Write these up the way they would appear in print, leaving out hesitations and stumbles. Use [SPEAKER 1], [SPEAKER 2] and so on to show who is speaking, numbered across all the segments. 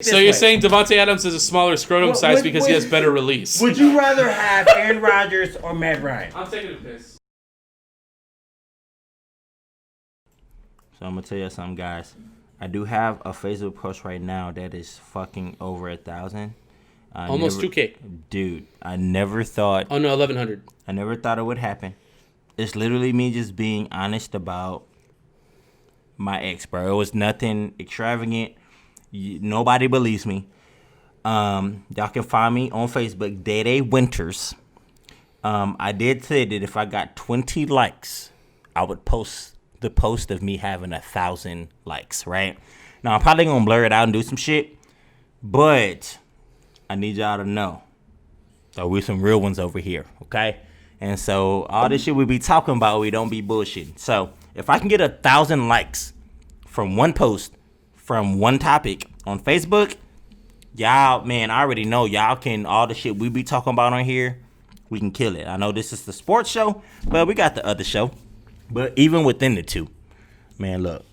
[SPEAKER 1] So you're saying Devante Adams is a smaller scrotum size because he has better release?
[SPEAKER 2] Would you rather have Aaron Rodgers or Matt Ryan?
[SPEAKER 1] I'm taking a piss.
[SPEAKER 3] So I'm gonna tell you something, guys. I do have a Facebook post right now that is fucking over 1,000.
[SPEAKER 1] Almost 2K.
[SPEAKER 3] Dude, I never thought.
[SPEAKER 1] Oh no, 1,100.
[SPEAKER 3] I never thought it would happen. It's literally me just being honest about my ex, bro. It was nothing extravagant. Nobody believes me. Y'all can find me on Facebook, Day Winters. I did say that if I got 20 likes, I would post the post of me having 1,000 likes, right? Now, I'm probably going to blur it out and do some shit, but I need y'all to know that we're some real ones over here, okay? And so all this shit we be talking about, we don't be bullshitting. So if I can get 1,000 likes from one post, from one topic on Facebook, y'all, man, I already know y'all can, all the shit we be talking about on here, we can kill it. I know this is the sports show, but we got the other show. But even within the two, man, look,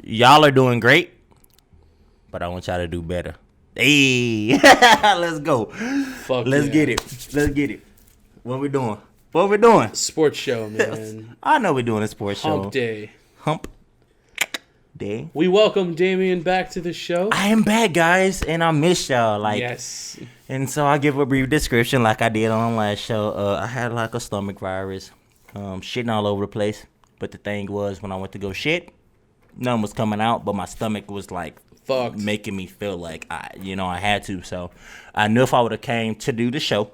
[SPEAKER 3] y'all are doing great, but I want y'all to do better. Hey, let's go. Let's get it. What we doing?
[SPEAKER 1] Sports show, man.
[SPEAKER 3] I know we're doing a sports show. Hump day.
[SPEAKER 1] We welcome Damian back to the show.
[SPEAKER 3] I am back, guys, and I miss y'all.
[SPEAKER 1] Yes.
[SPEAKER 3] And so I give a brief description like I did on the last show. I had like a stomach virus. Shitting all over the place. But the thing was, when I went to go shit, none was coming out, but my stomach was like
[SPEAKER 1] fucked,
[SPEAKER 3] making me feel like I had to. So I knew if I would have came to do the show,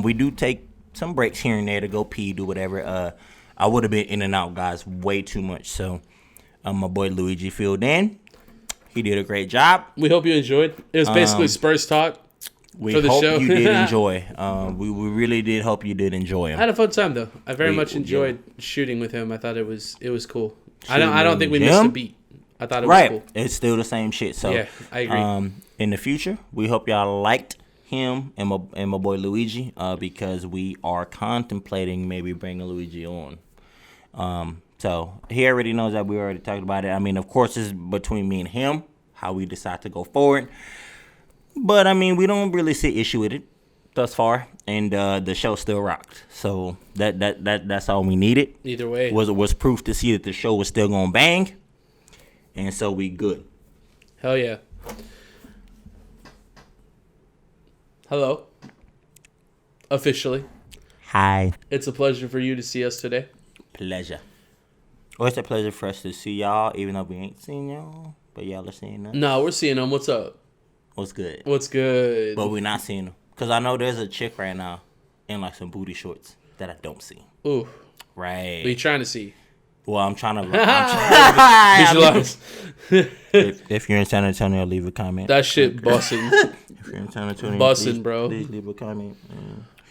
[SPEAKER 3] we do take some breaks here and there to go pee, do whatever. I would have been in and out, guys, way too much. So my boy Luigi filled in. He did a great job.
[SPEAKER 1] We hope you enjoyed. It was basically Spurs talk.
[SPEAKER 3] We hope you did enjoy. We really did hope you did enjoy him.
[SPEAKER 1] I had a fun time though. I very much enjoyed shooting with him. I thought it was cool. I don't think we missed a beat. I thought it was cool.
[SPEAKER 3] It's still the same shit. So
[SPEAKER 1] yeah, I agree.
[SPEAKER 3] In the future, we hope y'all liked him and my boy Luigi, because we are contemplating maybe bringing Luigi on. So he already knows that we already talked about it. I mean, of course, it's between me and him how we decide to go forward. But, I mean, we don't really see issue with it thus far, and the show still rocked. So that's all we needed.
[SPEAKER 1] Either way.
[SPEAKER 3] Was proof to see that the show was still going to bang, and so we good.
[SPEAKER 1] Hell yeah. Hello. Officially.
[SPEAKER 3] Hi.
[SPEAKER 1] It's a pleasure for you to see us today.
[SPEAKER 3] Pleasure. Well, it's a pleasure for us to see y'all, even though we ain't seen y'all, but y'all are seeing us.
[SPEAKER 1] No, we're seeing them. What's up?
[SPEAKER 3] What's good?
[SPEAKER 1] What's good?
[SPEAKER 3] But we're not seeing them. Because I know there's a chick right now in like some booty shorts that I don't see.
[SPEAKER 1] Ooh.
[SPEAKER 3] Right.
[SPEAKER 1] What are you trying to see?
[SPEAKER 3] Well, I'm trying to
[SPEAKER 1] visualize.
[SPEAKER 3] If you're in San Antonio, leave a comment.
[SPEAKER 1] That shit bussin'.
[SPEAKER 3] If you're in San Antonio,
[SPEAKER 1] bussin', bro.
[SPEAKER 3] Please leave a comment.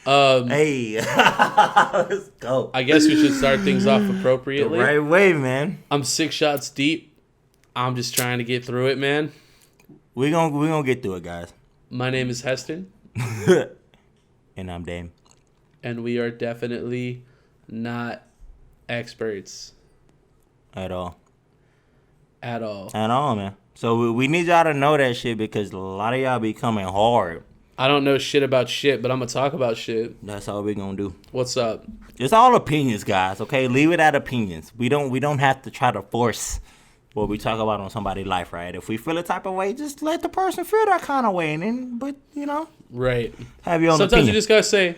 [SPEAKER 1] Hey.
[SPEAKER 3] Let's go.
[SPEAKER 1] I guess we should start things off appropriately.
[SPEAKER 3] The right way, man.
[SPEAKER 1] I'm 6 shots deep. I'm just trying to get through it, man.
[SPEAKER 3] We gonna get through it, guys.
[SPEAKER 1] My name is Heston.
[SPEAKER 3] And I'm Dame.
[SPEAKER 1] And we are definitely not experts.
[SPEAKER 3] At all, man. So we need y'all to know that shit because a lot of y'all be coming hard.
[SPEAKER 1] I don't know shit about shit, but I'm going to talk about shit.
[SPEAKER 3] That's all we gonna do.
[SPEAKER 1] What's up?
[SPEAKER 3] It's all opinions, guys, okay? Leave it at opinions. We don't have to try to force what we talk about on somebody's life, right? If we feel a type of way, just let the person feel that kind of way, and then, but
[SPEAKER 1] right,
[SPEAKER 3] have your own
[SPEAKER 1] Sometimes
[SPEAKER 3] opinion.
[SPEAKER 1] You just gotta say,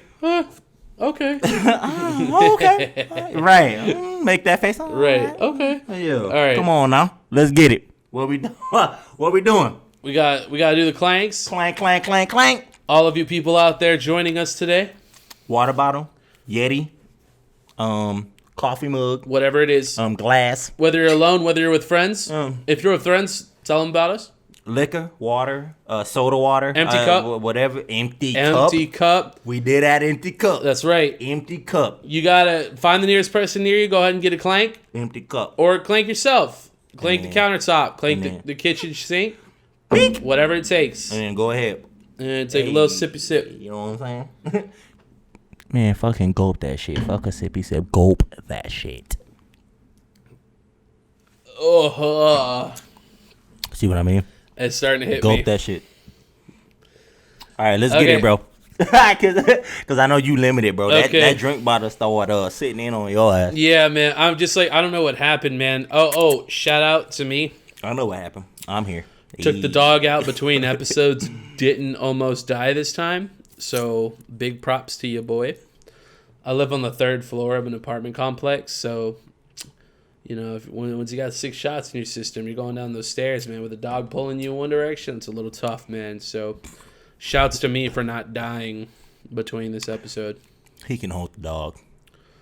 [SPEAKER 1] okay,
[SPEAKER 3] okay, right. Make that face,
[SPEAKER 1] right, okay,
[SPEAKER 3] yeah.
[SPEAKER 1] All right,
[SPEAKER 3] come on now, let's get it. What we doing?
[SPEAKER 1] We gotta do the clanks.
[SPEAKER 3] Clank, clank, clank, clank.
[SPEAKER 1] All of you people out there joining us today.
[SPEAKER 3] Water bottle, Yeti, coffee mug,
[SPEAKER 1] whatever it is,
[SPEAKER 3] glass.
[SPEAKER 1] Whether you're alone, whether you're with friends. If you're with friends, tell them about us.
[SPEAKER 3] Liquor, water, soda water,
[SPEAKER 1] empty cup,
[SPEAKER 3] whatever, empty
[SPEAKER 1] cup.
[SPEAKER 3] We did that empty cup.
[SPEAKER 1] That's right,
[SPEAKER 3] empty cup.
[SPEAKER 1] You gotta find the nearest person near you. Go ahead and get a clank.
[SPEAKER 3] Empty cup,
[SPEAKER 1] or clank yourself. Clank the countertop. Clank the kitchen sink. Beep. Whatever it takes.
[SPEAKER 3] And then go ahead
[SPEAKER 1] and take a little sippy sip.
[SPEAKER 3] You know what I'm saying? Man, fucking gulp that shit. Fuck a sippy sip. Gulp that shit.
[SPEAKER 1] Oh.
[SPEAKER 3] See what I mean?
[SPEAKER 1] It's starting to hit
[SPEAKER 3] Gulp
[SPEAKER 1] me.
[SPEAKER 3] that shit. All right, let's get it, bro. Because I know you limited, bro. That drink bottle started sitting in on your ass.
[SPEAKER 1] Yeah, man. I'm just like, I don't know what happened, man. Oh, shout out to me.
[SPEAKER 3] I know what happened. I'm here.
[SPEAKER 1] Took the dog out between episodes. Didn't almost die this time. So, big props to you, boy. I live on the 3rd floor of an apartment complex. So, you know, once you got 6 shots in your system, you're going down those stairs, man, with a dog pulling you in one direction. It's a little tough, man. So, shouts to me for not dying between this episode.
[SPEAKER 3] He can hold the dog.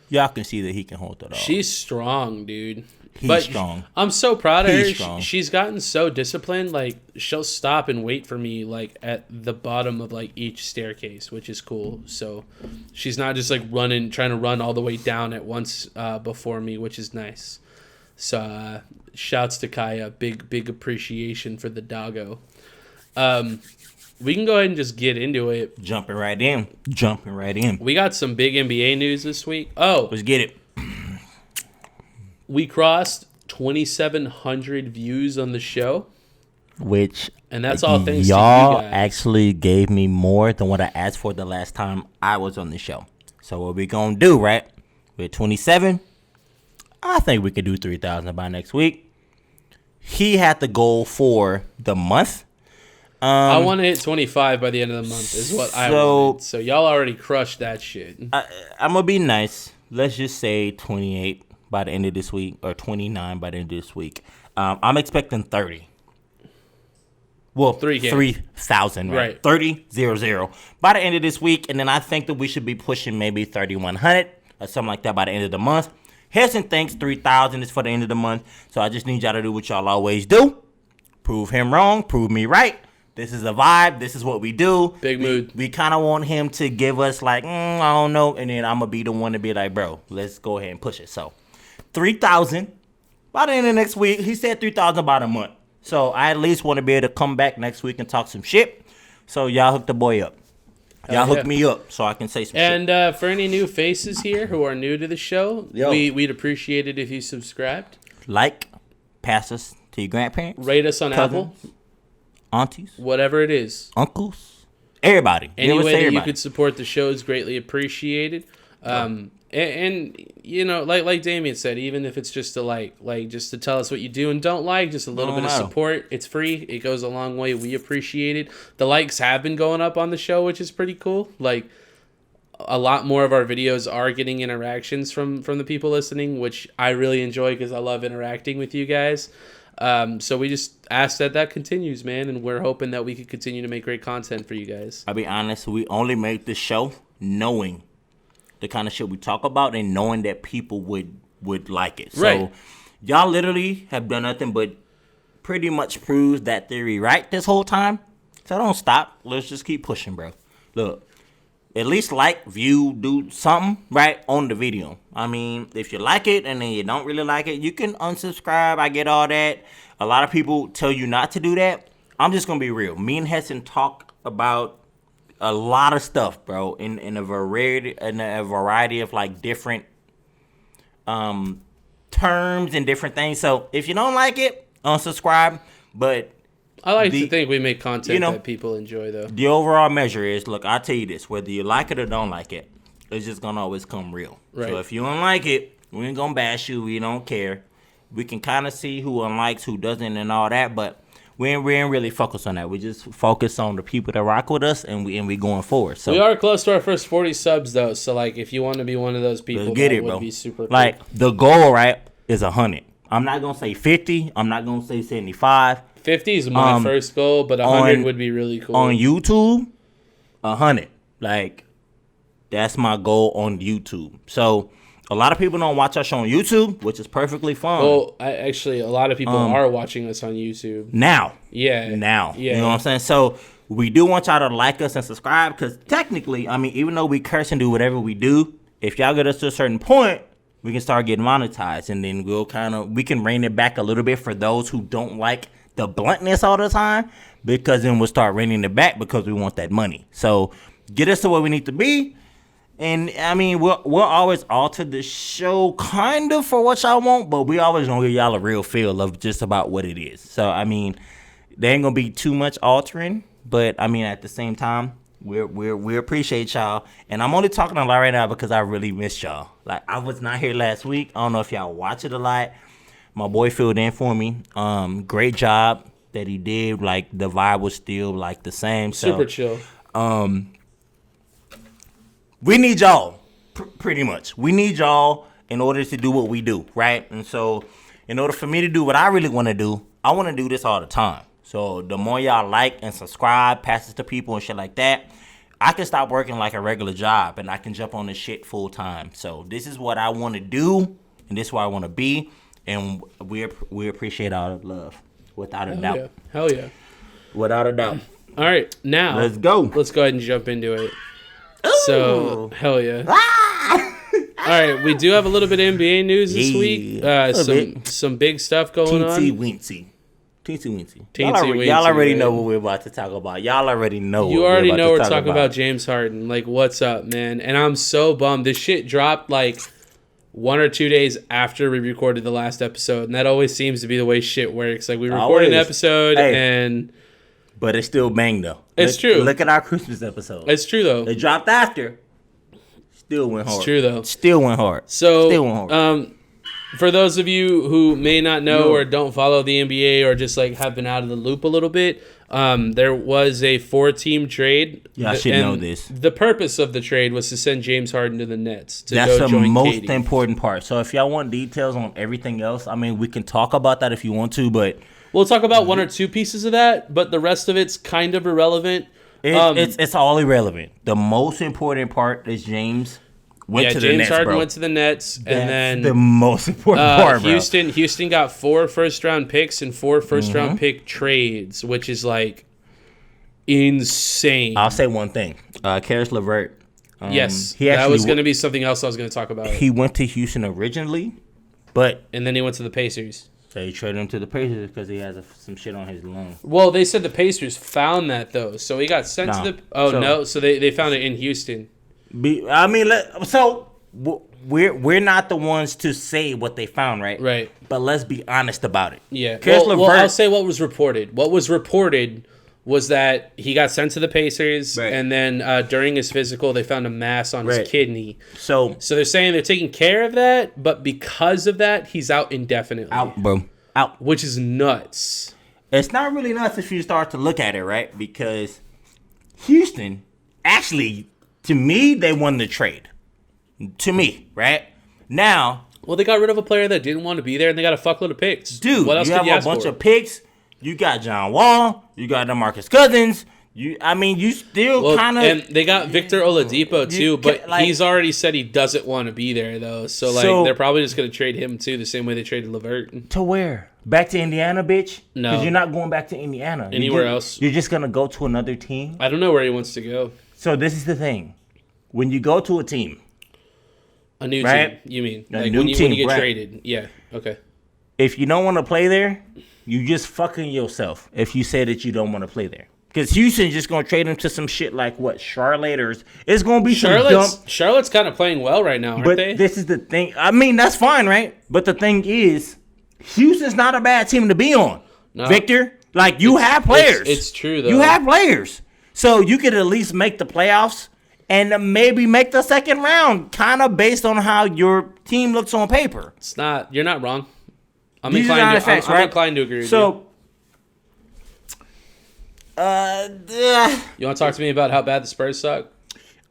[SPEAKER 3] Y'all can see that he can hold the dog.
[SPEAKER 1] She's strong, dude.
[SPEAKER 3] He's strong.
[SPEAKER 1] I'm so proud of her.
[SPEAKER 3] Strong.
[SPEAKER 1] She's gotten so disciplined. Like, she'll stop and wait for me, like, at the bottom of, like, each staircase, which is cool. So she's not just, like, trying to run all the way down at once before me, which is nice. So shouts to Kaya. Big appreciation for the doggo. We can go ahead and just get into it.
[SPEAKER 3] Jumping right in.
[SPEAKER 1] We got some big NBA news this week. Oh.
[SPEAKER 3] Let's get it.
[SPEAKER 1] We crossed 2,700 views on the show.
[SPEAKER 3] And
[SPEAKER 1] that's all thanks to you
[SPEAKER 3] y'all
[SPEAKER 1] guys.
[SPEAKER 3] actually gave me more than what I asked for the last time I was on the show. So what we going to do, right? We're 27. I think we could do 3,000 by next week. He had the goal for the month.
[SPEAKER 1] I want to hit 25 by the end of the month is what I wanted. So y'all already crushed that shit.
[SPEAKER 3] I'm going to be nice. Let's just say 28 by the end of this week, or 29 by the end of this week. I'm expecting 30. Well, 3,000, right? 30,000 by the end of this week, and then I think that we should be pushing maybe 3,100 or something like that by the end of the month. Harrison thinks 3,000 is for the end of the month, so I just need y'all to do what y'all always do. Prove him wrong, prove me right. This is a vibe. This is what we do.
[SPEAKER 1] Big mood.
[SPEAKER 3] We kind of want him to give us like, I don't know, and then I'm going to be the one to be like, bro, let's go ahead and push it. So 3,000 by the end of next week. He said 3,000 by the month. So I at least want to be able to come back next week and talk some shit. So y'all hook the boy up. Y'all hook me up so I can say some shit.
[SPEAKER 1] And for any new faces here who are new to the show, we'd appreciate it if you subscribed.
[SPEAKER 3] Like, pass us to your grandparents.
[SPEAKER 1] Rate us on Apple.
[SPEAKER 3] Aunties.
[SPEAKER 1] Whatever it is.
[SPEAKER 3] Uncles. Everybody.
[SPEAKER 1] Any way that you could support the show is greatly appreciated. And you know, like Damien said, even if it's just to like just to tell us what you do and don't like, just a little bit of support. It's free. It goes a long way. We appreciate it. The likes have been going up on the show, which is pretty cool. Like, a lot more of our videos are getting interactions from the people listening, which I really enjoy because I love interacting with you guys. So we just ask that continues, man, and we're hoping that we can continue to make great content for you guys.
[SPEAKER 3] I'll be honest, we only make this show knowing the kind of shit we talk about and knowing that people would like it. So y'all literally have done nothing but pretty much prove that theory right this whole time. So don't stop. Let's just keep pushing, bro. Look, at least like, view, do something right on the video. I mean, if you like it and then you don't really like it, you can unsubscribe. I get all that. A lot of people tell you not to do that. I'm just going to be real. Me and Heston talk about a lot of stuff, bro, in a variety of like different terms and different things. So if you don't like it, unsubscribe. But
[SPEAKER 1] I like to think we make content that people enjoy, though.
[SPEAKER 3] The overall measure is, look, I'll tell you this, whether you like it or don't like it, it's just going to always come real. Right. So if you don't like it, we ain't going to bash you. We don't care. We can kind of see who unlikes, who doesn't, and all that, but we ain't really focus on that. We just focus on the people that rock with us, and we going forward. So
[SPEAKER 1] we are close to our first 40 subs, though, so, like, if you want to be one of those people, that would be super cool.
[SPEAKER 3] Like, the goal, right, is 100. I'm not going to say 50. I'm not going to say 75.
[SPEAKER 1] 50 is my first goal, but 100 would be really cool.
[SPEAKER 3] On YouTube, 100. Like, that's my goal on YouTube. So, a lot of people don't watch our show on YouTube, which is perfectly fine.
[SPEAKER 1] Well, actually, a lot of people are watching us on YouTube.
[SPEAKER 3] Now.
[SPEAKER 1] Yeah.
[SPEAKER 3] You know what I'm saying? So, we do want y'all to like us and subscribe, because technically, I mean, even though we curse and do whatever we do, if y'all get us to a certain point, we can start getting monetized, and then we can rein it back a little bit for those who don't like the bluntness all the time, because then we'll start reining it back because we want that money. So get us to where we need to be. And I mean, we'll always alter the show kind of for what y'all want, but we always gonna give y'all a real feel of just about what it is. So I mean, there ain't gonna be too much altering. But I mean, at the same time, we appreciate y'all. And I'm only talking a lot right now because I really miss y'all. Like, I was not here last week. I don't know if y'all watch it a lot. My boy filled in for me. Great job that he did. Like, the vibe was still like the same.
[SPEAKER 1] Super chill.
[SPEAKER 3] We need y'all, pretty much. We need y'all in order to do what we do, right? And so, in order for me to do what I really want to do, I want to do this all the time. So, the more y'all like and subscribe, pass it to people and shit like that, I can stop working like a regular job and I can jump on this shit full time. So, this is what I want to do, and this is where I want to be. And we appreciate all the love, without a doubt.
[SPEAKER 1] Yeah. Hell yeah.
[SPEAKER 3] Without a doubt.
[SPEAKER 1] All right, now
[SPEAKER 3] let's go.
[SPEAKER 1] Let's go ahead and jump into it.
[SPEAKER 3] Ooh.
[SPEAKER 1] So, hell yeah. All right, we do have a little bit of NBA news this week. Some big stuff going on.
[SPEAKER 3] Teensy weensy. Y'all already know what we're about to talk about. Y'all already know.
[SPEAKER 1] You already know we're talking about James Harden. Like, what's up, man? And I'm so bummed. This shit dropped like 1 or 2 days after we recorded the last episode, and that always seems to be the way shit works. Like, we record an episode,
[SPEAKER 3] but it's still bang though.
[SPEAKER 1] It's true.
[SPEAKER 3] Look at our Christmas episode.
[SPEAKER 1] It's true though.
[SPEAKER 3] It dropped after. Still went hard.
[SPEAKER 1] It's true though.
[SPEAKER 3] Still went hard.
[SPEAKER 1] So, for those of you who may not know or don't follow the NBA or just like have been out of the loop a little bit, there was a 4-team trade.
[SPEAKER 3] Yeah, I should know this.
[SPEAKER 1] The purpose of the trade was to send James Harden to the Nets to
[SPEAKER 3] That's
[SPEAKER 1] go
[SPEAKER 3] the
[SPEAKER 1] join
[SPEAKER 3] most
[SPEAKER 1] KD.
[SPEAKER 3] important part. So if y'all want details on everything else, I mean, we can talk about that if you want to, but
[SPEAKER 1] we'll talk about 1 or 2 pieces of that, but the rest of it's kind of irrelevant.
[SPEAKER 3] It's all irrelevant. The most important part is James went to the Nets,
[SPEAKER 1] James Harden
[SPEAKER 3] bro.
[SPEAKER 1] went to the Nets, and then
[SPEAKER 3] the most important part, bro.
[SPEAKER 1] Houston got 4 first-round picks and 4 first-round pick trades, which is like insane.
[SPEAKER 3] I'll say one thing. Karis LeVert.
[SPEAKER 1] Yes, that was going to be something else I was going to talk about.
[SPEAKER 3] He went to Houston originally,
[SPEAKER 1] and then he went to the Pacers.
[SPEAKER 3] So he traded him to the Pacers because he has some shit on his lung.
[SPEAKER 1] Well, they said the Pacers found that though, so he got sent to the. So they found it in Houston.
[SPEAKER 3] We're not the ones to say what they found, right?
[SPEAKER 1] Right.
[SPEAKER 3] But let's be honest about it.
[SPEAKER 1] Yeah. Well, I'll say what was reported. What was reported was that he got sent to the Pacers, and then during his physical, they found a mass on his kidney. So they're saying they're taking care of that, but because of that, he's out indefinitely.
[SPEAKER 3] Out, bro. Out.
[SPEAKER 1] Which is nuts.
[SPEAKER 3] It's not really nuts if you start to look at it, right? Because Houston, actually, to me, they won the trade. To me, right? Now.
[SPEAKER 1] Well, they got rid of a player that didn't want to be there, and they got a fuckload of picks.
[SPEAKER 3] Dude, what else you have a bunch of picks. You got John Wall. You got DeMarcus Cousins. You still kind of.
[SPEAKER 1] And they got Victor Oladipo too, but he's already said he doesn't want to be there though. So they're probably just gonna trade him too, the same way they traded LeVert.
[SPEAKER 3] To where? Back to Indiana, bitch?
[SPEAKER 1] No,
[SPEAKER 3] because you're not going back to Indiana.
[SPEAKER 1] Anywhere else?
[SPEAKER 3] You're just gonna go to another team.
[SPEAKER 1] I don't know where he wants to go.
[SPEAKER 3] So this is the thing: when you go to a team,
[SPEAKER 1] a new team, you mean? Like when you get traded? Yeah. Okay.
[SPEAKER 3] If you don't want to play there, you just fucking yourself if you say that you don't want to play there. Because Houston's just going to trade him to some shit like what? Charlotte or it's going to be some dumb.
[SPEAKER 1] Charlotte's kind of playing well right now, aren't they?
[SPEAKER 3] But this is the thing. I mean, that's fine, right? But the thing is, Houston's not a bad team to be on. No. Victor, you have players.
[SPEAKER 1] It's true, though.
[SPEAKER 3] You have players. So you could at least make the playoffs and maybe make the second round kind of based on how your team looks on paper.
[SPEAKER 1] It's not. You're not wrong. I'm inclined to agree with you. You want to talk to me about how bad the Spurs suck?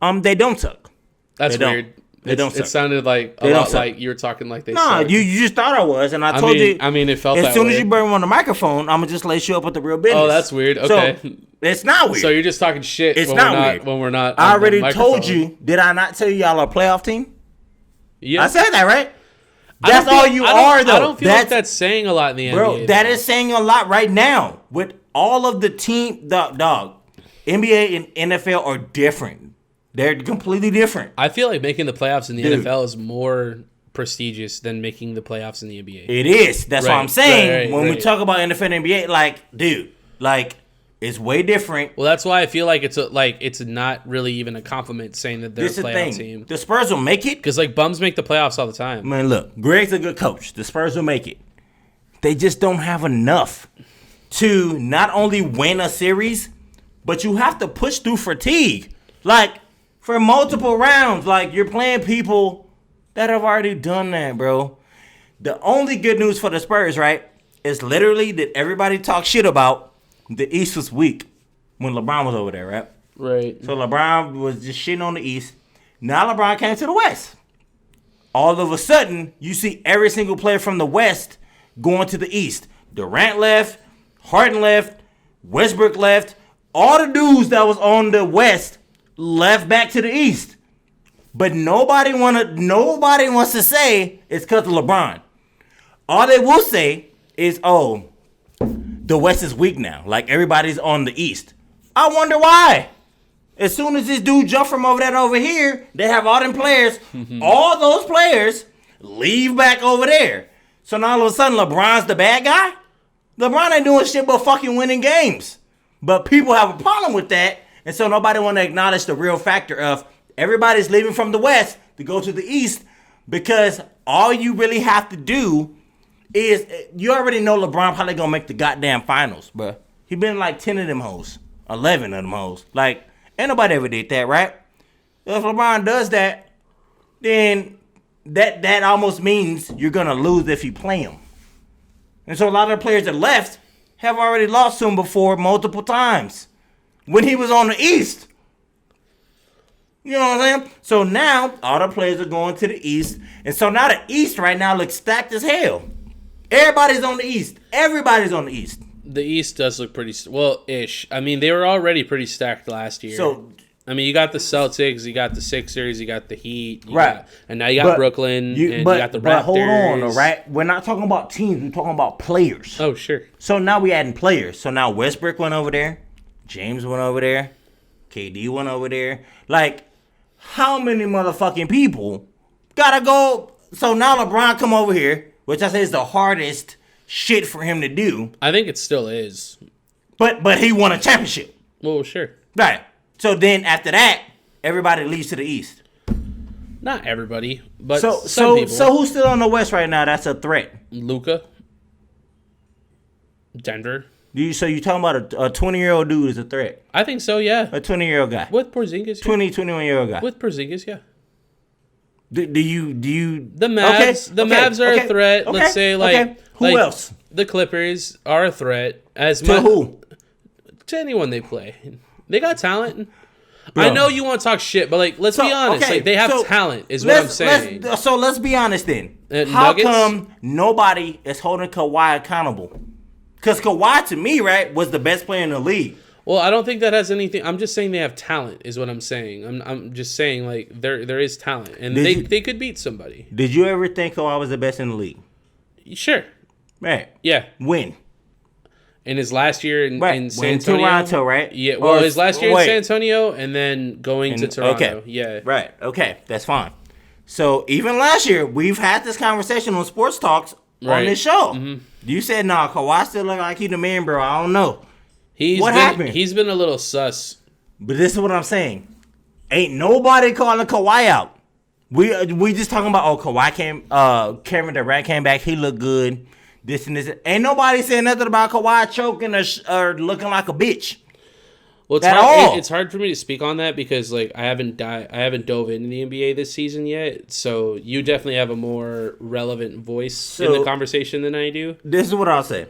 [SPEAKER 3] They don't suck.
[SPEAKER 1] That's weird. They don't suck. It sounded like a lot like you were talking like they suck.
[SPEAKER 3] No, you just thought I was, and I told you.
[SPEAKER 1] I mean, it felt that way.
[SPEAKER 3] As soon as you burn on the microphone, I'm going to just let you up with the real business.
[SPEAKER 1] Oh, that's weird. Okay.
[SPEAKER 3] So, it's not weird.
[SPEAKER 1] So you're just talking shit when we're not
[SPEAKER 3] I already told you. Did I not tell you y'all are a playoff team?
[SPEAKER 1] Yeah.
[SPEAKER 3] I said that, right? That's all you are, though.
[SPEAKER 1] I don't feel like that's saying a lot in the NBA.
[SPEAKER 3] Bro, that is saying a lot right now. With all of the team, dog, NBA and NFL are different. They're completely different.
[SPEAKER 1] I feel like making the playoffs in the NFL is more prestigious than making the playoffs in the NBA.
[SPEAKER 3] It is. That's what I'm saying. When we talk about NFL and NBA, it's way different.
[SPEAKER 1] Well, that's why I feel like it's not really even a compliment saying that they're a playoff team.
[SPEAKER 3] The Spurs will make it.
[SPEAKER 1] Because bums make the playoffs all the time.
[SPEAKER 3] Man, look, Greg's a good coach. The Spurs will make it. They just don't have enough. to not only win a series, but you have to push through fatigue. Like, for multiple rounds, like, you're playing people that have already done that, bro. The only good news for the Spurs, right, is literally that everybody talk shit about the East was weak when LeBron was over there, right?
[SPEAKER 1] Right.
[SPEAKER 3] So LeBron was just shitting on the East. Now LeBron came to the West. All of a sudden, you see every single player from the West going to the East. Durant left, Harden left, Westbrook left. All the dudes that was on the West left back to the East. But nobody wants to say it's because of LeBron. All they will say is, oh, the West is weak now. Like, everybody's on the East. I wonder why. As soon as this dude jump from over there to over here, they have all them players. All those players leave back over there. So now all of a sudden, LeBron's the bad guy? LeBron ain't doing shit but fucking winning games. But people have a problem with that. And so nobody want to acknowledge the real factor of everybody's leaving from the West to go to the East, because all you really have to do is, you already know LeBron probably going to make the goddamn finals, bro. He been like 10 of them hoes. 11 of them hoes. Like, ain't nobody ever did that, right? If LeBron does that, then that almost means you're going to lose if you play him. And so a lot of the players that left have already lost to him before multiple times when he was on the East. You know what I'm saying? So now all the players are going to the East. And so now the East right now looks stacked as hell. Everybody's on the East. Everybody's on the East.
[SPEAKER 1] The East does look pretty ish. I mean, they were already pretty stacked last year.
[SPEAKER 3] So,
[SPEAKER 1] I mean, you got the Celtics, you got the Sixers, you got the Heat,
[SPEAKER 3] right?
[SPEAKER 1] And now you got Brooklyn, and you got the Raptors.
[SPEAKER 3] But hold on, all right? We're not talking about teams. We're talking about players.
[SPEAKER 1] Oh, sure.
[SPEAKER 3] So now we adding players. So now Westbrook went over there, James went over there, KD went over there. Like, how many motherfucking people gotta go? So now LeBron come over here, which I say is the hardest shit for him to do.
[SPEAKER 1] I think it still is.
[SPEAKER 3] But he won a championship.
[SPEAKER 1] Well, sure.
[SPEAKER 3] Right. So then after that, everybody leaves to the East.
[SPEAKER 1] Not everybody, but
[SPEAKER 3] some people. So who's still on the West right now that's a threat?
[SPEAKER 1] Luka. Denver.
[SPEAKER 3] So you talking about a 20-year-old dude is a threat?
[SPEAKER 1] I think so, yeah.
[SPEAKER 3] A 20-year-old guy.
[SPEAKER 1] With Porzingis,
[SPEAKER 3] 21-year-old guy.
[SPEAKER 1] With Porzingis, yeah.
[SPEAKER 3] Do you
[SPEAKER 1] the Mavs Mavs are a threat.
[SPEAKER 3] Okay,
[SPEAKER 1] let's say
[SPEAKER 3] who else?
[SPEAKER 1] The Clippers are a threat
[SPEAKER 3] who?
[SPEAKER 1] To anyone they play. They got talent. Bro. I know you want to talk shit, but let's be honest. Okay, they have talent, is what I'm saying.
[SPEAKER 3] So let's be honest then. How
[SPEAKER 1] Nuggets?
[SPEAKER 3] Come nobody is holding Kawhi accountable? Because Kawhi, to me, right, was the best player in the league.
[SPEAKER 1] Well, I don't think that has anything. I'm just saying they have talent, is what I'm saying. I'm just saying there is talent, and they could beat somebody.
[SPEAKER 3] Did you ever think Kawhi was the best in the league?
[SPEAKER 1] Sure.
[SPEAKER 3] Right.
[SPEAKER 1] Yeah.
[SPEAKER 3] When?
[SPEAKER 1] In his last year in San Antonio.
[SPEAKER 3] Toronto, right?
[SPEAKER 1] Yeah. Well, his last year in San Antonio, and then going to Toronto.
[SPEAKER 3] Okay.
[SPEAKER 1] Yeah.
[SPEAKER 3] Right. Okay. That's fine. So even last year, we've had this conversation on Sports Talks on this show. Mm-hmm. You said, "Nah, Kawhi still look like he the man, bro." I don't know. What happened?
[SPEAKER 1] He's been a little sus.
[SPEAKER 3] But this is what I'm saying. Ain't nobody calling Kawhi out. We just talking about, Kevin Durant came back. He looked good. This and this. Ain't nobody saying nothing about Kawhi choking or looking like a bitch.
[SPEAKER 1] Well, it's hard for me to speak on that because I haven't dove into the NBA this season yet. So you definitely have a more relevant voice in the conversation than I do.
[SPEAKER 3] This is what I'll say.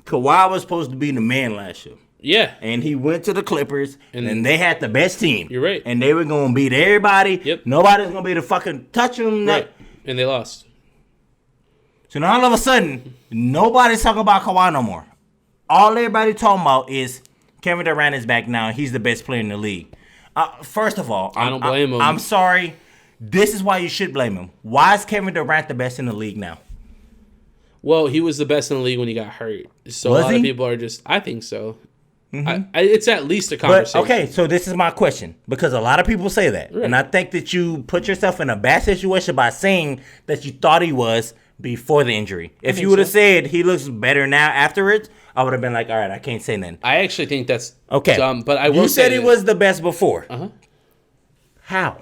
[SPEAKER 3] Kawhi was supposed to be the man last year.
[SPEAKER 1] Yeah.
[SPEAKER 3] And he went to the Clippers, and they had the best team.
[SPEAKER 1] You're right.
[SPEAKER 3] And they were going to beat everybody.
[SPEAKER 1] Yep.
[SPEAKER 3] Nobody's going to be able to fucking touch them.
[SPEAKER 1] Right. And they lost.
[SPEAKER 3] So now all of a sudden, nobody's talking about Kawhi no more. All everybody talking about is Kevin Durant is back now. He's the best player in the league. First of all,
[SPEAKER 1] I don't blame him.
[SPEAKER 3] I'm sorry. This is why you should blame him. Why is Kevin Durant the best in the league now?
[SPEAKER 1] Well, he was the best in the league when he got hurt. So a lot of people are just, I think so. Mm-hmm. It's at least a conversation.
[SPEAKER 3] But, okay, so this is my question. Because a lot of people say that. Right. And I think that you put yourself in a bad situation by saying that you thought he was before the injury. If you would have said he looks better now afterwards, I would have been like, all right, I can't say nothing.
[SPEAKER 1] I actually think that's
[SPEAKER 3] okay.
[SPEAKER 1] dumb. But I will say
[SPEAKER 3] you said he was the best before.
[SPEAKER 1] Uh-huh.
[SPEAKER 3] How?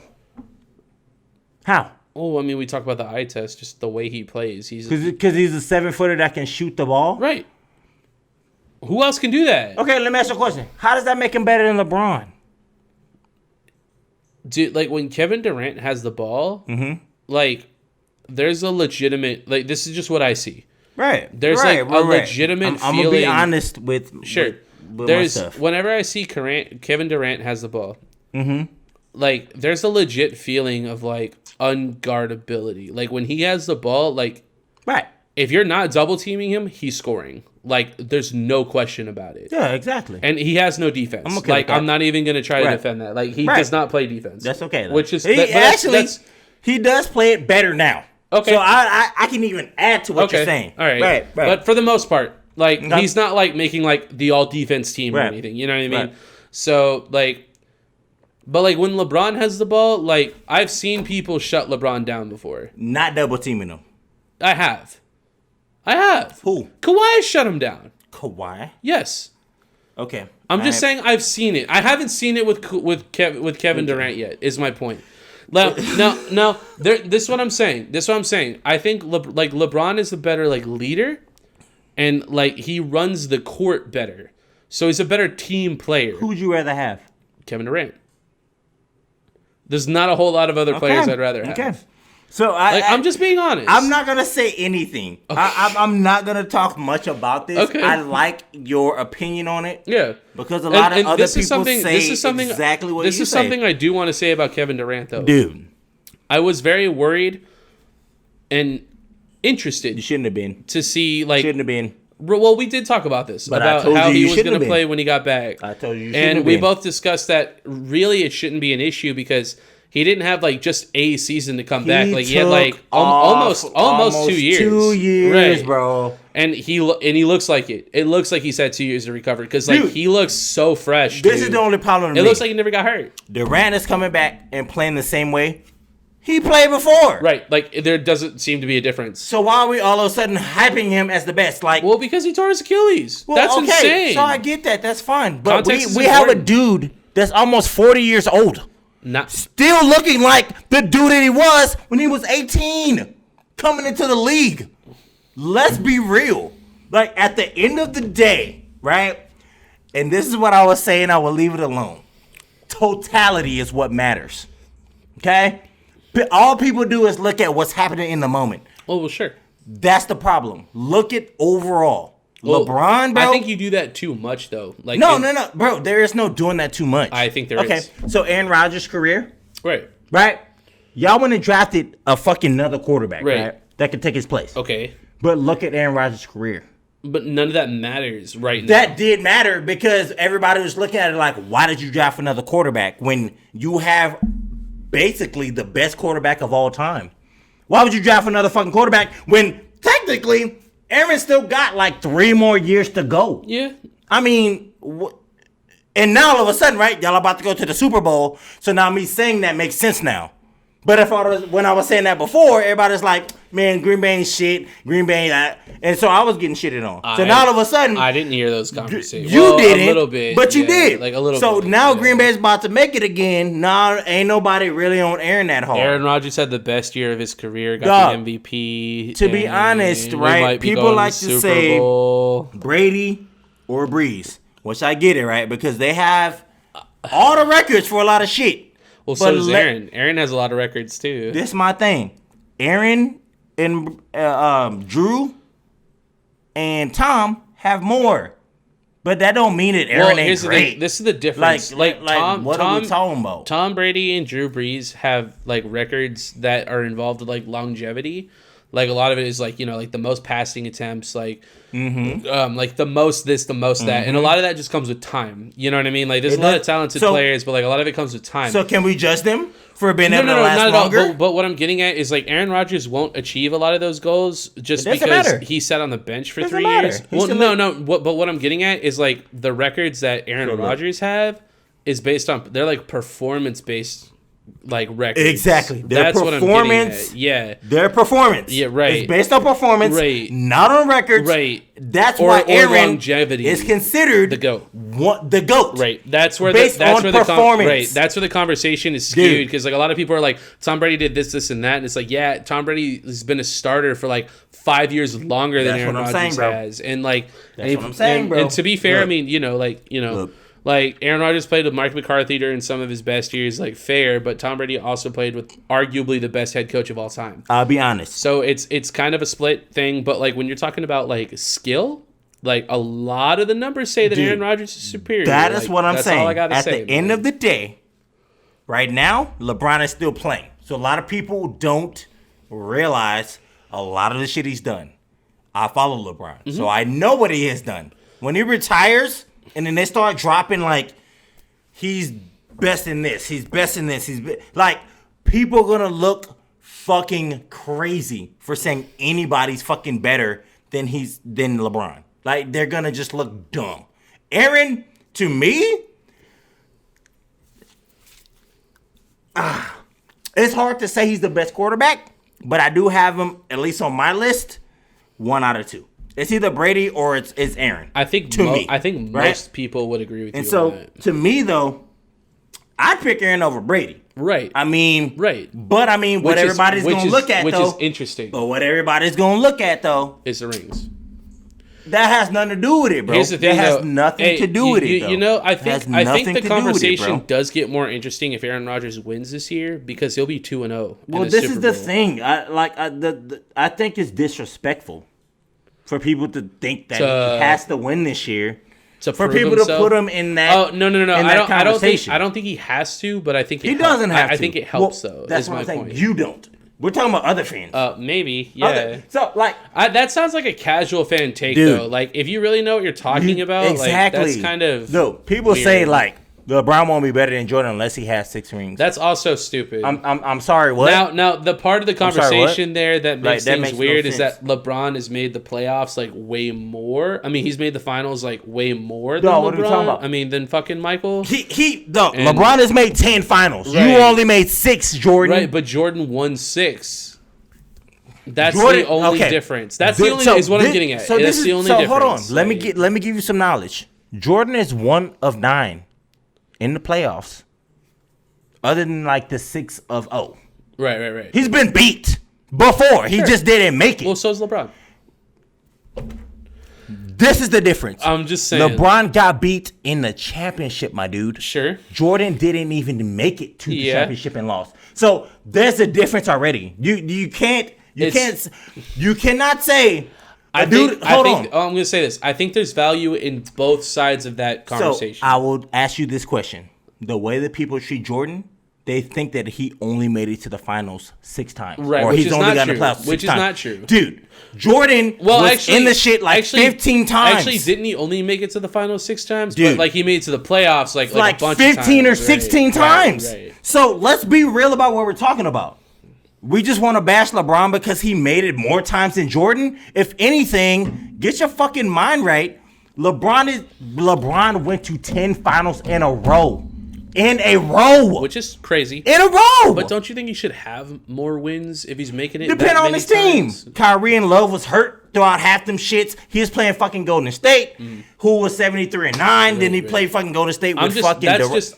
[SPEAKER 1] Oh, I mean, we talk about the eye test, just the way he plays.
[SPEAKER 3] Because he's a 7-footer that can shoot the ball?
[SPEAKER 1] Right. Who else can do that?
[SPEAKER 3] Okay, let me ask you a question. How does that make him better than LeBron?
[SPEAKER 1] Dude, like when Kevin Durant has the ball, like there's a legitimate, like this is just what I see.
[SPEAKER 3] Right.
[SPEAKER 1] There's like a legitimate feeling.
[SPEAKER 3] I'm gonna be honest with
[SPEAKER 1] There's
[SPEAKER 3] my stuff.
[SPEAKER 1] Whenever I see Kevin Durant has the ball, like there's a legit feeling of like unguardability. Like when he has the ball, like if you're not double teaming him, he's scoring. Like there's no question about it.
[SPEAKER 3] Yeah, exactly.
[SPEAKER 1] And he has no defense.
[SPEAKER 3] I'm okay with that.
[SPEAKER 1] I'm not even gonna try to defend that. Like he does not play defense.
[SPEAKER 3] That's okay. Though.
[SPEAKER 1] Which is
[SPEAKER 3] he does play it better now.
[SPEAKER 1] Okay.
[SPEAKER 3] So I can even add to what you're saying.
[SPEAKER 1] All right. Right. But for the most part, like he's not like making like the all defense team or anything. You know what I mean? Right. So like, but like when LeBron has the ball, like I've seen people shut LeBron down before.
[SPEAKER 3] Not double teaming him.
[SPEAKER 1] I have.
[SPEAKER 3] Who?
[SPEAKER 1] Kawhi shut him down.
[SPEAKER 3] Kawhi?
[SPEAKER 1] Yes.
[SPEAKER 3] Okay.
[SPEAKER 1] I'm just saying I've seen it. I haven't seen it with Kevin Durant yet. Is my point. No. This is what I'm saying. I think LeBron is a better like leader, and like he runs the court better. So he's a better team player.
[SPEAKER 3] Who would you rather have?
[SPEAKER 1] Kevin Durant. There's not a whole lot of other players I'd rather have. Okay.
[SPEAKER 3] So
[SPEAKER 1] I'm just being honest.
[SPEAKER 3] I'm not gonna say anything. Okay. I'm not gonna talk much about this. Okay. I like your opinion on it.
[SPEAKER 1] Yeah,
[SPEAKER 3] because a lot of other people say exactly what you say.
[SPEAKER 1] This is something I do want to say about Kevin Durant, though.
[SPEAKER 3] Dude,
[SPEAKER 1] I was very worried and interested.
[SPEAKER 3] You shouldn't have been
[SPEAKER 1] to see like
[SPEAKER 3] shouldn't have been.
[SPEAKER 1] Well, we did talk about this about how he was going to play when he got back.
[SPEAKER 3] I told you,
[SPEAKER 1] and we both discussed that really it shouldn't be an issue because. He didn't have like just a season to come back. Like he had like almost 2 years.
[SPEAKER 3] 2 years, right. Bro.
[SPEAKER 1] And he looks like it. It looks like he's had 2 years to recover because like he looks so fresh.
[SPEAKER 3] This is the only problem.
[SPEAKER 1] It looks like he never got hurt.
[SPEAKER 3] Durant is coming back and playing the same way he played before.
[SPEAKER 1] Right. Like there doesn't seem to be a difference.
[SPEAKER 3] So why are we all of a sudden hyping him as the best? Like,
[SPEAKER 1] well, because he tore his Achilles. Well, that's insane.
[SPEAKER 3] So I get that. That's fine. But we have a dude that's almost 40 years old. Still looking like the dude that he was when he was 18 coming into the league. Let's be real. Like at the end of the day, right? And this is what I was saying, I will leave it alone. Totality is what matters. Okay? All people do is look at what's happening in the moment.
[SPEAKER 1] Oh, well, sure.
[SPEAKER 3] That's the problem. Look at overall. Well, LeBron, bro.
[SPEAKER 1] I think you do that too much, though. Like
[SPEAKER 3] no, bro. There is no doing that too much.
[SPEAKER 1] I think there is.
[SPEAKER 3] Okay, so Aaron Rodgers' career,
[SPEAKER 1] right?
[SPEAKER 3] Y'all went and drafted a fucking another quarterback, right? That could take his place.
[SPEAKER 1] Okay,
[SPEAKER 3] but look at Aaron Rodgers' career.
[SPEAKER 1] But none of that matters right now.
[SPEAKER 3] That did matter because everybody was looking at it like, why did you draft another quarterback when you have basically the best quarterback of all time? Why would you draft another fucking quarterback when technically Aaron still got like 3 more years to go?
[SPEAKER 1] Yeah.
[SPEAKER 3] I mean, and now all of a sudden, right, y'all about to go to the Super Bowl, so now me saying that makes sense now. But when I was saying that before, everybody's like, man, Green Bay ain't shit, Green Bay that. And so I was getting shitted on. So now all of a sudden,
[SPEAKER 1] I didn't hear those conversations.
[SPEAKER 3] You didn't. A
[SPEAKER 1] little bit.
[SPEAKER 3] But you did.
[SPEAKER 1] Like a little
[SPEAKER 3] bit. So now
[SPEAKER 1] Green
[SPEAKER 3] Bay's about to make it again. Nah, ain't nobody really on Aaron that hard.
[SPEAKER 1] Aaron Rodgers had the best year of his career, got the MVP.
[SPEAKER 3] To be honest, right, people like to say Brady or Breeze, which I get it, right? Because they have all the records for a lot of shit.
[SPEAKER 1] Well, so does Aaron. Aaron has a lot of records, too.
[SPEAKER 3] This is my thing. Aaron and Drew and Tom have more. But that don't mean that Aaron ain't great.
[SPEAKER 1] This is the difference. Like Tom,
[SPEAKER 3] what are we talking about?
[SPEAKER 1] Tom Brady and Drew Brees have, like, records that are involved with, like, longevity. Like, a lot of it is, like, you know, like, the most passing attempts, like, like, the most this, the most that. And a lot of that just comes with time. You know what I mean? Like, there's a lot of talented players, but, like, a lot of it comes with time.
[SPEAKER 3] So, can we judge them for being able to last longer?
[SPEAKER 1] But what I'm getting at is, like, Aaron Rodgers won't achieve a lot of those goals just because he sat on the bench for 3 years. Well, but what I'm getting at is, like, the records that Aaron Rodgers have is based on, they're, like, performance-based like records.
[SPEAKER 3] Exactly.
[SPEAKER 1] That's what I'm getting at. Yeah.
[SPEAKER 3] Their performance.
[SPEAKER 1] Yeah, right.
[SPEAKER 3] It's based on performance.
[SPEAKER 1] Right.
[SPEAKER 3] Not on records.
[SPEAKER 1] Right.
[SPEAKER 3] That's why Aaron
[SPEAKER 1] longevity
[SPEAKER 3] is considered
[SPEAKER 1] the GOAT.
[SPEAKER 3] The GOAT.
[SPEAKER 1] Right. That's where
[SPEAKER 3] based
[SPEAKER 1] that's
[SPEAKER 3] on
[SPEAKER 1] where the
[SPEAKER 3] performance.
[SPEAKER 1] right. That's where the conversation is skewed because like a lot of people are like Tom Brady did this, and that, and it's like yeah, Tom Brady has been a starter for like 5 years longer than Aaron Rodgers has, and like
[SPEAKER 3] that's what I'm saying, bro.
[SPEAKER 1] And to be fair,
[SPEAKER 3] Look.
[SPEAKER 1] I mean Look. Like Aaron Rodgers played with Mike McCarthy during some of his best years, like fair, but Tom Brady also played with arguably the best head coach of all time.
[SPEAKER 3] I'll be honest.
[SPEAKER 1] So it's kind of a split thing, but like when you're talking about like skill, like a lot of the numbers say that Aaron Rodgers is superior.
[SPEAKER 3] That is what I'm saying.
[SPEAKER 1] All I gotta
[SPEAKER 3] At
[SPEAKER 1] say,
[SPEAKER 3] the end of the day, right now, LeBron is still playing. So a lot of people don't realize a lot of the shit he's done. I follow LeBron, so I know what he has done. When he retires, and then they start dropping like he's best in this, he's best in this, like people are gonna look fucking crazy for saying anybody's fucking better than LeBron. Like they're gonna just look dumb. Aaron, to me, it's hard to say he's the best quarterback, but I do have him at least on my list, 1 out of 2. It's either Brady or it's Aaron.
[SPEAKER 1] I think most people would agree with you.
[SPEAKER 3] And so
[SPEAKER 1] on that.
[SPEAKER 3] to me though, I'd pick Aaron over Brady.
[SPEAKER 1] Right.
[SPEAKER 3] I mean,
[SPEAKER 1] right.
[SPEAKER 3] But I mean, what everybody's going to look at,
[SPEAKER 1] which
[SPEAKER 3] though.
[SPEAKER 1] Which is interesting.
[SPEAKER 3] But what everybody's going to look at, though.
[SPEAKER 1] Is the rings.
[SPEAKER 3] That has nothing to do with it, bro.
[SPEAKER 1] Here's the thing,
[SPEAKER 3] that has nothing to do with it, though.
[SPEAKER 1] You know, I think the conversation
[SPEAKER 3] it,
[SPEAKER 1] does get more interesting if Aaron Rodgers wins this year because he'll be 2-0.
[SPEAKER 3] Well, this is the thing. I think it's disrespectful for people to think that he has to win this year. For people to put him in that.
[SPEAKER 1] Oh no! I don't think he has to, but I think
[SPEAKER 3] he doesn't have to.
[SPEAKER 1] I think it helps though.
[SPEAKER 3] That's what I'm saying. You don't. We're talking about other fans.
[SPEAKER 1] Maybe, yeah.
[SPEAKER 3] So like,
[SPEAKER 1] that sounds like a casual fan take, though. Like, if you really know what you're talking about,
[SPEAKER 3] exactly.
[SPEAKER 1] Like, that's kind of
[SPEAKER 3] people
[SPEAKER 1] weird.
[SPEAKER 3] say like LeBron won't be better than Jordan unless he has 6 rings.
[SPEAKER 1] That's also stupid.
[SPEAKER 3] I'm sorry. What?
[SPEAKER 1] Now the part of the conversation there that makes things weird is
[SPEAKER 3] sense.
[SPEAKER 1] that LeBron has made the playoffs like way more. I mean, he's made the finals like way more than LeBron.
[SPEAKER 3] What are you talking about?
[SPEAKER 1] I mean, than fucking Michael.
[SPEAKER 3] LeBron has made 10 finals.
[SPEAKER 1] Right.
[SPEAKER 3] You only made 6, Jordan.
[SPEAKER 1] Right, but Jordan won 6. That's the only difference. That's the only is what I'm getting at. That's the only difference.
[SPEAKER 3] Hold on. Let me give you some knowledge. Jordan is 1 of 9 in the playoffs, other than like the 6 of 0.
[SPEAKER 1] Right.
[SPEAKER 3] He's been beat before. He just didn't make it.
[SPEAKER 1] Well, so's LeBron.
[SPEAKER 3] This is the difference.
[SPEAKER 1] I'm just saying.
[SPEAKER 3] LeBron got beat in the championship, my dude.
[SPEAKER 1] Sure.
[SPEAKER 3] Jordan didn't even make it to the championship and lost. So there's a difference already. You cannot say.
[SPEAKER 1] I'm going to say this. I think there's value in both sides of that conversation.
[SPEAKER 3] So I will ask you this question. The way that people treat Jordan, they think that he only made it to the finals 6 times.
[SPEAKER 1] Right,
[SPEAKER 3] or he's only gotten the playoffs 6 times.
[SPEAKER 1] Which is not true.
[SPEAKER 3] Dude, Jordan was in the shit like 15 times.
[SPEAKER 1] Actually, didn't he only make it to the finals 6 times? Dude, but like he made it to the playoffs like a bunch
[SPEAKER 3] 15
[SPEAKER 1] of times.
[SPEAKER 3] Or 16 times. Right. So let's be real about what we're talking about. We just want to bash LeBron because he made it more times than Jordan. If anything, get your fucking mind right. LeBron went to 10 finals in a row.
[SPEAKER 1] Which is crazy.
[SPEAKER 3] In a row.
[SPEAKER 1] But don't you think he should have more wins if he's making it?
[SPEAKER 3] Depend on his team. Kyrie and Love was hurt throughout half them shits. He was playing fucking Golden State, who was 73-9. Then he played fucking Golden State with fucking.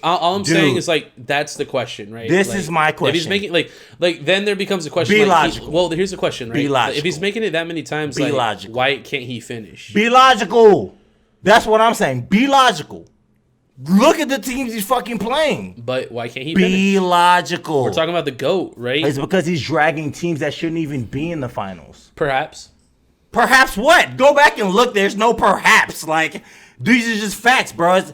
[SPEAKER 1] All I'm saying is like that's the question, right?
[SPEAKER 3] This is my question.
[SPEAKER 1] If he's making like then there becomes a question.
[SPEAKER 3] Be logical.
[SPEAKER 1] Here's the question, right?
[SPEAKER 3] Be logical.
[SPEAKER 1] If he's making it that many times,
[SPEAKER 3] be logical.
[SPEAKER 1] Why can't he finish?
[SPEAKER 3] Be logical. That's what I'm saying. Be logical. Look at the teams he's fucking playing.
[SPEAKER 1] But why can't he finish?
[SPEAKER 3] Be logical.
[SPEAKER 1] We're talking about the GOAT, right?
[SPEAKER 3] It's because he's dragging teams that shouldn't even be in the finals.
[SPEAKER 1] Perhaps.
[SPEAKER 3] Perhaps what? Go back and look. There's no perhaps. Like, these are just facts, bro.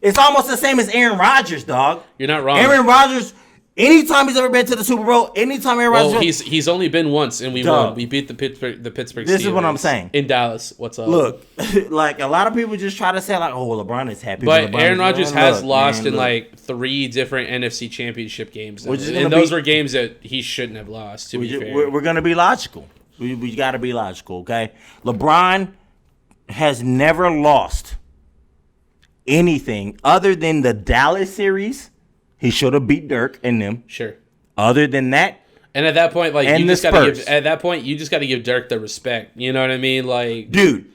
[SPEAKER 3] It's almost the same as Aaron Rodgers, dog.
[SPEAKER 1] You're not wrong.
[SPEAKER 3] Aaron Rodgers, anytime he's ever been to the Super Bowl, anytime Aaron Rodgers...
[SPEAKER 1] he's only been once, and we won. We beat the Pittsburgh Steelers.
[SPEAKER 3] This is what I'm saying.
[SPEAKER 1] In Dallas. What's up?
[SPEAKER 3] Look, like, a lot of people just try to say, like, oh, LeBron is happy.
[SPEAKER 1] But Aaron Rodgers has lost in, like, 3 different NFC championship games. And those were games that he shouldn't have lost, to be fair.
[SPEAKER 3] We're going to be logical. We got to be logical, okay? LeBron has never lost anything other than the Dallas series He should have beat Dirk and them.
[SPEAKER 1] Sure.
[SPEAKER 3] Other than that,
[SPEAKER 1] and at that point, like,
[SPEAKER 3] and
[SPEAKER 1] you just
[SPEAKER 3] the
[SPEAKER 1] gotta
[SPEAKER 3] Spurs.
[SPEAKER 1] you just gotta give Dirk the respect. You know what I mean? Like,
[SPEAKER 3] dude,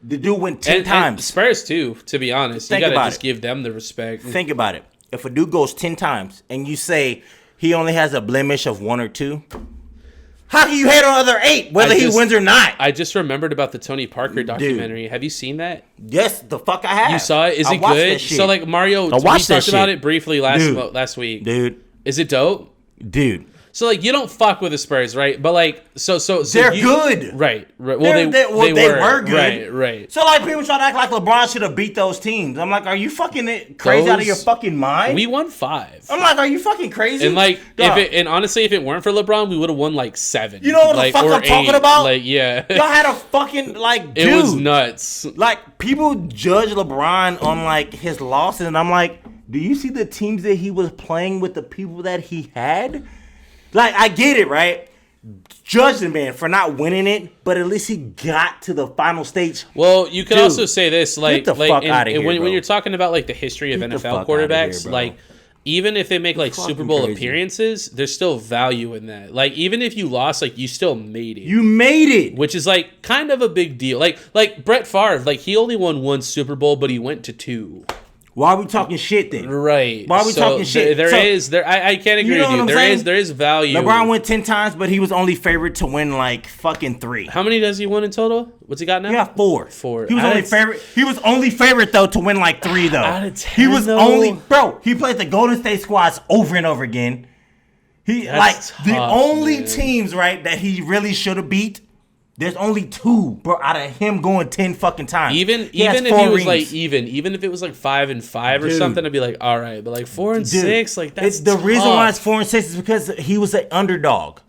[SPEAKER 3] the dude went 10 times.
[SPEAKER 1] And Spurs too, to be honest. You gotta just give them the respect.
[SPEAKER 3] Think about it. If a dude goes 10 times and you say he only has a blemish of 1 or 2, how can you hate on other 8, whether he wins or not?
[SPEAKER 1] I just remembered about the Tony Parker documentary. Dude. Have you seen that?
[SPEAKER 3] Yes, the fuck I have.
[SPEAKER 1] You saw it? Is it good? So, like, Mario, we talked about it briefly last week.
[SPEAKER 3] Dude.
[SPEAKER 1] Is it dope?
[SPEAKER 3] Dude.
[SPEAKER 1] So, like, you don't fuck with the Spurs, right? But, like, so
[SPEAKER 3] they're good.
[SPEAKER 1] Right. Well,
[SPEAKER 3] they were
[SPEAKER 1] good. Right.
[SPEAKER 3] So, like, people try to act like LeBron should have beat those teams. I'm like, are you fucking crazy out of your fucking mind?
[SPEAKER 1] We won 5.
[SPEAKER 3] I'm like, are you fucking crazy?
[SPEAKER 1] And, like, honestly, if it weren't for LeBron, we would have won, like, 7.
[SPEAKER 3] You know what the fuck I'm talking about?
[SPEAKER 1] Like, yeah.
[SPEAKER 3] Y'all had a fucking, like, dude.
[SPEAKER 1] It was nuts.
[SPEAKER 3] Like, people judge LeBron on, like, his losses, and I'm like, do you see the teams that he was playing with, the people that he had? Like, I get it, right? Judge the man for not winning it, but at least he got to the final stage.
[SPEAKER 1] Well, you could also say this, like,
[SPEAKER 3] get the fuck out of here,
[SPEAKER 1] when you're talking about, like, the history of NFL quarterbacks, like, even if they make, like, Super Bowl appearances, there's still value in that. Like, even if you lost, like, you still made it.
[SPEAKER 3] You made it,
[SPEAKER 1] which is, like, kind of a big deal. Like Brett Favre, like, he only won 1 Super Bowl, but he went to 2.
[SPEAKER 3] Why are we talking shit then?
[SPEAKER 1] Right.
[SPEAKER 3] Why are we talking shit?
[SPEAKER 1] I can't agree with you. There is value.
[SPEAKER 3] LeBron went 10 times, but he was only favored to win like fucking 3.
[SPEAKER 1] How many does he win in total? What's he got now?
[SPEAKER 3] He got 4.
[SPEAKER 1] 4.
[SPEAKER 3] He was only favorite. He was only favorite though to win like 3 though.
[SPEAKER 1] Out of 10,
[SPEAKER 3] he was only he played the Golden State squads over and over again.
[SPEAKER 1] That's tough,
[SPEAKER 3] the only teams, right, that he really should have beat. There's only 2, bro, out of him going 10 fucking times.
[SPEAKER 1] Even if he was like even if it was like 5 and 5 or something, I'd be like, all right. But like 4 and 6, like that's
[SPEAKER 3] the reason why it's 4 and 6 is because he was an underdog.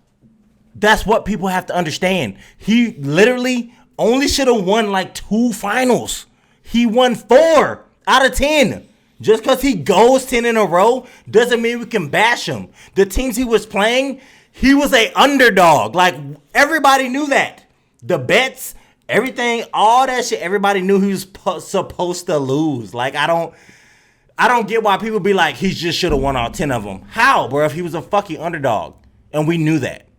[SPEAKER 3] That's what people have to understand. He literally only should have won like 2 finals. He won 4 out of 10. Just because he goes 10 in a row doesn't mean we can bash him. The teams he was playing, he was an underdog. Like, everybody knew that. The bets, everything, all that shit, everybody knew he was supposed to lose. Like, I don't get why people be like, he just should have won all 10 of them. How, bro, if he was a fucking underdog? And we knew that.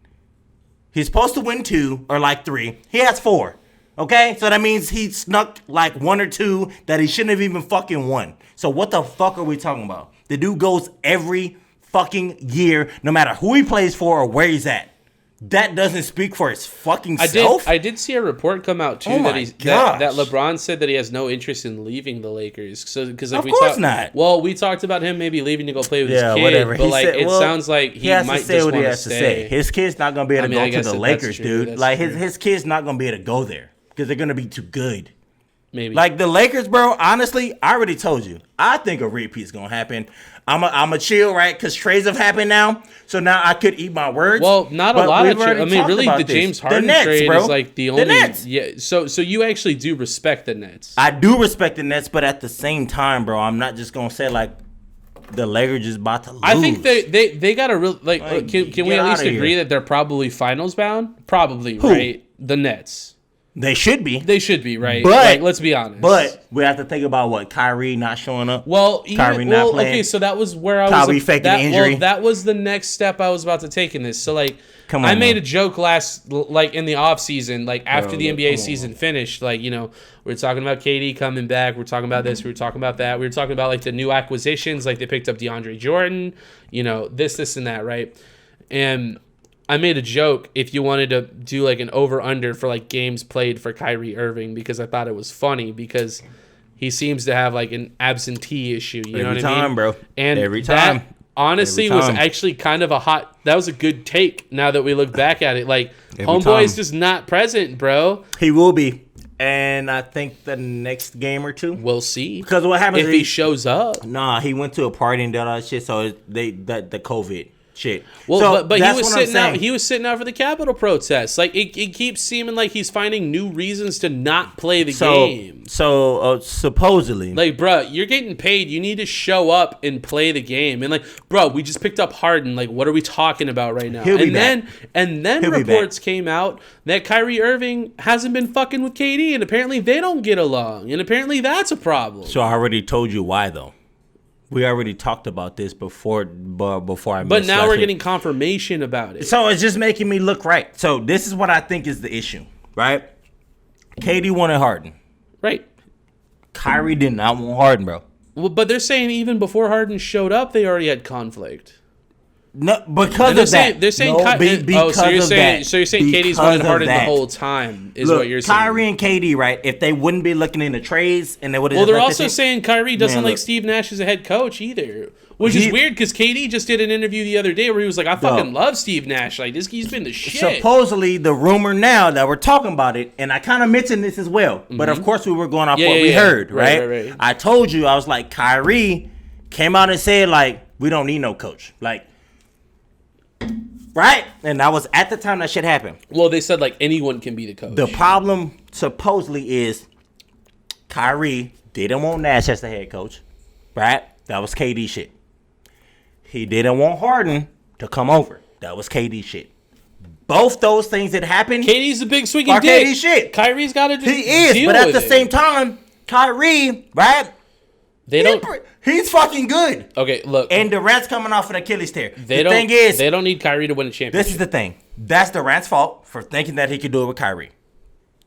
[SPEAKER 3] He's supposed to win 2 or like 3. He has 4. Okay? So that means he snuck like 1 or 2 that he shouldn't have even fucking won. So what the fuck are we talking about? The dude goes every fucking year, no matter who he plays for or where he's at. That doesn't speak for his fucking self.
[SPEAKER 1] I did see a report come out too that LeBron said that he has no interest in leaving the Lakers. So because like
[SPEAKER 3] of course not.
[SPEAKER 1] Well, we talked about him maybe leaving to go play with his kid.
[SPEAKER 3] Whatever.
[SPEAKER 1] But like it sounds like he might just want to stay.
[SPEAKER 3] His kid's not gonna be able to go to the Lakers, dude. Like his kid's not gonna be able to go there because they're gonna be too good.
[SPEAKER 1] Maybe.
[SPEAKER 3] Like the Lakers, bro, honestly, I already told you. I think a repeat's gonna happen. I'm a chill, right? Because trades have happened now. So now I could eat my words.
[SPEAKER 1] Well, not a lot of trades. I mean, really, the James Harden trade is like the only.
[SPEAKER 3] Nets.
[SPEAKER 1] Yeah. So you actually do respect the Nets.
[SPEAKER 3] I do respect the Nets, but at the same time, bro, I'm not just gonna say like the Lakers just about to lose.
[SPEAKER 1] I think they got to really like. Can we at least agree that they're probably finals bound? Probably, right? The Nets.
[SPEAKER 3] They should be.
[SPEAKER 1] They should be, right?
[SPEAKER 3] But
[SPEAKER 1] like, let's be honest.
[SPEAKER 3] But we have to think about what Kyrie not showing up.
[SPEAKER 1] Kyrie not playing. Okay, so that was where I was.
[SPEAKER 3] Kyrie faking injury.
[SPEAKER 1] Well, that was the next step I was about to take in this. So like, I made a joke in the off season, like after the NBA season finished, like we were talking about KD coming back. We're talking about this. We were talking about that. We were talking about like the new acquisitions, like they picked up DeAndre Jordan. This and that, right? And I made a joke if you wanted to do like an over-under for like games played for Kyrie Irving because I thought it was funny because he seems to have like an absentee issue. You know what I mean?
[SPEAKER 3] Every time, bro.
[SPEAKER 1] And
[SPEAKER 3] every time.
[SPEAKER 1] That honestly was actually kind of that was a good take now that we look back at it. Like, homeboy's just not present, bro.
[SPEAKER 3] He will be. And I think the next game or 2.
[SPEAKER 1] We'll see.
[SPEAKER 3] Because what happens
[SPEAKER 1] if he shows up.
[SPEAKER 3] Nah, he went to a party and did all that shit, so the COVID. Shit.
[SPEAKER 1] Well, so but he was sitting out. He was sitting out for the Capitol protests. Like it keeps seeming like he's finding new reasons to not play the game.
[SPEAKER 3] So supposedly,
[SPEAKER 1] like, bro, you're getting paid. You need to show up and play the game. And like, bro, we just picked up Harden. Like, what are we talking about right now? And then reports came out that Kyrie Irving hasn't been fucking with KD, and apparently they don't get along, and apparently that's a problem.
[SPEAKER 3] So I already told you why though. We already talked about this before I
[SPEAKER 1] But now we're getting confirmation about it.
[SPEAKER 3] So it's just making me look right. So this is what I think is the issue, right? KD wanted Harden.
[SPEAKER 1] Right.
[SPEAKER 3] Kyrie did not want Harden, bro.
[SPEAKER 1] Well, but they're saying even before Harden showed up, they already had conflict.
[SPEAKER 3] No, because of that.
[SPEAKER 1] They're saying so you're saying KD's wanted Harden the whole time is what you're saying.
[SPEAKER 3] Kyrie and KD, right? If they wouldn't be looking into trades and they would have.
[SPEAKER 1] Well, they're also saying Kyrie doesn't like Steve Nash as a head coach either, which is weird because KD just did an interview the other day where he was like, "I fucking love Steve Nash. Like he's been the shit."
[SPEAKER 3] Supposedly, the rumor now that we're talking about it, and I kind of mentioned this as well, but of course we were going off what we heard, right? I told you I was like, Kyrie came out and said like, "We don't need no coach," like. Right? And that was at the time that shit happened.
[SPEAKER 1] Well, they said, like, anyone can be the coach.
[SPEAKER 3] The problem, supposedly, is Kyrie didn't want Nash as the head coach. Right? That was KD shit. He didn't want Harden to come over. That was KD shit. Both those things that happened.
[SPEAKER 1] KD's a big swinging dick.
[SPEAKER 3] KD shit.
[SPEAKER 1] Kyrie's got to
[SPEAKER 3] He is, but at the same time, Kyrie, right? He's fucking good.
[SPEAKER 1] Okay, look.
[SPEAKER 3] And Durant's coming off an Achilles tear.
[SPEAKER 1] They don't need Kyrie to win a championship.
[SPEAKER 3] This is the thing. That's Durant's fault for thinking that he could do it with Kyrie.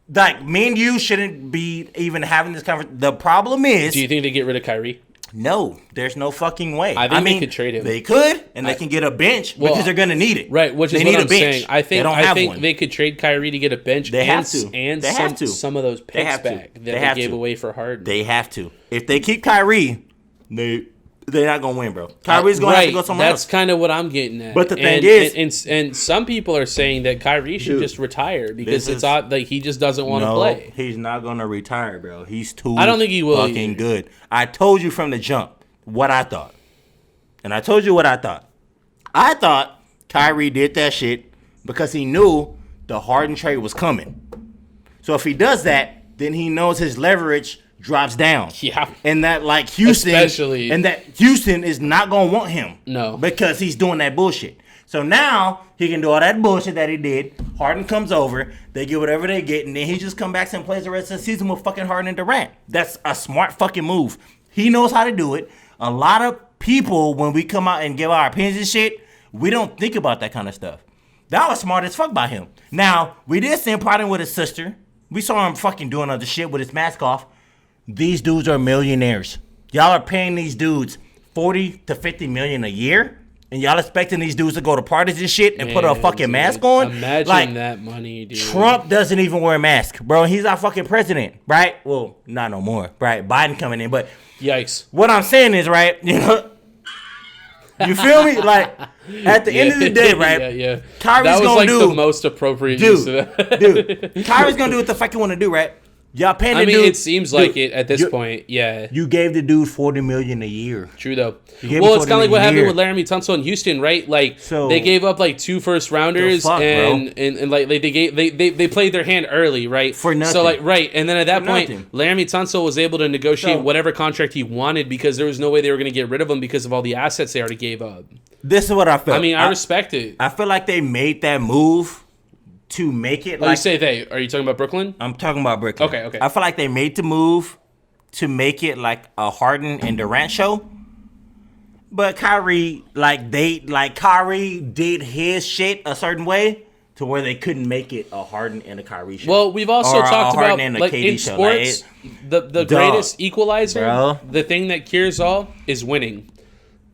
[SPEAKER 3] Like, me and you shouldn't be even having this conversation. The problem is...
[SPEAKER 1] Do you think they get rid of Kyrie?
[SPEAKER 3] No, there's no fucking way.
[SPEAKER 1] I think they could trade him.
[SPEAKER 3] They could, and they can get a bench because they're going to need it.
[SPEAKER 1] Right, which is what I'm saying. I think they could trade Kyrie to get a bench.
[SPEAKER 3] They have to.
[SPEAKER 1] And some of those picks back that they gave away for Harden.
[SPEAKER 3] They have to. If they keep Kyrie, they're not going to win, bro. Kyrie's going to have to go somewhere else.
[SPEAKER 1] That's kind of what I'm getting at.
[SPEAKER 3] But the thing is...
[SPEAKER 1] And some people are saying that Kyrie should just retire because it's odd, like he just doesn't want to play.
[SPEAKER 3] He's not going to retire, bro. He's too
[SPEAKER 1] I don't think he will
[SPEAKER 3] fucking good. I told you from the jump what I thought. And I told you what I thought. I thought Kyrie did that shit because he knew the Harden trade was coming. So if he does that, then he knows his leverage drops down.
[SPEAKER 1] Yeah.
[SPEAKER 3] And that like Houston is not gonna want him.
[SPEAKER 1] No.
[SPEAKER 3] Because he's doing that bullshit. So now he can do all that bullshit that he did. Harden comes over, they get whatever they get, and then he just come back and plays the rest of the season with fucking Harden and Durant. That's a smart fucking move. He knows how to do it. A lot of people, when we come out and give our opinions and shit, we don't think about that kind of stuff. That was smart as fuck by him. Now, we did see him partying with his sister. We saw him fucking doing other shit with his mask off. These dudes are millionaires. Y'all are paying these dudes $40 to $50 million a year, and y'all expecting these dudes to go to parties and shit and put a fucking mask on?
[SPEAKER 1] Imagine that money, dude.
[SPEAKER 3] Trump doesn't even wear a mask, bro. He's our fucking president, right? Well, not no more, right? Biden coming in, but
[SPEAKER 1] yikes.
[SPEAKER 3] What I'm saying is, right? You know, you feel me? Like at the end of the day, right?
[SPEAKER 1] Yeah.
[SPEAKER 3] Kyrie's
[SPEAKER 1] gonna do the most appropriate use of that.
[SPEAKER 3] Dude, Kyrie's gonna do what the fuck you want to do, right? Y'all paying the dude.
[SPEAKER 1] It seems like it at this point, yeah.
[SPEAKER 3] You gave the dude $40 million a year.
[SPEAKER 1] True though. Well, it's kind of like what happened with Laramie Tunsil in Houston, right? Like they gave up like 2 first rounders, and like they played their hand early, right?
[SPEAKER 3] For nothing.
[SPEAKER 1] So like and then at that point, Laramie Tunsil was able to negotiate whatever contract he wanted because there was no way they were going to get rid of him because of all the assets they already gave up.
[SPEAKER 3] This is what I feel.
[SPEAKER 1] I mean, I respect it.
[SPEAKER 3] I feel like they made that move to make it
[SPEAKER 1] you say they. Are you talking about Brooklyn?
[SPEAKER 3] I'm talking about Brooklyn.
[SPEAKER 1] Okay.
[SPEAKER 3] I feel like they made the move to make it like a Harden and Durant show. But Kyrie did his shit a certain way to where they couldn't make it a Harden and a Kyrie show.
[SPEAKER 1] Well, we've also talked about like in sports, the greatest equalizer, the thing that cures all is winning.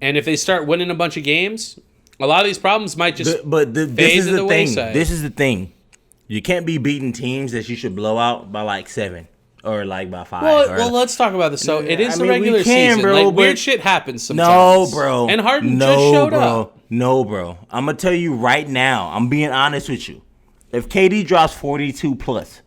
[SPEAKER 1] And if they start winning a bunch of games, a lot of these problems might just
[SPEAKER 3] this is the thing. This is the thing. You can't be beating teams that you should blow out by like 7 or like by 5.
[SPEAKER 1] Well, let's talk about this. So it is the regular season.
[SPEAKER 3] Bro,
[SPEAKER 1] like weird shit happens sometimes.
[SPEAKER 3] No, bro.
[SPEAKER 1] And Harden just showed up.
[SPEAKER 3] No, bro. I'm gonna tell you right now. I'm being honest with you. If KD drops 42 plus,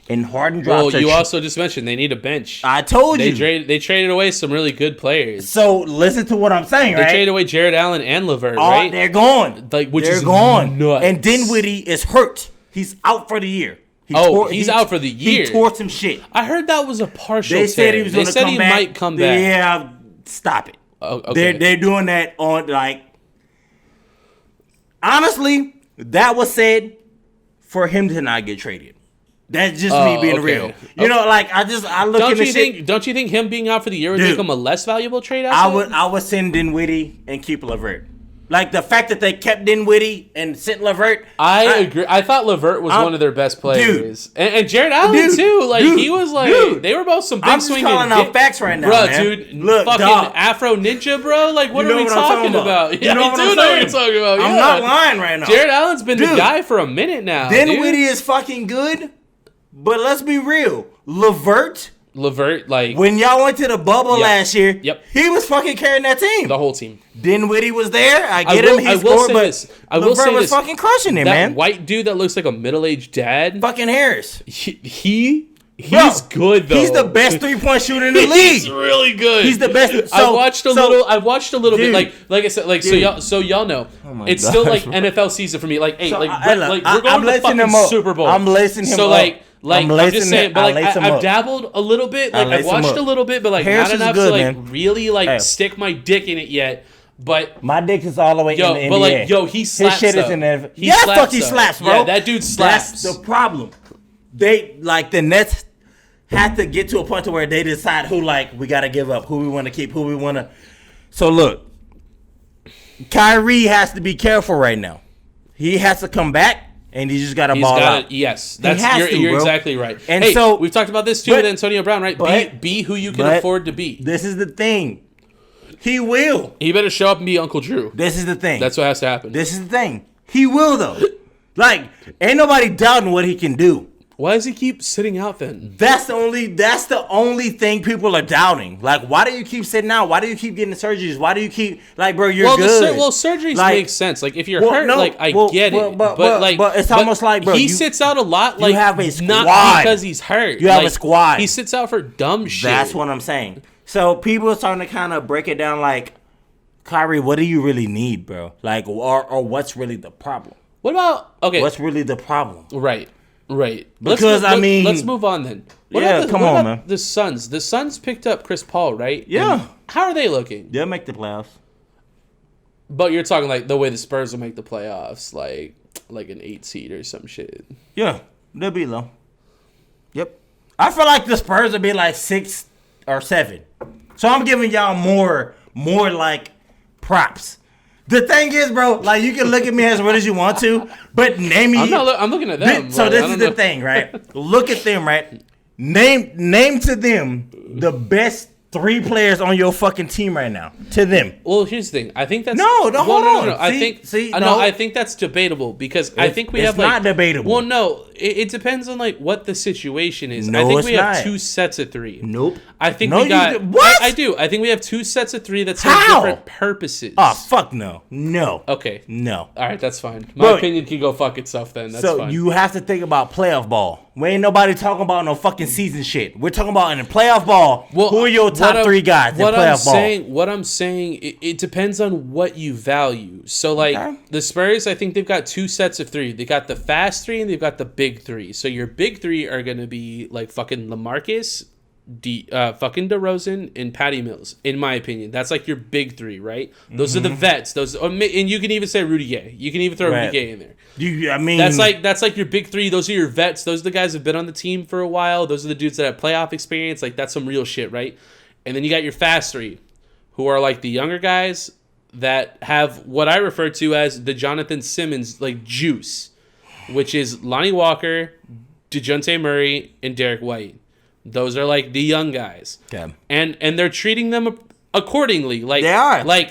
[SPEAKER 3] and Harden drops.
[SPEAKER 1] Well, you also just mentioned they need a bench.
[SPEAKER 3] I told you
[SPEAKER 1] they traded away some really good players.
[SPEAKER 3] So listen to what I'm saying, right?
[SPEAKER 1] They traded away Jared Allen and LeVert, right?
[SPEAKER 3] They're gone.
[SPEAKER 1] They're gone. Nuts.
[SPEAKER 3] And Dinwiddie is hurt. He's out for the year.
[SPEAKER 1] He's out for the year.
[SPEAKER 3] He tore some shit.
[SPEAKER 1] I heard that was a partial.
[SPEAKER 3] They said he was going to come back.
[SPEAKER 1] They said he might come back.
[SPEAKER 3] Yeah, stop it.
[SPEAKER 1] Oh, okay.
[SPEAKER 3] They're doing that on like. Honestly, that was said for him to not get traded. That's just me being real. You know, like I look at the shit.
[SPEAKER 1] Don't you think him being out for the year would make him a less valuable trade asset?
[SPEAKER 3] I would send Dinwiddie and keep LeVert. Like the fact that they kept Dinwiddie and sent LeVert.
[SPEAKER 1] I agree. I thought LeVert was one of their best players, and Jared Allen too. Like he was like they were both some big swinging.
[SPEAKER 3] I'm just calling out facts right now,
[SPEAKER 1] bro,
[SPEAKER 3] man.
[SPEAKER 1] Dude.
[SPEAKER 3] Look,
[SPEAKER 1] fucking
[SPEAKER 3] dog.
[SPEAKER 1] Afro Ninja, bro. Like what are we talking about? Yeah,
[SPEAKER 3] you know
[SPEAKER 1] I
[SPEAKER 3] what
[SPEAKER 1] do
[SPEAKER 3] I'm
[SPEAKER 1] know
[SPEAKER 3] saying?
[SPEAKER 1] what you're talking about.
[SPEAKER 3] I'm
[SPEAKER 1] yeah.
[SPEAKER 3] not lying right now.
[SPEAKER 1] Jared Allen's been the guy for a minute now.
[SPEAKER 3] Dinwiddie is fucking good, but let's be real.
[SPEAKER 1] LeVert, like
[SPEAKER 3] when y'all went to the bubble last year, he was fucking carrying that team.
[SPEAKER 1] The whole team.
[SPEAKER 3] Dinwiddie was there. I get him. He scored, but LeVert was fucking crushing it, man.
[SPEAKER 1] That white dude that looks like a middle-aged dad.
[SPEAKER 3] Fucking Harris.
[SPEAKER 1] He's good though.
[SPEAKER 3] He's the best 3-point shooter in the league.
[SPEAKER 1] He's really good.
[SPEAKER 3] He's the best.
[SPEAKER 1] I watched a little bit. Like I said, like dude. so y'all know. It's still like NFL season for me. Like we're going to the fucking Super Bowl.
[SPEAKER 3] I'm lacing him up.
[SPEAKER 1] So I'm just saying, but like I've dabbled a little bit. Like I've watched a little bit, but like Harris not enough to really stick my dick in it yet. But
[SPEAKER 3] my dick is all the way in the NBA.
[SPEAKER 1] But like he slaps.
[SPEAKER 3] His shit is in there. He slaps, bro.
[SPEAKER 1] Yeah, that dude slaps.
[SPEAKER 3] That's the problem. They the Nets have to get to a point to where they decide who we got to give up, who we want to keep, who we want to. So look, Kyrie has to be careful right now. He has to come back. And he just got to ball out.
[SPEAKER 1] Yes, you're exactly right. And so we've talked about this too with Antonio Brown, right? Be who you can afford to be.
[SPEAKER 3] This is the thing. He will.
[SPEAKER 1] He better show up and be Uncle Drew.
[SPEAKER 3] This is the thing.
[SPEAKER 1] That's what has to happen.
[SPEAKER 3] This is the thing. He will though. Like ain't nobody doubting what he can do.
[SPEAKER 1] Why does he keep sitting out then?
[SPEAKER 3] That's the only thing people are doubting. Like, why do you keep sitting out? Why do you keep getting surgeries? Why do you keep bro? You're good.
[SPEAKER 1] Surgeries make sense. Like if you're hurt, I get it. But
[SPEAKER 3] it's almost like bro,
[SPEAKER 1] he sits out a lot. Like
[SPEAKER 3] you have a squad.
[SPEAKER 1] Not because he's hurt.
[SPEAKER 3] You have a squad.
[SPEAKER 1] He sits out for dumb shit.
[SPEAKER 3] That's what I'm saying. So people are starting to kind of break it down. Like, Kyrie, what do you really need, bro? Like, or what's really the problem?
[SPEAKER 1] What about what's
[SPEAKER 3] really the problem?
[SPEAKER 1] Right.
[SPEAKER 3] Because
[SPEAKER 1] let's move on then.
[SPEAKER 3] Come on, man.
[SPEAKER 1] The Suns picked up Chris Paul, right?
[SPEAKER 3] Yeah.
[SPEAKER 1] And how are they looking?
[SPEAKER 3] They'll make the playoffs.
[SPEAKER 1] But you're talking like the way the Spurs will make the playoffs, like an 8 seed or some shit.
[SPEAKER 3] Yeah, they'll be low. Yep. I feel like the Spurs will be like 6 or 7. So I'm giving y'all more like props. The thing is, bro, like you can look at me as what as you want to, but name me.
[SPEAKER 1] I'm looking at them.
[SPEAKER 3] So this is the thing, right? Look at them, right? Name to them the best 3 players on your fucking team right now. To them.
[SPEAKER 1] Well, here's the thing. I think that's
[SPEAKER 3] hold on.
[SPEAKER 1] I think that's debatable because I think we have
[SPEAKER 3] not debatable.
[SPEAKER 1] Well, no, it depends on like what the situation is.
[SPEAKER 3] No,
[SPEAKER 1] I think
[SPEAKER 3] it's
[SPEAKER 1] we have
[SPEAKER 3] not.
[SPEAKER 1] 2 sets of 3.
[SPEAKER 3] Nope.
[SPEAKER 1] I think
[SPEAKER 3] no,
[SPEAKER 1] we got
[SPEAKER 3] what?
[SPEAKER 1] I do. I think we have 2 sets of 3 that serve different purposes.
[SPEAKER 3] Oh fuck no.
[SPEAKER 1] Okay.
[SPEAKER 3] No.
[SPEAKER 1] All right, that's fine. My opinion can go fuck itself then. That's fine.
[SPEAKER 3] So you have to think about playoff ball. We ain't nobody talking about no fucking season shit. We're talking about in the playoff ball. Well, who are your top 3 guys in playoff ball?
[SPEAKER 1] What I'm saying, it depends on what you value. So like the Spurs, I think they've got 2 sets of 3. They got the fast 3 and they've got the big 3. So your big 3 are gonna be like fucking LaMarcus, fucking DeRozan, and Patty Mills. In my opinion, that's like your big 3, right? Those are the vets. And you can even say Rudy Gay. You can even throw Rudy Gay in there. That's like your big 3. Those are your vets. Those are the guys who've been on the team for a while. Those are the dudes that have playoff experience. Like that's some real shit, right? And then you got your fast 3, who are like the younger guys that have what I refer to as the Jonathan Simmons like juice, which is Lonnie Walker, DeJounte Murray, and Derek White. Those are like the young guys.
[SPEAKER 3] Okay.
[SPEAKER 1] And they're treating them accordingly. Like
[SPEAKER 3] they are.
[SPEAKER 1] Like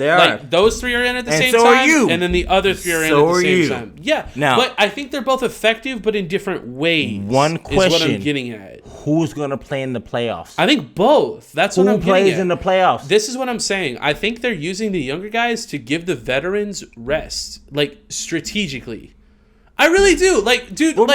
[SPEAKER 1] those 3 are in at the same time.
[SPEAKER 3] So are you.
[SPEAKER 1] And then the other 3 are in at the same time. Yeah.
[SPEAKER 3] Now,
[SPEAKER 1] but I think they're both effective, but in different ways.
[SPEAKER 3] One question
[SPEAKER 1] is what I'm getting at.
[SPEAKER 3] Who's gonna play in the playoffs?
[SPEAKER 1] I think both. That's what I'm getting at.
[SPEAKER 3] Who plays in the playoffs?
[SPEAKER 1] This is what I'm saying. I think they're using the younger guys to give the veterans rest, like strategically. I really do. Like, dude, come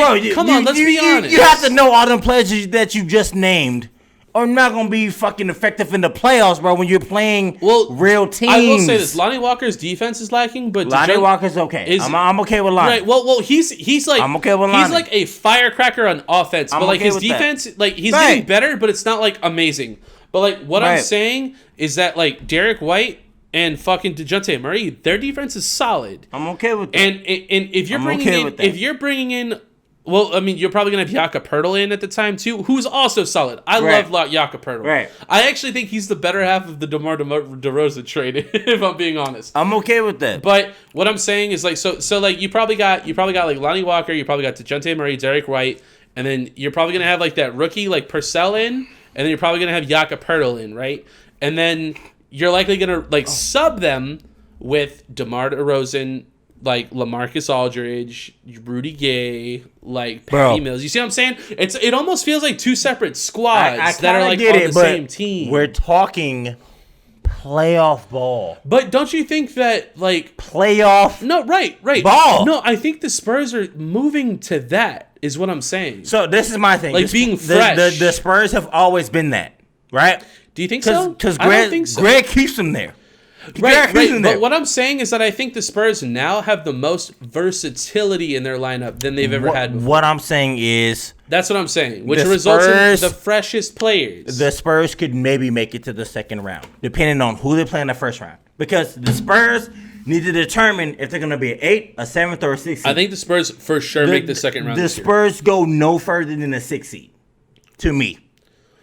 [SPEAKER 1] on, let's be honest.
[SPEAKER 3] You have to know all them players that you just named are not going to be fucking effective in the playoffs, bro, when you're playing real teams.
[SPEAKER 1] I will say this. Lonnie Walker's defense is lacking, but
[SPEAKER 3] Lonnie Walker's okay. I'm okay with Lonnie.
[SPEAKER 1] Right, well, he's like...
[SPEAKER 3] I'm okay with Lonnie.
[SPEAKER 1] He's like a firecracker on offense, but like his defense, like he's getting better, but it's not like amazing. But like what I'm saying is that like Derek White and fucking DeJounte Murray, their defense is solid.
[SPEAKER 3] I'm okay with that.
[SPEAKER 1] And if you're bringing in Well, I mean, you're probably going to have Jakob Poeltl in at the time, too, who's also solid. I love Jakob Poeltl.
[SPEAKER 3] Right.
[SPEAKER 1] I actually think he's the better half of the DeMar DeRozan trade, if I'm being honest.
[SPEAKER 3] I'm okay with that.
[SPEAKER 1] But what I'm saying is, like, so like, you probably got like, Lonnie Walker, you probably got DeJounte Murray, Derek White, and then you're probably going to have, like, that rookie, like, Purcell in, and then you're probably going to have Jakob Poeltl in, right? And then you're likely going to, like, sub them with DeMar DeRozan, like LaMarcus Aldridge, Rudy Gay, like Patty Mills. You see what I'm saying? It almost feels like two separate squads that are like on the same team.
[SPEAKER 3] We're talking playoff ball.
[SPEAKER 1] But don't you think that like
[SPEAKER 3] playoff?
[SPEAKER 1] No, right
[SPEAKER 3] ball.
[SPEAKER 1] No, I think the Spurs are moving to that. Is what I'm saying.
[SPEAKER 3] So this is my thing.
[SPEAKER 1] Like being fresh.
[SPEAKER 3] The Spurs have always been that, right?
[SPEAKER 1] Do you think so?
[SPEAKER 3] Because
[SPEAKER 1] I don't think so.
[SPEAKER 3] Greg keeps them there.
[SPEAKER 1] Right. But what I'm saying is that I think the Spurs now have the most versatility in their lineup than they've ever had before.
[SPEAKER 3] What I'm saying is...
[SPEAKER 1] That's what I'm saying, which results in the freshest players.
[SPEAKER 3] The Spurs could maybe make it to the second round, depending on who they play in the first round. Because the Spurs need to determine if they're going to be an 8th, a 7th, or a 6th seed.
[SPEAKER 1] I think the Spurs for sure make the second round.
[SPEAKER 3] The Spurs go no further than a 6th seed, to me.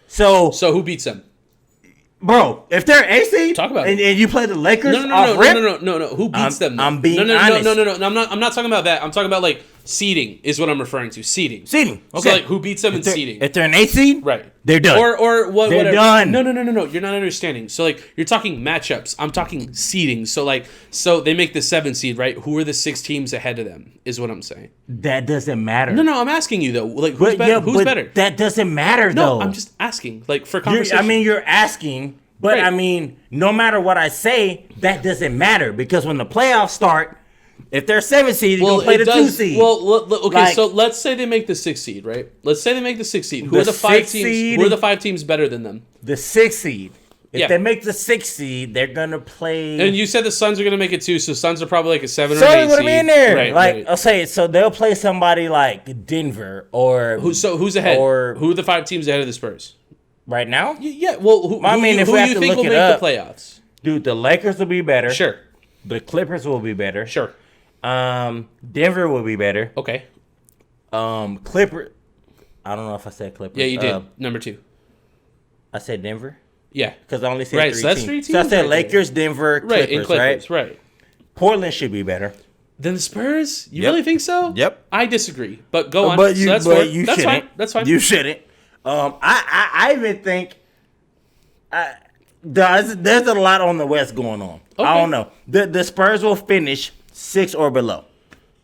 [SPEAKER 3] So
[SPEAKER 1] who beats them?
[SPEAKER 3] Bro, if they're A seed,
[SPEAKER 1] talk about
[SPEAKER 3] and you play the Lakers,
[SPEAKER 1] no. Who beats them?
[SPEAKER 3] I'm being honest.
[SPEAKER 1] No. I'm not talking about that. I'm talking about like seeding is what I'm referring to. Seeding.
[SPEAKER 3] Okay.
[SPEAKER 1] So like who beats them in seeding?
[SPEAKER 3] If they're an 8 seed,
[SPEAKER 1] right?
[SPEAKER 3] They're done.
[SPEAKER 1] Or what?
[SPEAKER 3] They're
[SPEAKER 1] whatever.
[SPEAKER 3] done.
[SPEAKER 1] No. You're not understanding. So like you're talking matchups. I'm talking seeding. So they make the 7 seed, right? Who are the 6 teams ahead of them? Is what I'm saying.
[SPEAKER 3] That doesn't matter.
[SPEAKER 1] No. I'm asking you though. Like who's better? Who's better?
[SPEAKER 3] That doesn't matter though.
[SPEAKER 1] No, I'm just asking. Like for conversation.
[SPEAKER 3] You're asking. But, right. I mean, no matter what I say, that doesn't matter. Because when the playoffs start, if they're 7 seed, you're going to play the 2 seed.
[SPEAKER 1] Well, okay, so let's say they make the 6 seed, right? Let's say they make the 6 seed. Who are the 5 teams? Who are the 5 teams better than them?
[SPEAKER 3] The 6 seed. If they make the 6 seed, they're going to play...
[SPEAKER 1] And you said the Suns are going to make it too, so Suns are probably like a 7 or 8 seed.
[SPEAKER 3] So what I mean there.
[SPEAKER 1] Right.
[SPEAKER 3] I'll say it. So they'll play somebody like Denver or...
[SPEAKER 1] Who's ahead? Or who are the 5 teams ahead of the Spurs?
[SPEAKER 3] Right now?
[SPEAKER 1] Yeah, well, who you think will make the playoffs?
[SPEAKER 3] Dude, the Lakers will be better.
[SPEAKER 1] Sure.
[SPEAKER 3] The Clippers will be better.
[SPEAKER 1] Sure.
[SPEAKER 3] Denver will be better.
[SPEAKER 1] Okay.
[SPEAKER 3] Clipper. I don't know if I said Clippers.
[SPEAKER 1] Yeah, you did. Number 2.
[SPEAKER 3] I said Denver?
[SPEAKER 1] Yeah.
[SPEAKER 3] Because I only said 3 teams.
[SPEAKER 1] So that's 3 teams?
[SPEAKER 3] So I said Lakers, Denver, Clippers,
[SPEAKER 1] right?
[SPEAKER 3] Portland should be better.
[SPEAKER 1] Then the Spurs? You really think so?
[SPEAKER 3] Yep.
[SPEAKER 1] I disagree. But go on.
[SPEAKER 3] But you
[SPEAKER 1] that's
[SPEAKER 3] shouldn't.
[SPEAKER 1] That's fine.
[SPEAKER 3] You shouldn't. I even think there's a lot on the West going on. Okay. I don't know. The Spurs will finish 6 or below.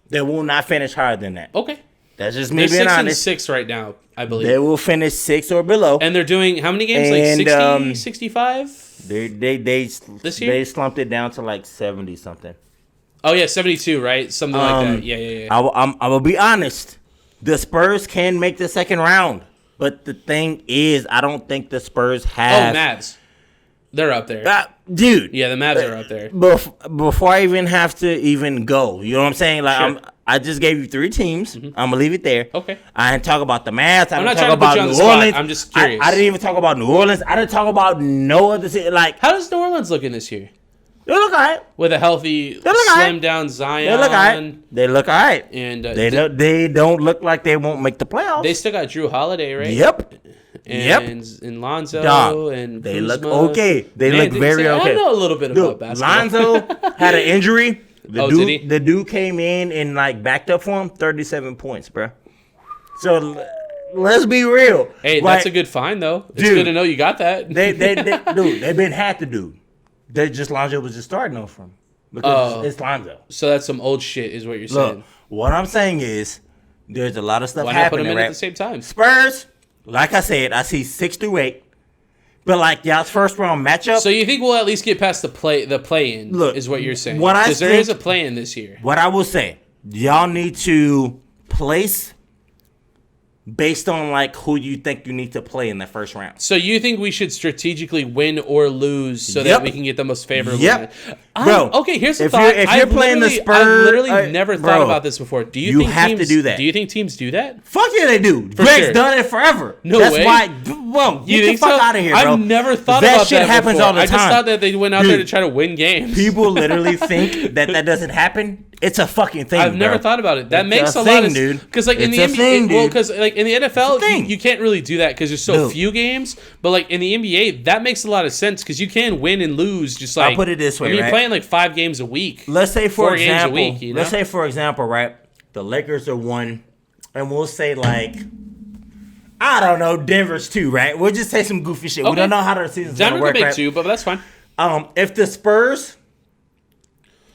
[SPEAKER 3] They will not finish higher than that.
[SPEAKER 1] Okay.
[SPEAKER 3] That's just me being honest.
[SPEAKER 1] 6 right now, I believe.
[SPEAKER 3] They will finish 6 or below.
[SPEAKER 1] And they're doing how many games? Like 60, 65?
[SPEAKER 3] This year? They slumped it down to like 70 something.
[SPEAKER 1] Oh yeah, 72, right? Something like that. Yeah.
[SPEAKER 3] I will be honest. The Spurs can make the second round. But the thing is, I don't think the Spurs have...
[SPEAKER 1] Oh, Mavs. They're up there.
[SPEAKER 3] Dude.
[SPEAKER 1] Yeah, the Mavs are up there.
[SPEAKER 3] Before I even have to even go, you know what I'm saying? Like,
[SPEAKER 1] sure.
[SPEAKER 3] I just gave you 3 teams. Mm-hmm. I'm going to leave it there.
[SPEAKER 1] Okay.
[SPEAKER 3] I didn't talk about the Mavs. I didn't talk
[SPEAKER 1] about
[SPEAKER 3] New Orleans.
[SPEAKER 1] I'm just curious.
[SPEAKER 3] I didn't even talk about New Orleans. I didn't talk about no other city. Like,
[SPEAKER 1] how does New Orleans look in this year?
[SPEAKER 3] They look all right.
[SPEAKER 1] With a healthy, slimmed down Zion.
[SPEAKER 3] They look all right. They look all right.
[SPEAKER 1] And
[SPEAKER 3] they don't look like they won't make the playoffs.
[SPEAKER 1] They still got Drew Holiday, right?
[SPEAKER 3] Yep.
[SPEAKER 1] And Lonzo and
[SPEAKER 3] they
[SPEAKER 1] Kuzma.
[SPEAKER 3] look okay. They look very okay.
[SPEAKER 1] I know a little bit about basketball.
[SPEAKER 3] Lonzo had an injury.
[SPEAKER 1] Did he?
[SPEAKER 3] The dude came in and like backed up for him. 37 points, bro. So let's be real.
[SPEAKER 1] Hey, that's a good find though. It's good to know you got that.
[SPEAKER 3] They've been had to do. They just Lonzo was just starting off from because it's Lonzo.
[SPEAKER 1] So that's some old shit, is what you're saying.
[SPEAKER 3] Look, what I'm saying is there's a lot of stuff
[SPEAKER 1] happening.
[SPEAKER 3] Why not put
[SPEAKER 1] them in
[SPEAKER 3] right?
[SPEAKER 1] at the same time?
[SPEAKER 3] Spurs, like I said, I see 6 through 8. But like y'all's first round matchup.
[SPEAKER 1] So you think we'll at least get past the play in?
[SPEAKER 3] Look,
[SPEAKER 1] is what you're saying?
[SPEAKER 3] Because
[SPEAKER 1] there is a play in this year.
[SPEAKER 3] What I will say, y'all need to place based on like who you think you need to play in the first round.
[SPEAKER 1] So you think we should strategically win or lose so that we can get the most favorable?
[SPEAKER 3] Bro,
[SPEAKER 1] okay, here's the thought.
[SPEAKER 3] If you're playing the Spurs,
[SPEAKER 1] I've literally never thought about this before. Do you think
[SPEAKER 3] have
[SPEAKER 1] teams,
[SPEAKER 3] to do that?
[SPEAKER 1] Do you think teams do that?
[SPEAKER 3] Fuck yeah, they do. Greg's done it forever.
[SPEAKER 1] No
[SPEAKER 3] That's
[SPEAKER 1] way.
[SPEAKER 3] Why, bro,
[SPEAKER 1] You
[SPEAKER 3] get the fuck out of here, bro.
[SPEAKER 1] I've never thought about that
[SPEAKER 3] shit happens
[SPEAKER 1] before.
[SPEAKER 3] all the time.
[SPEAKER 1] I just thought that they went out there to try to win games.
[SPEAKER 3] People literally think that doesn't happen. It's a fucking thing.
[SPEAKER 1] I've never thought about it. That makes a lot of sense, because like in the NBA, because like in the NFL, you can't really do that because there's so few games. But like in the NBA, that makes a lot of sense because you can win and lose. Just like
[SPEAKER 3] I'll put it this way,
[SPEAKER 1] you're playing like 5 games a week.
[SPEAKER 3] Let's say for example,
[SPEAKER 1] games a week, you know?
[SPEAKER 3] Let's say for example, right? The Lakers are 1, and we'll say like, I don't know, Denver's 2, right? We'll just say some goofy shit. Okay. We don't know how their season's gonna work.
[SPEAKER 1] Denver could make 2, but that's fine.
[SPEAKER 3] If the Spurs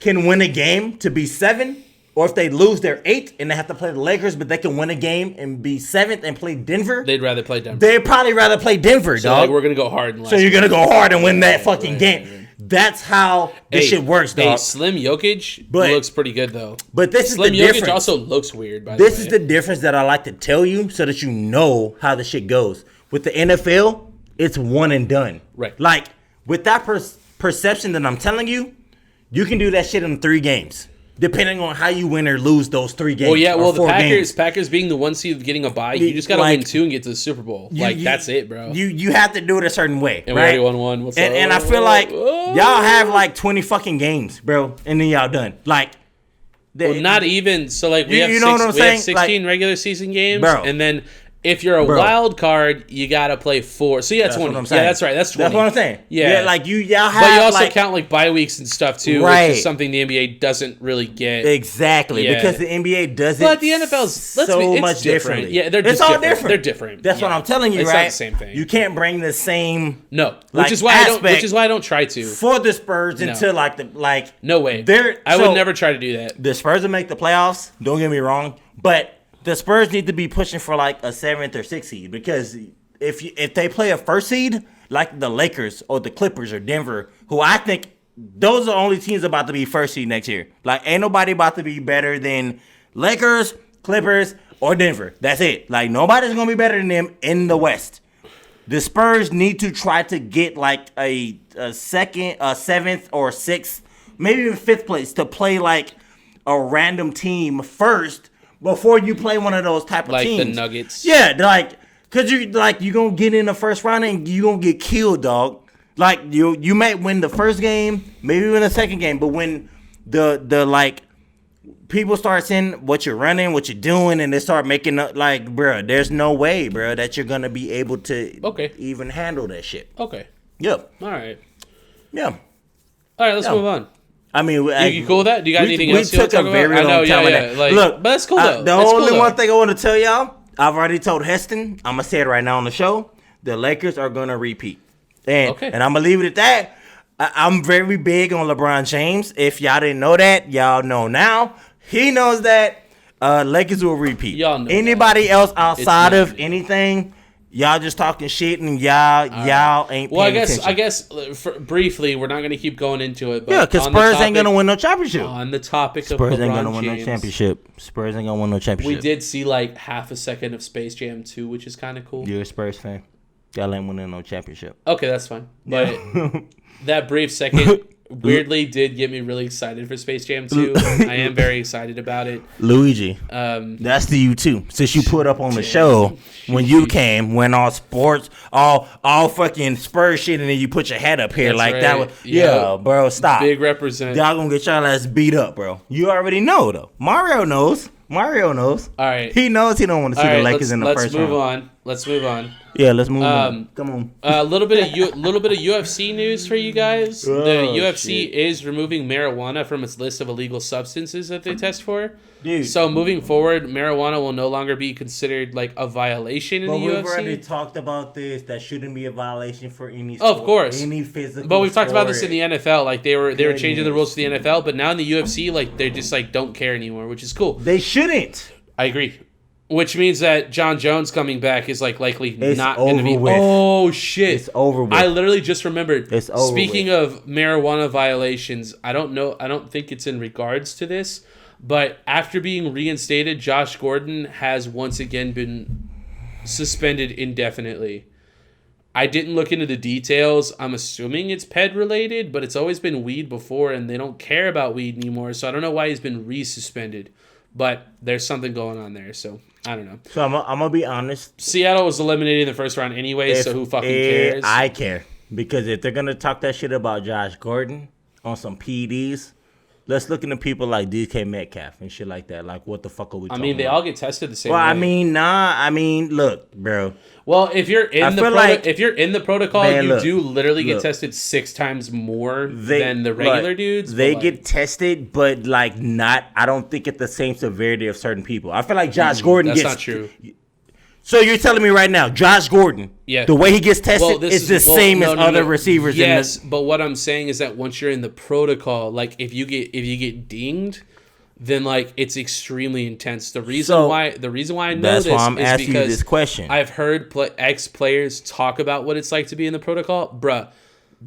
[SPEAKER 3] can win a game to be 7, or if they lose their 8 and they have to play the Lakers, but they can win a game and be 7th and play Denver,
[SPEAKER 1] they'd rather play Denver.
[SPEAKER 3] They'd probably rather play Denver,
[SPEAKER 1] so
[SPEAKER 3] dog.
[SPEAKER 1] Like, we're gonna go hard.
[SPEAKER 3] So you're gonna go hard and win that fucking game. That's how this shit works, dog.
[SPEAKER 1] Hey, Slim Jokic looks pretty good though.
[SPEAKER 3] But this
[SPEAKER 1] Slim
[SPEAKER 3] is the difference.
[SPEAKER 1] Jokic also looks weird. By the way,
[SPEAKER 3] this is the difference that I like to tell you so that you know how the shit goes. With the NFL, it's one and done.
[SPEAKER 1] Right.
[SPEAKER 3] Like with that perception that I'm telling you, you can do that shit in 3 games. Depending on how you win or lose those 3 games.
[SPEAKER 1] Well, yeah. Well, the
[SPEAKER 3] Packers,
[SPEAKER 1] Packers being the 1 seed getting a bye, you just gotta win 2 and get to the Super Bowl. That's it, bro.
[SPEAKER 3] You have to do it a certain way,
[SPEAKER 1] and
[SPEAKER 3] right?
[SPEAKER 1] we already won 1. What's up?
[SPEAKER 3] And I feel like y'all have like 20 fucking games, bro, and then y'all done. Like,
[SPEAKER 1] not even. So like we have 16 regular season games,
[SPEAKER 3] bro.
[SPEAKER 1] And then if you're a wild card, you gotta play 4. So yeah, that's 20. Yeah, that's right. That's 20.
[SPEAKER 3] That's what I'm saying.
[SPEAKER 1] Yeah,
[SPEAKER 3] like y'all have.
[SPEAKER 1] But you also count like bye weeks and stuff too,
[SPEAKER 3] right?
[SPEAKER 1] Which is something the NBA doesn't really get.
[SPEAKER 3] Exactly, because the NBA does it.
[SPEAKER 1] But the NFL's
[SPEAKER 3] so much different.
[SPEAKER 1] Yeah, it's all different. They're different.
[SPEAKER 3] That's what I'm telling you,
[SPEAKER 1] it's
[SPEAKER 3] right?
[SPEAKER 1] Not the same thing.
[SPEAKER 3] You can't bring the same.
[SPEAKER 1] No, which is why I don't try to
[SPEAKER 3] for the Spurs until
[SPEAKER 1] No way. I would never try to do that.
[SPEAKER 3] The Spurs will make the playoffs. Don't get me wrong, but the Spurs need to be pushing for like a 7th or 6th seed, because if they play a 1st seed like the Lakers or the Clippers or Denver, who I think those are the only teams about to be 1st seed next year. Like ain't nobody about to be better than Lakers, Clippers, or Denver. That's it. Like nobody's gonna be better than them in the West. The Spurs need to try to get like a 2nd, a 7th or 6th, maybe even 5th place to play like a random team first. Before you play one of those type of teams.
[SPEAKER 1] Like the Nuggets.
[SPEAKER 3] Yeah, because you going to get in the first round and you going to get killed, dog. Like, you might win the first game, maybe win the second game, but when the like, people start seeing what you're running, what you're doing, and they start making up, like, bro, there's no way, bro, that you're going to be able to even handle that shit.
[SPEAKER 1] Okay.
[SPEAKER 3] Yep.
[SPEAKER 1] All right.
[SPEAKER 3] Yeah.
[SPEAKER 1] All right, let's move on.
[SPEAKER 3] I mean,
[SPEAKER 1] you cool with that? Do you got anything else?
[SPEAKER 3] We took a very long time on that.
[SPEAKER 1] Like,
[SPEAKER 3] look,
[SPEAKER 1] but that's cool though.
[SPEAKER 3] The only one thing I want to tell y'all, I've already told Heston. I'm gonna say it right now on the show. The Lakers are gonna repeat, and I'm gonna leave it at that. I'm very big on LeBron James. If y'all didn't know that, y'all know now. He knows that. Lakers will repeat.
[SPEAKER 1] Y'all know
[SPEAKER 3] anybody else outside of anything? Y'all just talking shit and y'all ain't paying attention.
[SPEAKER 1] I guess briefly, we're not going to keep going into it. But
[SPEAKER 3] yeah, because Spurs ain't going to win no championship.
[SPEAKER 1] On the topic of
[SPEAKER 3] Spurs
[SPEAKER 1] LeBron
[SPEAKER 3] ain't going to win
[SPEAKER 1] James,
[SPEAKER 3] no championship. Spurs ain't going to win no championship.
[SPEAKER 1] We did see like half a second of Space Jam 2, which is kind of cool.
[SPEAKER 3] You're a Spurs fan. Y'all ain't winning no championship.
[SPEAKER 1] Okay, that's fine. But that brief second weirdly did get me really excited for Space Jam 2. I am very excited about it.
[SPEAKER 3] Luigi, that's to you too. Since you put up on the show when you came, when all sports, all fucking Spurs shit, and then you put your head up here. That's like right. That was, yeah, bro, stop.
[SPEAKER 1] Big represent.
[SPEAKER 3] Y'all gonna get y'all ass beat up, bro. You already know though. Mario knows. All right. He knows he don't want to see the Lakers in the first round.
[SPEAKER 1] Let's move on.
[SPEAKER 3] Yeah, let's move on. Come on.
[SPEAKER 1] A little bit of UFC news for you guys. The UFC is removing marijuana from its list of illegal substances that they test for.
[SPEAKER 3] Dude.
[SPEAKER 1] So moving forward, marijuana will no longer be considered like a violation in the UFC.
[SPEAKER 3] But we've already talked about this. That shouldn't be a violation for any
[SPEAKER 1] sport, of course,
[SPEAKER 3] any physical.
[SPEAKER 1] But we've talked about this in the NFL. Like they were changing the rules for the NFL, but now in the UFC, like they just like don't care anymore, which is cool.
[SPEAKER 3] They shouldn't.
[SPEAKER 1] I agree. Which means that John Jones coming back is like likely not going to be.
[SPEAKER 3] With.
[SPEAKER 1] Oh shit!
[SPEAKER 3] It's over with.
[SPEAKER 1] I literally just remembered.
[SPEAKER 3] It's over.
[SPEAKER 1] Speaking of marijuana violations, I don't know. I don't think it's in regards to this, but after being reinstated, Josh Gordon has once again been suspended indefinitely. I didn't look into the details. I'm assuming it's PED related, but it's always been weed before, and they don't care about weed anymore. So I don't know why he's been resuspended. But there's something going on there, so I don't know.
[SPEAKER 3] So I'm gonna be honest.
[SPEAKER 1] Seattle was eliminated in the first round anyway, so who fucking cares?
[SPEAKER 3] I care. Because if they're gonna talk that shit about Josh Gordon on some PEDs, let's look into people like DK Metcalf and shit like that. Like, what the fuck are we talking about?
[SPEAKER 1] I mean, they all get tested the same way.
[SPEAKER 3] I mean, look, bro.
[SPEAKER 1] Well, if you're in the protocol, you do literally get tested 6 times more than the regular dudes.
[SPEAKER 3] They get tested, but like not. I don't think at the same severity of certain people. I feel like Josh Gordon
[SPEAKER 1] that's
[SPEAKER 3] gets.
[SPEAKER 1] That's not true.
[SPEAKER 3] So you're telling me right now, Josh Gordon, the way he gets tested is the same as other receivers.
[SPEAKER 1] Yes, but what I'm saying is that once you're in the protocol, like if you get dinged, then like it's extremely intense. The reason why I know this is because
[SPEAKER 3] this question.
[SPEAKER 1] I've heard ex-players talk about what it's like to be in the protocol, bruh.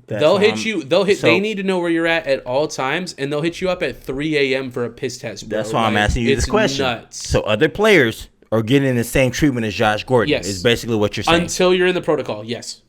[SPEAKER 1] They'll hit you. They need to know where you're at all times, and they'll hit you up at 3 a.m. for a piss test. Bro.
[SPEAKER 3] That's why I'm asking you this question.
[SPEAKER 1] Nuts.
[SPEAKER 3] So other players are getting the same treatment as Josh Gordon.
[SPEAKER 1] Yes,
[SPEAKER 3] is basically what you're saying.
[SPEAKER 1] Until you're in the protocol, yes.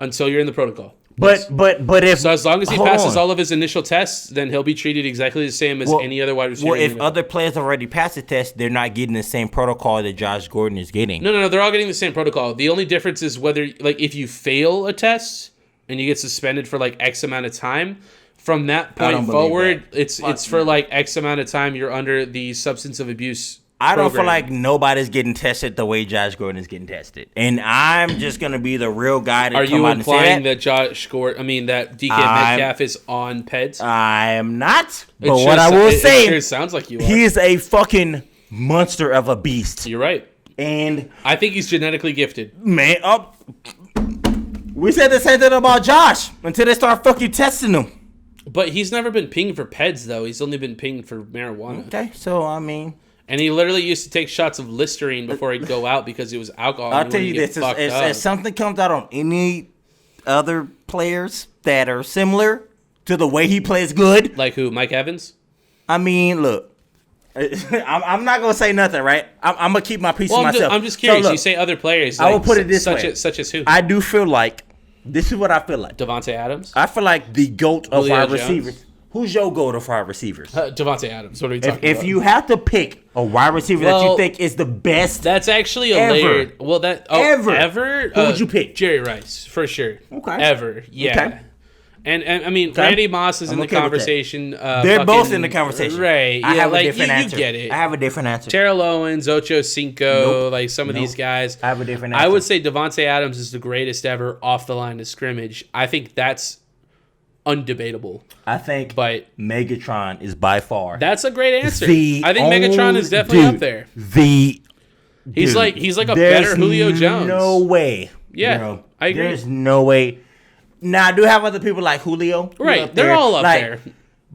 [SPEAKER 1] Until you're in the protocol.
[SPEAKER 3] But if
[SPEAKER 1] so, as long as he passes all of his initial tests, then he'll be treated exactly the same as any other wide receiver.
[SPEAKER 3] Well, if other players already passed the test, they're not getting the same protocol that Josh Gordon is getting.
[SPEAKER 1] No, they're all getting the same protocol. The only difference is whether, like, if you fail a test and you get suspended for like X amount of time, from that point forward, it's for like X amount of time you're under the substance of abuse.
[SPEAKER 3] I don't feel like nobody's getting tested the way Josh Gordon is getting tested, and I'm just gonna be the real guy to come out and say that. Are you implying
[SPEAKER 1] that Josh Gordon? That DK Metcalf is on PEDs?
[SPEAKER 3] I am not. But what I will say,
[SPEAKER 1] it sure sounds like you are.
[SPEAKER 3] He is a fucking monster of a beast.
[SPEAKER 1] You're right,
[SPEAKER 3] and
[SPEAKER 1] I think he's genetically gifted.
[SPEAKER 3] Man, we said the same thing about Josh until they start fucking testing him.
[SPEAKER 1] But he's never been pinged for PEDs though. He's only been pinged for marijuana.
[SPEAKER 3] Okay, so I mean.
[SPEAKER 1] And he literally used to take shots of Listerine before he'd go out because it was alcohol.
[SPEAKER 3] I'll tell you this: if something comes out on any other players that are similar to the way he plays good,
[SPEAKER 1] like who, Mike Evans?
[SPEAKER 3] I mean, look, I'm not gonna say nothing, right? I'm gonna keep my piece to myself.
[SPEAKER 1] I'm just curious. So look, you say other players.
[SPEAKER 3] I will put it this way:
[SPEAKER 1] such as who?
[SPEAKER 3] I do feel like this is what I feel like.
[SPEAKER 1] Devante Adams.
[SPEAKER 3] I feel like the GOAT of wide receivers. Who's your GOAT of wide receivers?
[SPEAKER 1] Devante Adams. What are we talking about?
[SPEAKER 3] If you have to pick a wide receiver that you think is the best,
[SPEAKER 1] that's actually a layered. Well, ever.
[SPEAKER 3] Who would you pick?
[SPEAKER 1] Jerry Rice for sure.
[SPEAKER 3] Okay.
[SPEAKER 1] Ever. Yeah. Okay. And I mean, Randy Moss is in the conversation.
[SPEAKER 3] They're both in the conversation.
[SPEAKER 1] Right. Yeah,
[SPEAKER 3] I have a different answer.
[SPEAKER 1] You get it.
[SPEAKER 3] I have a different answer.
[SPEAKER 1] Terrell Owens, Ocho Cinco, like some of these guys.
[SPEAKER 3] I have a different answer.
[SPEAKER 1] I would say Devante Adams is the greatest ever off the line of scrimmage. I think that's undebatable.
[SPEAKER 3] I think Megatron is by far.
[SPEAKER 1] That's a great answer. I think Megatron is definitely up there. He's like a better Julio Jones.
[SPEAKER 3] No way.
[SPEAKER 1] Yeah,
[SPEAKER 3] bro.
[SPEAKER 1] I agree.
[SPEAKER 3] There's no way. Now, I do have other people like Julio.
[SPEAKER 1] Right, they're all up there.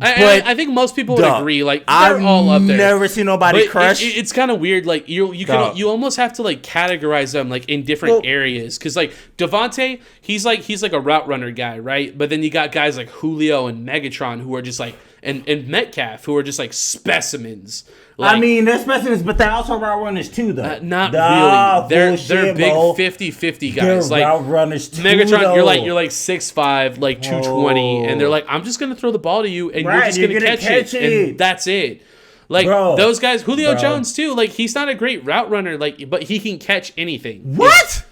[SPEAKER 1] I think most people would agree. Like they're all up there.
[SPEAKER 3] I've never seen nobody crush.
[SPEAKER 1] It's kind of weird. Like you almost have to like categorize them like in different areas because like Devante, he's like a route runner guy, right? But then you got guys like Julio and Megatron who are just like and Metcalf who are just like specimens. Like,
[SPEAKER 3] I mean, they're specimens, but they're also route runners too, though.
[SPEAKER 1] Not really. They're big 50-50 guys.
[SPEAKER 3] They're
[SPEAKER 1] like
[SPEAKER 3] route runners too.
[SPEAKER 1] Megatron,
[SPEAKER 3] though.
[SPEAKER 1] you're like 6'5", like 220, and they're like, I'm just gonna throw the ball to you, and you're just gonna catch it, and that's it. Like those guys, Julio Jones too. Like he's not a great route runner, like, but he can catch anything.
[SPEAKER 3] What?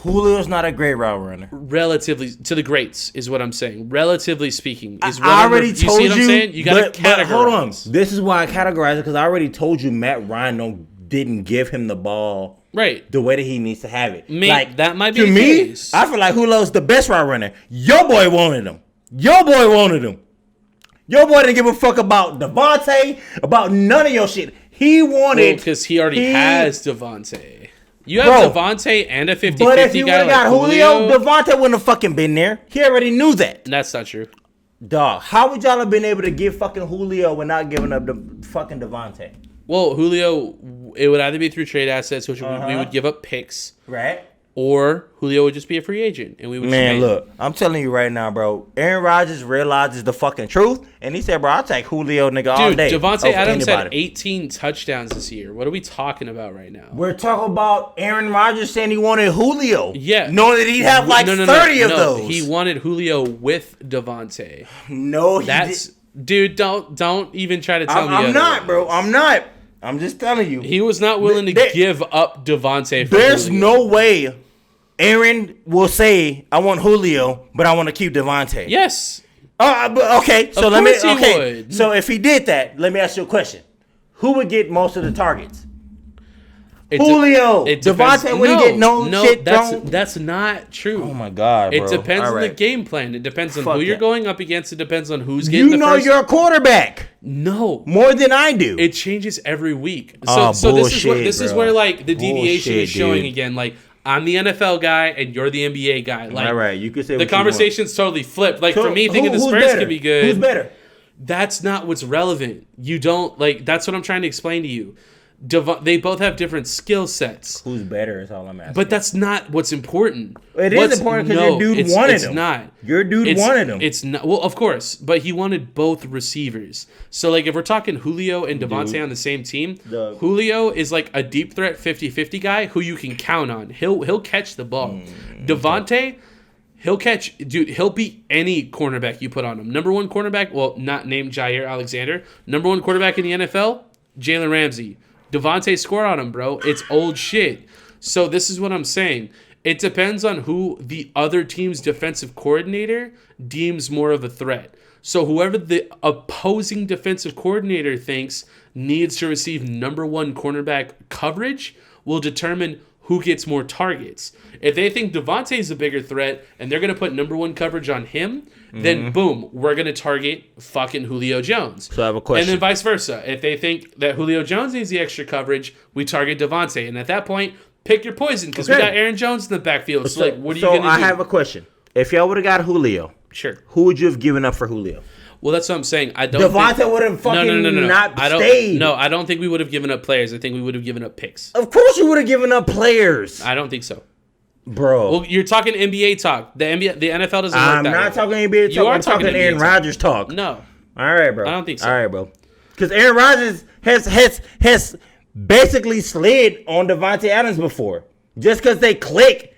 [SPEAKER 3] Julio's not a great route runner.
[SPEAKER 1] Relatively to the greats is what I'm saying. Relatively speaking, is
[SPEAKER 3] I already told you.
[SPEAKER 1] See what I'm saying? You got to categorize.
[SPEAKER 3] But hold on. This is why I categorize it because I already told you Matt Ryan didn't give him the ball
[SPEAKER 1] right
[SPEAKER 3] the way that he needs to have it.
[SPEAKER 1] Like that might be
[SPEAKER 3] to
[SPEAKER 1] the
[SPEAKER 3] me.
[SPEAKER 1] Case.
[SPEAKER 3] I feel like Julio's the best route runner. Your boy wanted him. Your boy didn't give a fuck about Devante, about none of your shit. He wanted
[SPEAKER 1] because he already has Devante. You have Devante and a 50-50 guy.
[SPEAKER 3] But if you would have got Julio, Devante wouldn't have fucking been there. He already knew that.
[SPEAKER 1] That's not true.
[SPEAKER 3] Dog, how would y'all have been able to give fucking Julio without giving up the fucking Devante?
[SPEAKER 1] Well, Julio, it would either be through trade assets, which we would give up picks.
[SPEAKER 3] Right.
[SPEAKER 1] or Julio would just be a free agent, and we would.
[SPEAKER 3] Man, look, I'm telling you right now, bro. Aaron Rodgers realizes the fucking truth, and he said, "Bro, I'll take Julio, nigga, all day."
[SPEAKER 1] Dude, Devante Adams had 18 touchdowns this year. What are we talking about right now?
[SPEAKER 3] We're talking about Aaron Rodgers saying he wanted Julio.
[SPEAKER 1] Yeah,
[SPEAKER 3] knowing that he'd have like 30 of those.
[SPEAKER 1] He wanted Julio with Devante.
[SPEAKER 3] No,
[SPEAKER 1] dude. Don't even try to tell me.
[SPEAKER 3] I'm not, bro. I'm not. I'm just telling you.
[SPEAKER 1] He was not willing to give up Devante.
[SPEAKER 3] There's no way Aaron will say, "I want Julio, but I want to keep Devante."
[SPEAKER 1] Yes.
[SPEAKER 3] Okay. So let me.
[SPEAKER 1] Would.
[SPEAKER 3] So if he did that, let me ask you a question: who would get most of the targets? Julio. Devante wouldn't get no shit.
[SPEAKER 1] That's not true.
[SPEAKER 3] Oh my God, bro.
[SPEAKER 1] It depends on the game plan. It depends on who you're going up against. It depends on who's getting the first.
[SPEAKER 3] You're a quarterback.
[SPEAKER 1] No.
[SPEAKER 3] More than I do.
[SPEAKER 1] It changes every week.
[SPEAKER 3] So
[SPEAKER 1] this is where like the deviation is showing again. Like, I'm the NFL guy and you're the NBA guy. Like,
[SPEAKER 3] all right, you could say
[SPEAKER 1] the conversation's totally flipped. Like, for me, thinking the Spurs could be good.
[SPEAKER 3] Who's better?
[SPEAKER 1] That's not what's relevant. You don't like. That's what I'm trying to explain to you. They both have different skill sets.
[SPEAKER 3] Who's better is all I'm asking.
[SPEAKER 1] But that's not what's important.
[SPEAKER 3] It is important because your dude wanted him.
[SPEAKER 1] It's not.
[SPEAKER 3] Your dude wanted him.
[SPEAKER 1] It's not. Well, of course, but he wanted both receivers. So, like, if we're talking Julio and Devante on the same team, Julio is like a deep threat 50-50 guy who you can count on. He'll catch the ball. Devante, he'll beat any cornerback you put on him. Number one cornerback, well, not named Jair Alexander. Number one quarterback in the NFL, Jalen Ramsey. Devante scored on him, bro. It's old shit. So this is what I'm saying. It depends on who the other team's defensive coordinator deems more of a threat. So whoever the opposing defensive coordinator thinks needs to receive number one cornerback coverage will determine who gets more targets. If they think Devante is a bigger threat and they're going to put number one coverage on him, then boom, we're going to target fucking Julio Jones.
[SPEAKER 3] So I have a question.
[SPEAKER 1] And then vice versa. If they think that Julio Jones needs the extra coverage, we target Devante. And at that point, pick your poison because we got Aaron Jones in the backfield. So like, what are you going to do?
[SPEAKER 3] So I have a question. If y'all would have got Julio,
[SPEAKER 1] sure,
[SPEAKER 3] who would you have given up for Julio?
[SPEAKER 1] Well, that's what I'm saying. I don't.
[SPEAKER 3] Devante would have fucking not stayed.
[SPEAKER 1] No, I don't think we would have given up players. I think we would have given up picks.
[SPEAKER 3] Of course, you would have given up players.
[SPEAKER 1] I don't think so,
[SPEAKER 3] bro.
[SPEAKER 1] Well, you're talking NBA talk. The NFL doesn't work that way.
[SPEAKER 3] I'm not talking NBA talk. I'm talking Aaron Rodgers talk.
[SPEAKER 1] No.
[SPEAKER 3] All right, bro.
[SPEAKER 1] I don't think so.
[SPEAKER 3] All right, bro. Because Aaron Rodgers has basically slid on Devante Adams before. Just because they click,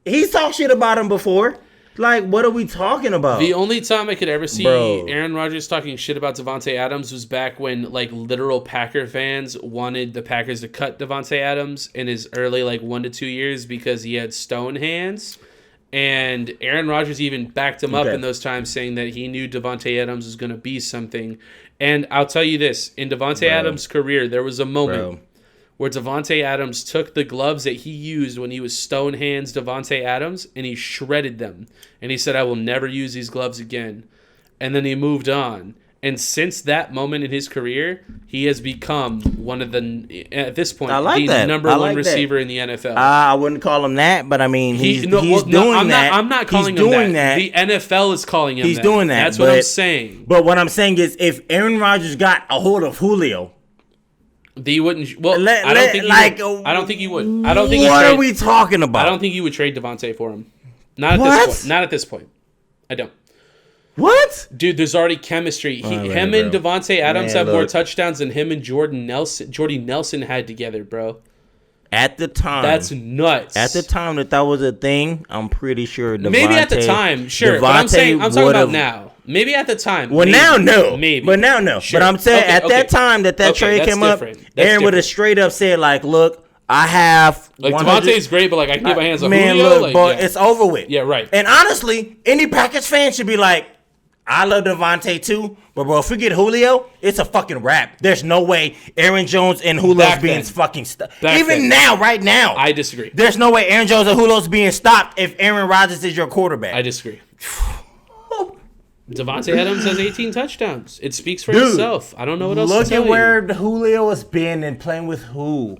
[SPEAKER 3] he's talked shit about him before. Like, what are we talking about?
[SPEAKER 1] The only time I could ever see Aaron Rodgers talking shit about Devante Adams was back when, like, literal Packer fans wanted the Packers to cut Devante Adams in his early, like, 1 to 2 years because he had stone hands. And Aaron Rodgers even backed him up in those times, saying that he knew Devante Adams was going to be something. And I'll tell you this. In Devante Adams' career, there was a moment where Devante Adams took the gloves that he used when he was stone hands Devante Adams and he shredded them. And he said, I will never use these gloves again. And then he moved on. And since that moment in his career, he has become one of the, at this point, number one receiver in the NFL.
[SPEAKER 3] I wouldn't call him that, but I mean, he's doing that.
[SPEAKER 1] I'm not calling him that. The NFL is calling him that.
[SPEAKER 3] He's doing that.
[SPEAKER 1] That's what I'm saying.
[SPEAKER 3] But what I'm saying is if Aaron Rodgers got a hold of Julio,
[SPEAKER 1] he wouldn't. Well, I don't think he would. I don't think he would. I don't think.
[SPEAKER 3] What are we talking about?
[SPEAKER 1] I don't think you would trade Devante for him. Not at this point. Not at this point. I don't.
[SPEAKER 3] What?
[SPEAKER 1] Dude, there's already chemistry. Him and Devante Adams have more touchdowns than him and Jordy Nelson had together, bro.
[SPEAKER 3] At the time.
[SPEAKER 1] That's nuts.
[SPEAKER 3] At the time that was a thing, I'm pretty sure Devante.
[SPEAKER 1] Maybe at the time, sure. But I'm talking about now. Maybe at the time.
[SPEAKER 3] Well, now, no.
[SPEAKER 1] Maybe.
[SPEAKER 3] But now, no. Sure. But I'm saying that time that trade came up, Aaron would have straight up said, like, look, I have
[SPEAKER 1] like Devante's great, but like I can get my hands on
[SPEAKER 3] man,
[SPEAKER 1] Julio.
[SPEAKER 3] Look, but it's over with.
[SPEAKER 1] Yeah, right.
[SPEAKER 3] And honestly, any Packers fan should be like, I love Devante too, but bro, if we get Julio, it's a fucking wrap. There's no way Aaron Jones and Julio's being fucking stopped. Even now, right now,
[SPEAKER 1] I disagree.
[SPEAKER 3] There's no way Aaron Jones and Julio's being stopped if Aaron Rodgers is your quarterback.
[SPEAKER 1] I disagree. Devante Adams has 18 touchdowns. It speaks for itself. I don't know what else to tell you.
[SPEAKER 3] Look at where Julio has been and playing with who.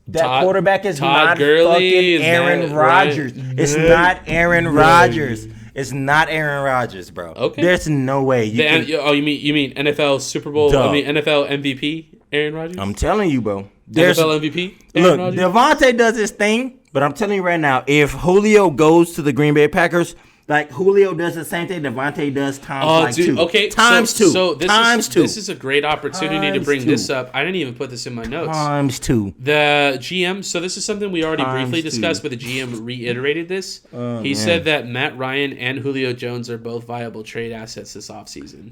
[SPEAKER 3] That quarterback is
[SPEAKER 1] Todd
[SPEAKER 3] not
[SPEAKER 1] Gurley,
[SPEAKER 3] fucking Aaron Rodgers. Right? It's not Aaron Rodgers. It's not Aaron Rodgers, bro.
[SPEAKER 1] Okay.
[SPEAKER 3] There's no way.
[SPEAKER 1] You mean NFL Super Bowl? I mean NFL MVP Aaron Rodgers?
[SPEAKER 3] I'm telling you, bro.
[SPEAKER 1] NFL MVP
[SPEAKER 3] Aaron Rodgers? Devante does his thing, But I'm telling you right now, if Julio goes to the Green Bay Packers, like Julio does the same thing Devante does times two.
[SPEAKER 1] Okay,
[SPEAKER 3] times two.
[SPEAKER 1] So
[SPEAKER 3] two.
[SPEAKER 1] This is a great opportunity to bring this up. I didn't even put this in my notes.
[SPEAKER 3] Times two.
[SPEAKER 1] The GM. So this is something we already briefly discussed, but the GM reiterated this. He said that Matt Ryan and Julio Jones are both viable trade assets this offseason.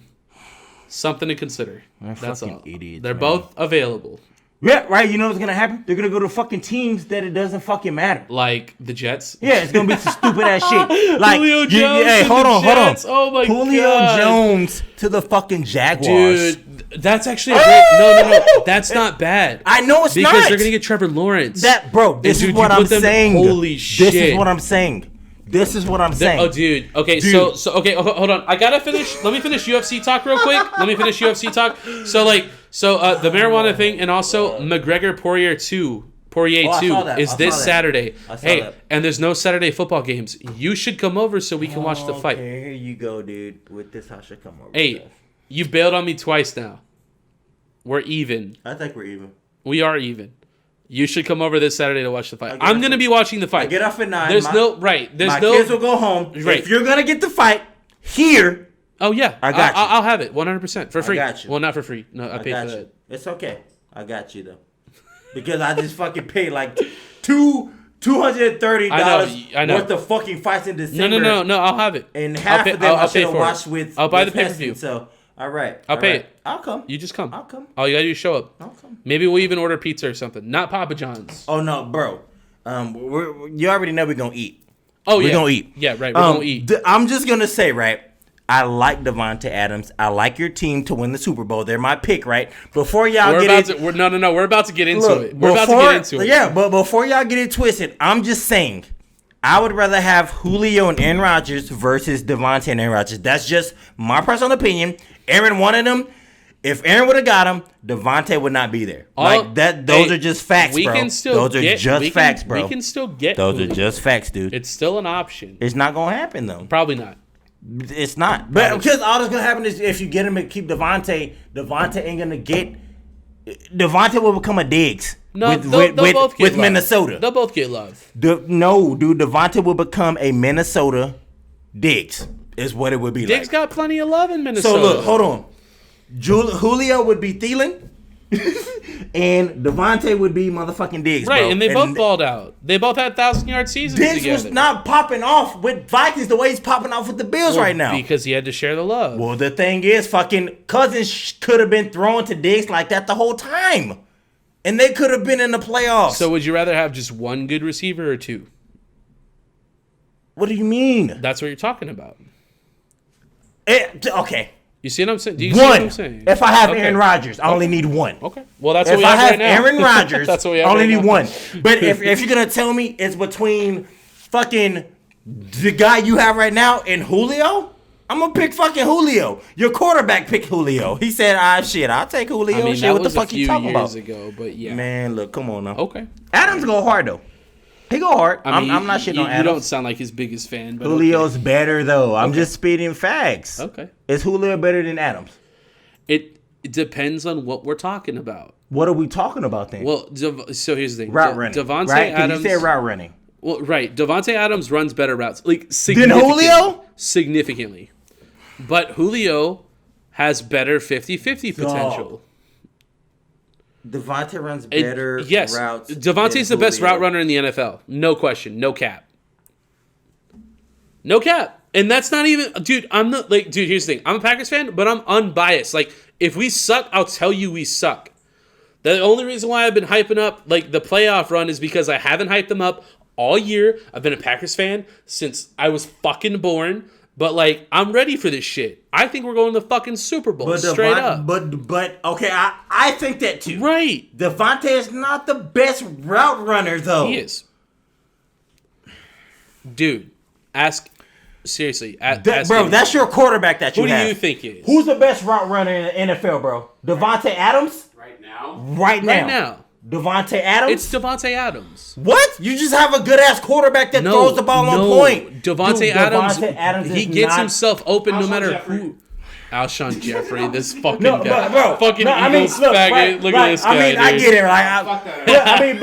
[SPEAKER 1] Something to consider. That's all.
[SPEAKER 3] Idiots,
[SPEAKER 1] They're both available.
[SPEAKER 3] Yeah, right. You know what's gonna happen? They're gonna go to fucking teams that it doesn't fucking matter.
[SPEAKER 1] Like the Jets.
[SPEAKER 3] Yeah, it's gonna be some stupid ass shit. Like
[SPEAKER 1] Julio Jones.
[SPEAKER 3] Hey, hold on.
[SPEAKER 1] Oh my
[SPEAKER 3] Julio
[SPEAKER 1] God.
[SPEAKER 3] Jones to the fucking Jaguars.
[SPEAKER 1] Dude, that's actually a great. No. That's not bad.
[SPEAKER 3] I know it's
[SPEAKER 1] because
[SPEAKER 3] not.
[SPEAKER 1] Because they're gonna get Trevor Lawrence.
[SPEAKER 3] This is what I'm saying.
[SPEAKER 1] Holy shit.
[SPEAKER 3] This is what I'm saying. This is what I'm saying.
[SPEAKER 1] Oh, dude. Okay, so okay, hold on. I gotta finish. Let me finish UFC talk real quick. So the marijuana thing, and also McGregor Poirier 2 is this Saturday. Hey, and there's no Saturday football games. You should come over so we can watch the fight.
[SPEAKER 3] Okay, here you go, dude. With this, I should come over.
[SPEAKER 1] Hey, you bailed on me twice now. We're even.
[SPEAKER 3] I think we're even.
[SPEAKER 1] We are even. You should come over this Saturday to watch the fight. I'm going to be watching the fight.
[SPEAKER 3] I get off at 9.
[SPEAKER 1] There's no
[SPEAKER 3] kids will go home.
[SPEAKER 1] Right.
[SPEAKER 3] If you're going to get the fight here.
[SPEAKER 1] Oh, yeah.
[SPEAKER 3] I got you.
[SPEAKER 1] I'll have it 100% for free.
[SPEAKER 3] I got you.
[SPEAKER 1] Well, not for free. No, I paid for that.
[SPEAKER 3] It's okay. I got you, though. Because I just fucking paid like $230
[SPEAKER 1] I know.
[SPEAKER 3] worth of fucking fights in December.
[SPEAKER 1] No. I'll have it.
[SPEAKER 3] And half of them I should have watched with
[SPEAKER 1] I'll buy the pay-per-view.
[SPEAKER 3] So, all right.
[SPEAKER 1] I'll pay it.
[SPEAKER 3] I'll come.
[SPEAKER 1] You just come.
[SPEAKER 3] I'll come.
[SPEAKER 1] All you got to do is show up.
[SPEAKER 3] I'll come.
[SPEAKER 1] Maybe we'll even order pizza or something. Not Papa John's.
[SPEAKER 3] Oh, no, bro. You already know we're going to eat.
[SPEAKER 1] Oh, yeah.
[SPEAKER 3] We're going to eat.
[SPEAKER 1] Yeah, right. We're going to eat.
[SPEAKER 3] I'm just going to say, right, I like Devante Adams. I like your team to win the Super Bowl. They're my pick, right? Before y'all
[SPEAKER 1] We're about to get into it.
[SPEAKER 3] Yeah, but before y'all get it twisted, I'm just saying, I would rather have Julio and Aaron Rodgers versus Devante and Aaron Rodgers. That's just my personal opinion. Aaron wanted him. If Aaron would have got him, Devante would not be there. Those are just facts, bro. Those are just facts, bro.
[SPEAKER 1] We can still get
[SPEAKER 3] those are just facts, dude.
[SPEAKER 1] It's still an option.
[SPEAKER 3] It's not gonna happen though.
[SPEAKER 1] Probably not.
[SPEAKER 3] It's not. But because all that's gonna happen is if you get him and keep Devante ain't gonna get. Devante will become a Diggs.
[SPEAKER 1] No, they'll both get
[SPEAKER 3] with
[SPEAKER 1] love.
[SPEAKER 3] Minnesota.
[SPEAKER 1] They'll both get love.
[SPEAKER 3] No, dude. Devante will become a Minnesota Diggs. Is what it would be.
[SPEAKER 1] Diggs got plenty of love in Minnesota.
[SPEAKER 3] So look, hold on. Julio would be Thielen. And Devante would be motherfucking Diggs,
[SPEAKER 1] right?
[SPEAKER 3] Bro.
[SPEAKER 1] And they both balled out. They both had 1,000-yard seasons
[SPEAKER 3] Diggs
[SPEAKER 1] together.
[SPEAKER 3] was not popping off with Vikings the way he's popping off with the Bills right now.
[SPEAKER 1] Because he had to share the love.
[SPEAKER 3] Well, the thing is, fucking Cousins could have been thrown to Diggs like that the whole time. And they could have been in the playoffs.
[SPEAKER 1] So would you rather have just one good receiver or two?
[SPEAKER 3] What do you mean?
[SPEAKER 1] That's what you're talking about.
[SPEAKER 3] Okay.
[SPEAKER 1] You see what I'm saying? Do you
[SPEAKER 3] see
[SPEAKER 1] what I'm saying?
[SPEAKER 3] If I have Aaron Rodgers, I only need one.
[SPEAKER 1] Okay. Well, that's what we have right now.
[SPEAKER 3] If I have Aaron Rodgers,
[SPEAKER 1] that's what we
[SPEAKER 3] I
[SPEAKER 1] have
[SPEAKER 3] only
[SPEAKER 1] right
[SPEAKER 3] need one. But if you're going to tell me it's between fucking the guy you have right now and Julio, I'm going to pick fucking Julio. Your quarterback picked Julio. He said, I'll take Julio.
[SPEAKER 1] I mean,
[SPEAKER 3] shit, what the fuck you talking about?
[SPEAKER 1] Ago, but yeah.
[SPEAKER 3] Man, look, come on now.
[SPEAKER 1] Okay.
[SPEAKER 3] Adams go hard, though. He go hard. I'm not shitting on Adams.
[SPEAKER 1] You don't sound like his biggest fan. But
[SPEAKER 3] Julio's better, though. I'm just spitting facts.
[SPEAKER 1] Okay.
[SPEAKER 3] Is Julio better than Adams?
[SPEAKER 1] It depends on what we're talking about.
[SPEAKER 3] What are we talking about then?
[SPEAKER 1] Well, so here's the thing.
[SPEAKER 3] Route running.
[SPEAKER 1] Devante
[SPEAKER 3] right?
[SPEAKER 1] Adams.
[SPEAKER 3] You said route running.
[SPEAKER 1] Well, right. Devante Adams runs better routes. Like,
[SPEAKER 3] than Julio?
[SPEAKER 1] Significantly. But Julio has better 50-50 potential.
[SPEAKER 3] Devante runs better routes.
[SPEAKER 1] Devante's the best route runner in the NFL. No question. No cap. No cap. And that's not even... Dude, here's the thing. I'm a Packers fan, but I'm unbiased. Like, if we suck, I'll tell you we suck. The only reason why I've been hyping up, like, the playoff run is because I haven't hyped them up all year. I've been a Packers fan since I was fucking born. But, like, I'm ready for this shit. I think we're going to the fucking Super Bowl, straight up.
[SPEAKER 3] But okay, I think that too.
[SPEAKER 1] Right.
[SPEAKER 3] Devante is not the best route runner, though.
[SPEAKER 1] He is. Dude, seriously.
[SPEAKER 3] Bro, that's your quarterback that you have.
[SPEAKER 1] Who do you think is?
[SPEAKER 3] Who's the best route runner in the NFL, bro? Devante Adams?
[SPEAKER 1] Right now.
[SPEAKER 3] Right now. Devante Adams?
[SPEAKER 1] It's Devante Adams.
[SPEAKER 3] What? You just have a good-ass quarterback that throws the ball on point.
[SPEAKER 1] Devante Adams, he gets himself open no matter who. Alshon Jeffrey, this fucking
[SPEAKER 2] No,
[SPEAKER 1] guy.
[SPEAKER 2] bro.
[SPEAKER 1] Fucking
[SPEAKER 2] No, I mean,
[SPEAKER 1] Eagles
[SPEAKER 2] look,
[SPEAKER 1] faggot.
[SPEAKER 2] right,
[SPEAKER 1] Look
[SPEAKER 2] right.
[SPEAKER 1] at this guy,
[SPEAKER 2] I mean, I
[SPEAKER 1] dude.
[SPEAKER 2] get it.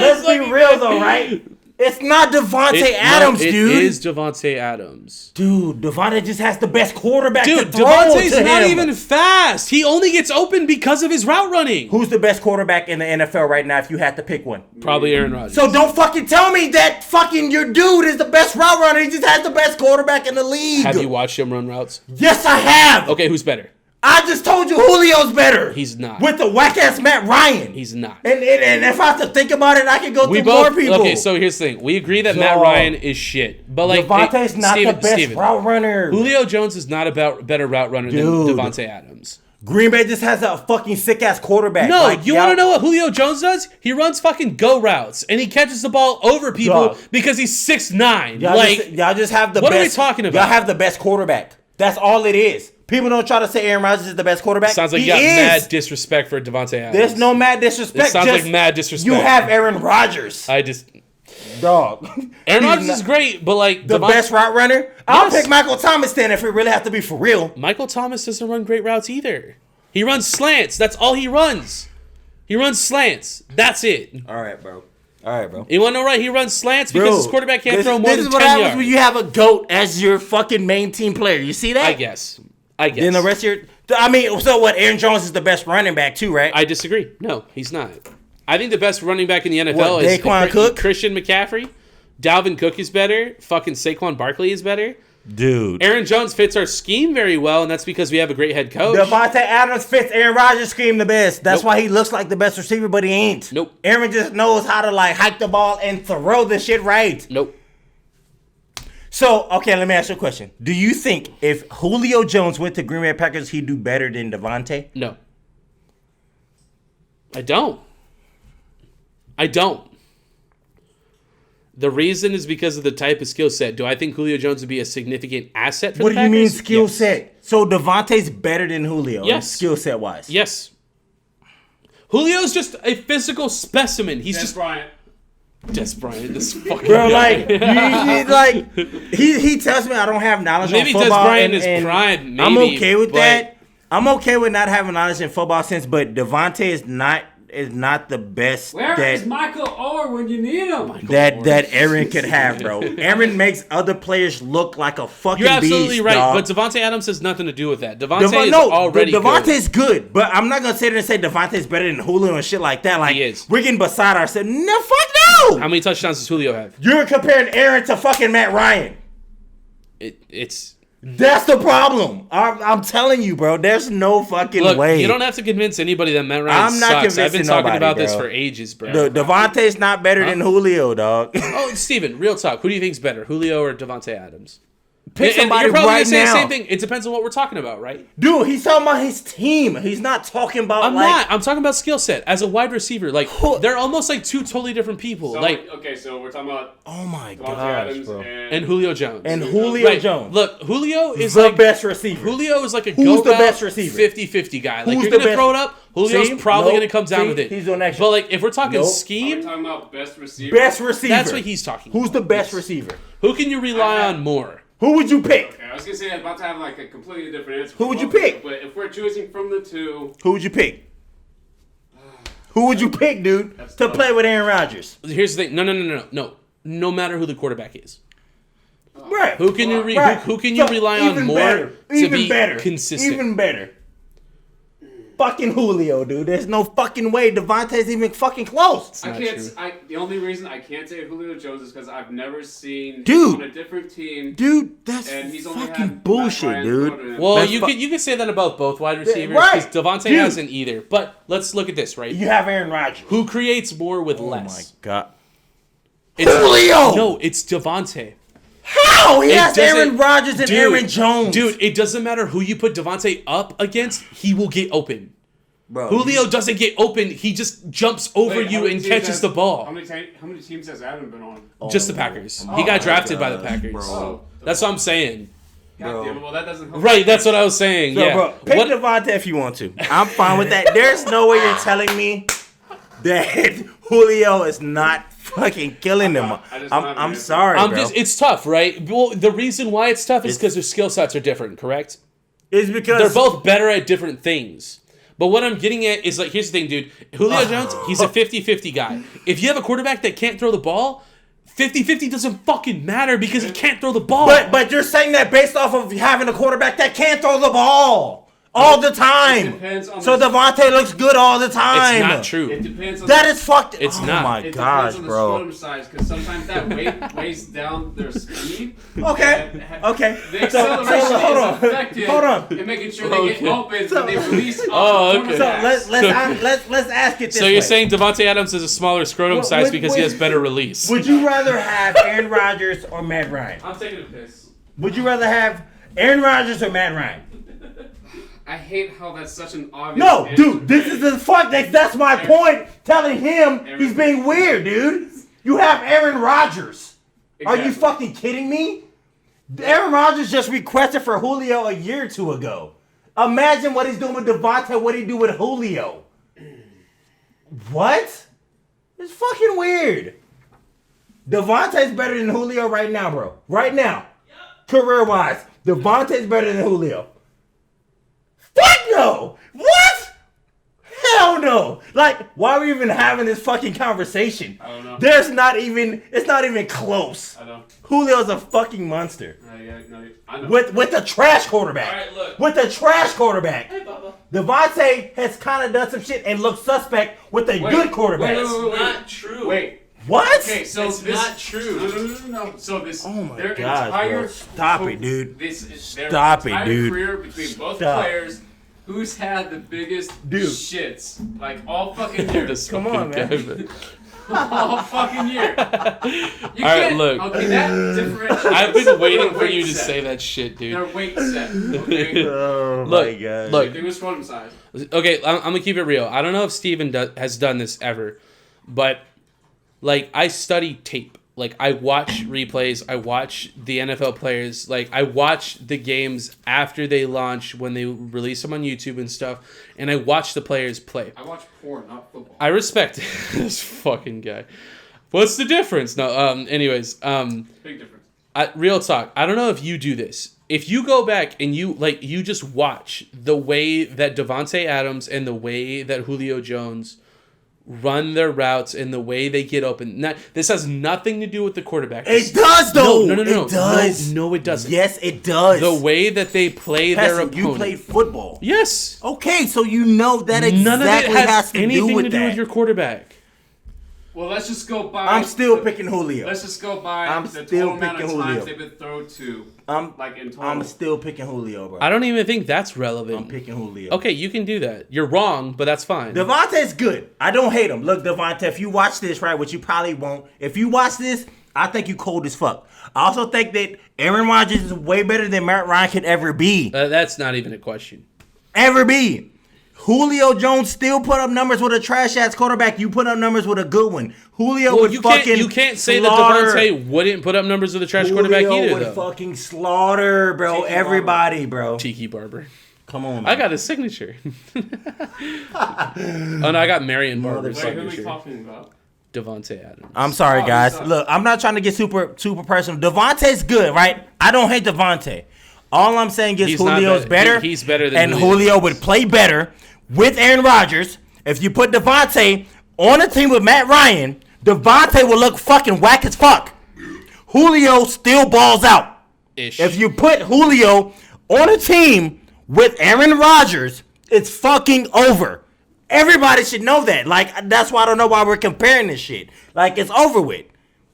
[SPEAKER 2] Let's be real though, right? It's not Devante Adams, dude.
[SPEAKER 1] It is Devante Adams.
[SPEAKER 2] Dude, Devante just has the best quarterback to
[SPEAKER 1] Dude,
[SPEAKER 2] throw
[SPEAKER 1] Devante's
[SPEAKER 2] to
[SPEAKER 1] not
[SPEAKER 2] him.
[SPEAKER 1] even fast. He only gets open because of his route running.
[SPEAKER 2] Who's the best quarterback in the NFL right now if you had to pick one?
[SPEAKER 1] Probably Aaron Rodgers.
[SPEAKER 2] So don't fucking tell me that fucking your dude is the best route runner. He just has the best quarterback in the league.
[SPEAKER 1] Have you watched him run routes?
[SPEAKER 2] Yes, I have.
[SPEAKER 1] Okay, who's better?
[SPEAKER 2] I just told you Julio's better.
[SPEAKER 1] He's not.
[SPEAKER 2] With the whack-ass Matt Ryan.
[SPEAKER 1] He's not.
[SPEAKER 2] And if I have to think about it, I can go through more people.
[SPEAKER 1] Okay, so here's the thing. We agree that Matt Ryan is shit. But like
[SPEAKER 2] Devante's not the best route runner.
[SPEAKER 1] Julio Jones is not a better route runner than Devante Adams.
[SPEAKER 2] Green Bay just has a fucking sick-ass quarterback.
[SPEAKER 1] No, you want to know what Julio Jones does? He runs fucking go routes, and he catches the ball over people because he's 6'9".
[SPEAKER 2] Y'all just have the best.
[SPEAKER 1] What are we talking about?
[SPEAKER 2] Y'all have the best quarterback. That's all it is. People don't try to say Aaron Rodgers is the best quarterback.
[SPEAKER 1] Sounds like you got mad disrespect for Devante Adams.
[SPEAKER 2] There's no mad disrespect.
[SPEAKER 1] It sounds like mad disrespect.
[SPEAKER 2] You have Aaron Rodgers. Dog.
[SPEAKER 1] Aaron Rodgers is great, but like
[SPEAKER 2] the best route runner. I'll pick Michael Thomas then if we really have to be for real.
[SPEAKER 1] Michael Thomas doesn't run great routes either. He runs slants. That's all he runs. He runs slants. That's it.
[SPEAKER 2] All right, bro.
[SPEAKER 1] You want to know right? He runs slants because his quarterback can't throw more than 10 yards. This is what happens
[SPEAKER 2] when you have a GOAT as your fucking main team player. You see that?
[SPEAKER 1] I guess.
[SPEAKER 2] Then the rest of your... I mean, so what? Aaron Jones is the best running back too, right?
[SPEAKER 1] I disagree. No, he's not. I think the best running back in the NFL is
[SPEAKER 2] Cook?
[SPEAKER 1] Christian McCaffrey. Dalvin Cook is better. Fucking Saquon Barkley is better.
[SPEAKER 3] Dude.
[SPEAKER 1] Aaron Jones fits our scheme very well, and that's because we have a great head coach.
[SPEAKER 2] Devante Adams fits Aaron Rodgers' scheme the best. That's why he looks like the best receiver, but he ain't.
[SPEAKER 1] Nope.
[SPEAKER 2] Aaron just knows how to like hike the ball and throw the shit right.
[SPEAKER 1] Nope.
[SPEAKER 2] So, okay, let me ask you a question. Do you think if Julio Jones went to Green Bay Packers, he'd do better than Devante?
[SPEAKER 1] No. I don't. The reason is because of the type of skill set. Do I think Julio Jones would be a significant asset for the Packers?
[SPEAKER 2] What do you mean skill set? So Devante's better than Julio, skill set wise.
[SPEAKER 1] Yes. Julio's just a physical specimen. He's just
[SPEAKER 4] Bryant.
[SPEAKER 1] Des Bryant, this fucking
[SPEAKER 2] bro,
[SPEAKER 1] guy.
[SPEAKER 2] he tells me I don't have knowledge
[SPEAKER 1] maybe
[SPEAKER 2] on football.
[SPEAKER 1] Maybe Des Bryant is prime. Maybe,
[SPEAKER 2] I'm okay with that. I'm okay with not having knowledge in football sense, but Devante is not the best.
[SPEAKER 4] Where is Michael Orr when you need him?
[SPEAKER 2] That Aaron could have, bro. Aaron makes other players look like a fucking beast.
[SPEAKER 1] You're absolutely right,
[SPEAKER 2] dog.
[SPEAKER 1] but Devante Adams has nothing to do with that. Devante's
[SPEAKER 2] good, but I'm not gonna sit there and say Devante's better than Julio and shit like that. Like
[SPEAKER 1] he is.
[SPEAKER 2] We're getting beside ourselves. No, fuck no.
[SPEAKER 1] How many touchdowns does Julio have?
[SPEAKER 2] You're comparing Aaron to fucking Matt Ryan. That's the problem. I'm telling you, bro. There's no fucking way.
[SPEAKER 1] You don't have to convince anybody that Matt Ryan sucks. I've been talking about this for ages, bro.
[SPEAKER 2] Devante's not better than Julio, dog.
[SPEAKER 1] Oh, Steven, real talk. Who do you think's better, Julio or Devante Adams?
[SPEAKER 2] Pick somebody
[SPEAKER 1] you're probably
[SPEAKER 2] right
[SPEAKER 1] gonna say
[SPEAKER 2] now.
[SPEAKER 1] the same thing. It depends on what we're talking about, right?
[SPEAKER 2] Dude, he's talking about his team. He's not talking about
[SPEAKER 1] I'm talking about skill set as a wide receiver. Like they're almost like two totally different people.
[SPEAKER 4] So,
[SPEAKER 1] okay,
[SPEAKER 4] so we're talking about
[SPEAKER 2] oh my
[SPEAKER 4] Devante
[SPEAKER 2] gosh,
[SPEAKER 4] Adams
[SPEAKER 2] bro.
[SPEAKER 1] And Julio Jones.
[SPEAKER 2] And Julio Jones.
[SPEAKER 1] Look, Julio is
[SPEAKER 2] the best receiver.
[SPEAKER 1] Julio is like a
[SPEAKER 2] Who's the best receiver?
[SPEAKER 1] 50-50 guy. Like
[SPEAKER 2] Who's
[SPEAKER 1] you're
[SPEAKER 2] the
[SPEAKER 1] gonna
[SPEAKER 2] best?
[SPEAKER 1] throw it up. Julio's probably gonna come down with it.
[SPEAKER 2] He's doing extra.
[SPEAKER 1] But like if we're talking
[SPEAKER 4] Are
[SPEAKER 1] scheme,
[SPEAKER 4] we talking about best receiver?
[SPEAKER 2] Best receiver.
[SPEAKER 1] that's what he's talking
[SPEAKER 2] Who's
[SPEAKER 1] about.
[SPEAKER 2] the best receiver?
[SPEAKER 1] Who can you rely on more?
[SPEAKER 2] Who would you pick?
[SPEAKER 4] Okay, I was gonna say I'm about to have like a completely different answer.
[SPEAKER 2] Who would you pick?
[SPEAKER 4] But if we're choosing from the two,
[SPEAKER 2] Who would you pick? Who would you pick, dude, to play with Aaron Rodgers?
[SPEAKER 1] Here's the thing. No. No matter who the quarterback is.
[SPEAKER 2] Right.
[SPEAKER 1] Who can you who can you rely on more to be consistent?
[SPEAKER 2] Even better. Fucking Julio, dude. There's no fucking way Devante's even fucking close.
[SPEAKER 4] I can't. The only reason I can't say Julio Jones is because I've never seen
[SPEAKER 2] Dude.
[SPEAKER 4] him on a different team.
[SPEAKER 2] Dude, that's
[SPEAKER 4] And he's only
[SPEAKER 2] fucking
[SPEAKER 4] had
[SPEAKER 2] bullshit,
[SPEAKER 4] Matt Ryan
[SPEAKER 2] dude.
[SPEAKER 1] Well, you could say that about both wide receivers
[SPEAKER 2] Right.
[SPEAKER 1] because Devante
[SPEAKER 2] Dude.
[SPEAKER 1] hasn't either. But let's look at this, right?
[SPEAKER 2] You have Aaron Rodgers.
[SPEAKER 1] Who creates more with
[SPEAKER 2] Oh my
[SPEAKER 1] less?
[SPEAKER 2] god.
[SPEAKER 1] It's,
[SPEAKER 2] Julio!
[SPEAKER 1] No, it's Devante.
[SPEAKER 2] How? He has
[SPEAKER 1] doesn't-
[SPEAKER 2] Aaron Rodgers and Aaron Jones.
[SPEAKER 1] Dude, it doesn't matter who you put Devante up against, he will get open.
[SPEAKER 2] Bro,
[SPEAKER 1] Julio doesn't get open, he just jumps over
[SPEAKER 4] Wait, how
[SPEAKER 1] you
[SPEAKER 4] many
[SPEAKER 1] and
[SPEAKER 4] teams
[SPEAKER 1] catches the ball.
[SPEAKER 4] How many teams has Adam been on?
[SPEAKER 1] Just the Packers. He got drafted by the Packers.
[SPEAKER 4] Bro.
[SPEAKER 1] That's what I'm saying.
[SPEAKER 4] God damn it, well that doesn't help.
[SPEAKER 1] Right, that's what I was saying.
[SPEAKER 2] So,
[SPEAKER 1] yeah.
[SPEAKER 2] bro, pick Devante if you want to. I'm fine with that. There's no way you're telling me that Julio is not fucking killing them. I'm sorry, bro.
[SPEAKER 1] It's tough, right? Well, the reason why it's tough is because their skill sets are different, correct?
[SPEAKER 2] is because
[SPEAKER 1] they're both better at different things. But what I'm getting at is, like, here's the thing, dude. Julio Jones, he's a 50-50 guy. If you have a quarterback that can't throw the ball, 50-50 doesn't fucking matter because he can't throw the ball.
[SPEAKER 2] But you're saying that based off of having a quarterback that can't throw the ball all the time. So Devante looks good all the time.
[SPEAKER 1] It's not true.
[SPEAKER 4] It depends on
[SPEAKER 2] that is fucked.
[SPEAKER 1] It's
[SPEAKER 2] oh
[SPEAKER 1] not.
[SPEAKER 2] my
[SPEAKER 4] it
[SPEAKER 2] gosh,
[SPEAKER 4] depends on
[SPEAKER 2] bro.
[SPEAKER 4] the scrotum size, because sometimes that weight weighs down their speed.
[SPEAKER 2] Okay.
[SPEAKER 4] The acceleration
[SPEAKER 2] hold on.
[SPEAKER 4] is effective
[SPEAKER 2] Hold on.
[SPEAKER 4] in making sure they get open when they release.
[SPEAKER 1] Okay.
[SPEAKER 2] So let's ask it this
[SPEAKER 1] So
[SPEAKER 2] way.
[SPEAKER 1] you're saying Devante Adams is a smaller scrotum size because he has better release?
[SPEAKER 2] Would you rather have Aaron Rodgers or Matt Ryan?
[SPEAKER 4] I'm taking a piss.
[SPEAKER 2] Would you rather have Aaron Rodgers or Matt Ryan?
[SPEAKER 4] I hate how that's such an obvious
[SPEAKER 2] No,
[SPEAKER 4] answer.
[SPEAKER 2] dude, this is the fuck. That's my point. Telling him he's being weird, dude. You have Aaron Rodgers. Are you fucking kidding me? Aaron Rodgers just requested for Julio a year or two ago. Imagine what he's doing with Devante, what he do with Julio. What? It's fucking weird. Devante's better than Julio right now, bro. Right now. Career-wise, Devante's better than Julio. Fuck no! What? Hell no! Like, why are we even having this fucking conversation?
[SPEAKER 4] I don't know.
[SPEAKER 2] It's not even close.
[SPEAKER 4] I know.
[SPEAKER 2] Julio's a fucking monster.
[SPEAKER 4] I know.
[SPEAKER 2] With a trash quarterback.
[SPEAKER 4] All right, look.
[SPEAKER 2] With a trash quarterback.
[SPEAKER 4] Hey, Bubba.
[SPEAKER 2] Devante has kind of done some shit and looked suspect with a good quarterback.
[SPEAKER 4] Wait.
[SPEAKER 1] Not true.
[SPEAKER 4] Wait.
[SPEAKER 2] What?
[SPEAKER 4] Okay, so
[SPEAKER 1] It's
[SPEAKER 4] this,
[SPEAKER 1] not true.
[SPEAKER 4] No. So this.
[SPEAKER 2] Oh my
[SPEAKER 4] their
[SPEAKER 2] gosh,
[SPEAKER 4] entire,
[SPEAKER 2] bro. Stop it, dude.
[SPEAKER 4] This is their
[SPEAKER 2] Stop it,
[SPEAKER 4] entire
[SPEAKER 2] dude.
[SPEAKER 4] career between both
[SPEAKER 2] Stop.
[SPEAKER 4] players. Who's had the biggest
[SPEAKER 2] Dude.
[SPEAKER 4] shits? Like all fucking year.
[SPEAKER 1] This
[SPEAKER 2] Come
[SPEAKER 1] fucking
[SPEAKER 2] on, man.
[SPEAKER 1] guy, man.
[SPEAKER 4] All fucking year. You
[SPEAKER 1] right,
[SPEAKER 4] can't.
[SPEAKER 1] look.
[SPEAKER 4] Okay, that differentiates.
[SPEAKER 1] I've been waiting for
[SPEAKER 4] Their
[SPEAKER 1] you to
[SPEAKER 4] weight set.
[SPEAKER 1] say that shit, dude.
[SPEAKER 4] Their weight set. Okay.
[SPEAKER 2] Oh
[SPEAKER 1] Look,
[SPEAKER 2] my god.
[SPEAKER 1] look.
[SPEAKER 4] Think of scrotum size.
[SPEAKER 1] Okay, I'm gonna keep it real. I don't know if Steven has done this ever, but like I study tape. Like I watch replays. I watch the NFL players. Like I watch the games after they launch when they release them on YouTube and stuff, and I watch the players play.
[SPEAKER 4] I watch porn, not football.
[SPEAKER 1] I respect this fucking guy. What's the difference? No. Anyways.
[SPEAKER 4] Big difference.
[SPEAKER 1] Real talk. I don't know if you do this. If you go back and you just watch the way that Devante Adams and the way that Julio Jones run their routes and the way they get open. This has nothing to do with the quarterback.
[SPEAKER 2] It does, though.
[SPEAKER 1] No.
[SPEAKER 2] It does.
[SPEAKER 1] No, it doesn't.
[SPEAKER 2] Yes, it does.
[SPEAKER 1] The way that they play their
[SPEAKER 2] Pesci,
[SPEAKER 1] opponent.
[SPEAKER 2] you played football.
[SPEAKER 1] Yes.
[SPEAKER 2] Okay, so you know that exactly
[SPEAKER 1] None of it has
[SPEAKER 2] has to
[SPEAKER 1] anything
[SPEAKER 2] do with
[SPEAKER 1] to do
[SPEAKER 2] that.
[SPEAKER 1] with your quarterback.
[SPEAKER 4] Well, let's just go by.
[SPEAKER 2] I'm still picking Julio.
[SPEAKER 4] Let's just go by
[SPEAKER 2] I'm
[SPEAKER 4] the
[SPEAKER 2] still
[SPEAKER 4] total amount of
[SPEAKER 2] picking
[SPEAKER 4] times
[SPEAKER 2] Julio.
[SPEAKER 4] they've been thrown to.
[SPEAKER 2] I'm
[SPEAKER 4] In total.
[SPEAKER 2] I'm still picking Julio, bro.
[SPEAKER 1] I don't even think that's relevant.
[SPEAKER 2] I'm picking Julio.
[SPEAKER 1] Okay, you can do that. You're wrong, but that's fine.
[SPEAKER 2] Devante's good. I don't hate him. Look, Devante, if you watch this, right, which you probably won't, if you watch this, I think you cold as fuck. I also think that Aaron Rodgers is way better than Matt Ryan could ever be.
[SPEAKER 1] That's not even a question.
[SPEAKER 2] Ever be. Julio Jones still put up numbers with a trash-ass quarterback. You put up numbers with a good one. Julio would fucking
[SPEAKER 1] you can't say
[SPEAKER 2] slaughter.
[SPEAKER 1] that Devante wouldn't put up numbers with a trash quarterback either,
[SPEAKER 2] Julio would
[SPEAKER 1] though.
[SPEAKER 2] fucking slaughter, bro.
[SPEAKER 4] Tiki
[SPEAKER 2] Everybody, bro.
[SPEAKER 1] Tiki Barber.
[SPEAKER 2] Come on, man.
[SPEAKER 1] I got his signature. Oh no, I got Marion Barber's
[SPEAKER 4] Wait, who are we
[SPEAKER 1] signature.
[SPEAKER 4] talking about?
[SPEAKER 1] Devante Adams.
[SPEAKER 2] I'm sorry, guys.
[SPEAKER 4] sorry.
[SPEAKER 2] Look, I'm not trying to get super personal. Devante's good, right? I don't hate Devante. All I'm saying is
[SPEAKER 1] He's not
[SPEAKER 2] Julio's
[SPEAKER 1] bad.
[SPEAKER 2] better.
[SPEAKER 1] He's better than
[SPEAKER 2] and
[SPEAKER 1] Julio.
[SPEAKER 2] Julio would play better with Aaron Rodgers. If you put Devante on a team with Matt Ryan, Devante will look fucking whack as fuck. Julio still balls out.
[SPEAKER 1] Ish.
[SPEAKER 2] If you put Julio on a team with Aaron Rodgers, it's fucking over. Everybody should know that. Like, that's why I don't know why we're comparing this shit. Like, it's over with.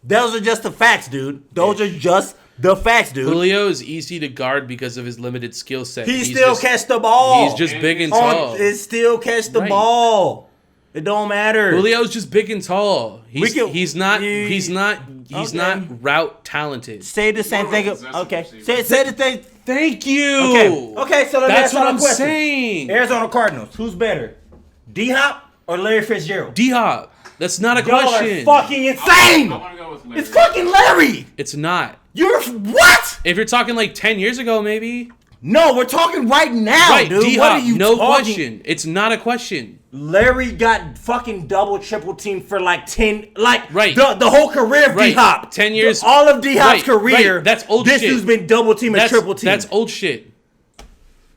[SPEAKER 2] Those are just the facts, dude. Those are just the facts, dude.
[SPEAKER 1] Julio is easy to guard because of his limited skill set.
[SPEAKER 2] He still catch the ball.
[SPEAKER 1] He's just big and tall.
[SPEAKER 2] It still catch the
[SPEAKER 1] Right.
[SPEAKER 2] ball. It don't matter.
[SPEAKER 1] Julio's just big and tall. He's not
[SPEAKER 2] Okay.
[SPEAKER 1] route talented.
[SPEAKER 2] Say the same thing.
[SPEAKER 4] That's
[SPEAKER 2] Okay.
[SPEAKER 4] what
[SPEAKER 2] Say the thing.
[SPEAKER 1] Thank you.
[SPEAKER 2] Okay, so let me
[SPEAKER 1] That's
[SPEAKER 2] ask you
[SPEAKER 1] what
[SPEAKER 2] a
[SPEAKER 1] I'm
[SPEAKER 2] question.
[SPEAKER 1] saying.
[SPEAKER 2] Arizona Cardinals. Who's better? D-Hop or Larry Fitzgerald?
[SPEAKER 1] D-Hop. That's not a
[SPEAKER 2] Y'all
[SPEAKER 1] question.
[SPEAKER 2] are fucking insane.
[SPEAKER 4] I want to go with Larry.
[SPEAKER 2] It's fucking Larry.
[SPEAKER 1] It's not.
[SPEAKER 2] You're what?
[SPEAKER 1] If you're talking like 10 years ago, maybe.
[SPEAKER 2] No, we're talking right now,
[SPEAKER 1] Right,
[SPEAKER 2] dude.
[SPEAKER 1] D-Hop.
[SPEAKER 2] What are you
[SPEAKER 1] No
[SPEAKER 2] talking?
[SPEAKER 1] question. It's not a question.
[SPEAKER 2] Larry got fucking double, triple team for like 10, like
[SPEAKER 1] Right.
[SPEAKER 2] the whole career of
[SPEAKER 1] Right.
[SPEAKER 2] D-Hop.
[SPEAKER 1] 10 years.
[SPEAKER 2] All of D-Hop's
[SPEAKER 1] Right,
[SPEAKER 2] career.
[SPEAKER 1] right. That's old
[SPEAKER 2] this
[SPEAKER 1] shit.
[SPEAKER 2] dude's been double team and triple team.
[SPEAKER 1] That's old shit.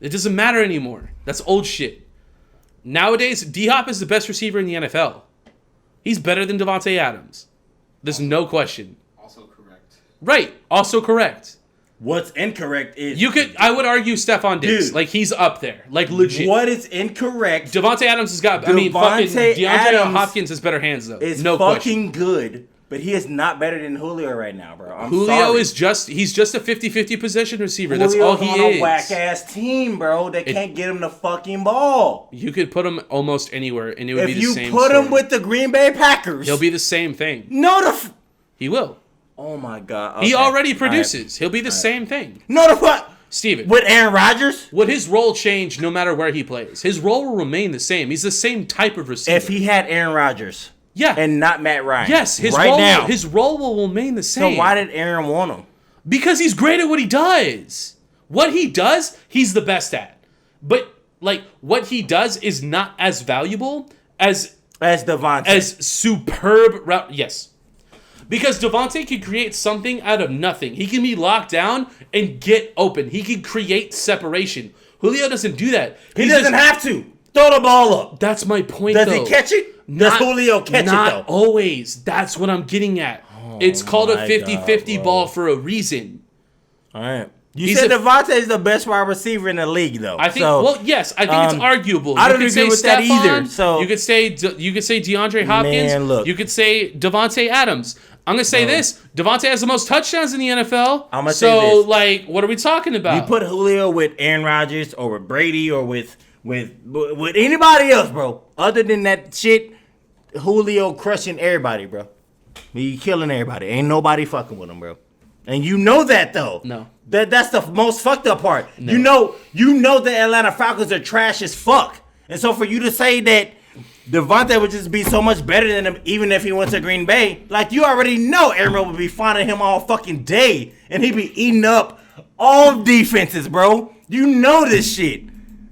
[SPEAKER 1] It doesn't matter anymore. That's old shit. Nowadays, D-Hop is the best receiver in the NFL. He's better than Devante Adams. There's no question.
[SPEAKER 4] Also correct.
[SPEAKER 1] Right. Also correct.
[SPEAKER 2] What's incorrect is
[SPEAKER 1] I would argue Stephon Diggs.
[SPEAKER 2] Dude.
[SPEAKER 1] Like, he's up there. Like, legit.
[SPEAKER 2] What is incorrect?
[SPEAKER 1] Devontae Adams has got... fucking DeAndre Hopkins has better hands, though.
[SPEAKER 2] Is
[SPEAKER 1] no
[SPEAKER 2] fucking
[SPEAKER 1] question.
[SPEAKER 2] good, but he is not better than Julio right now, bro.
[SPEAKER 1] Julio is he's just a 50-50 possession receiver. That's all he
[SPEAKER 2] on
[SPEAKER 1] is.
[SPEAKER 2] A whack-ass team, bro. They can't get him the fucking ball.
[SPEAKER 1] You could put him almost anywhere, and it would be the same
[SPEAKER 2] If you put him with the Green Bay Packers...
[SPEAKER 1] He'll be the same thing.
[SPEAKER 2] No,
[SPEAKER 1] he will.
[SPEAKER 2] Oh, my God. Okay.
[SPEAKER 1] He already produces. He'll be the same thing.
[SPEAKER 2] No, the fuck?
[SPEAKER 1] Steven.
[SPEAKER 2] With Aaron Rodgers?
[SPEAKER 1] Would his role change no matter where he plays? His role will remain the same. He's the same type of receiver.
[SPEAKER 2] If he had Aaron Rodgers.
[SPEAKER 1] Yeah.
[SPEAKER 2] And not Matt Ryan.
[SPEAKER 1] Yes, his role will remain the same.
[SPEAKER 2] So why did Aaron want him?
[SPEAKER 1] Because he's great at what he does. What he does, he's the best at. But, like, what he does is not as valuable as
[SPEAKER 2] Devante.
[SPEAKER 1] As superb route. Yes. Because Devante can create something out of nothing. He can be locked down and get open. He can create separation. Julio doesn't do that.
[SPEAKER 2] He doesn't have to. Throw the ball up.
[SPEAKER 1] That's my point,
[SPEAKER 2] Does
[SPEAKER 1] though.
[SPEAKER 2] he catch it? Does Julio catch it, though?
[SPEAKER 1] Not always. That's what I'm getting at. It's called a 50-50 ball for a reason.
[SPEAKER 2] All right. You said Devante is the best wide receiver in the league, though.
[SPEAKER 1] I think. Well, yes, I think it's arguable.
[SPEAKER 2] I don't agree with that either. So
[SPEAKER 1] you could say DeAndre Hopkins.
[SPEAKER 2] Man, look.
[SPEAKER 1] You could say Devante Adams. I'm gonna say this: Devante has the most touchdowns in the NFL.
[SPEAKER 2] I'm gonna say this.
[SPEAKER 1] Like, what are we talking about?
[SPEAKER 2] You put Julio with Aaron Rodgers or with Brady or with anybody else, bro. Other than that shit, Julio crushing everybody, bro. He killing everybody. Ain't nobody fucking with him, bro. And you know that, though.
[SPEAKER 1] No.
[SPEAKER 2] That's the most fucked up part. No. You know the Atlanta Falcons are trash as fuck. And so for you to say that Devante would just be so much better than him even if he went to Green Bay, like, you already know Aaron would be finding him all fucking day. And he'd be eating up all defenses, bro. You know this shit.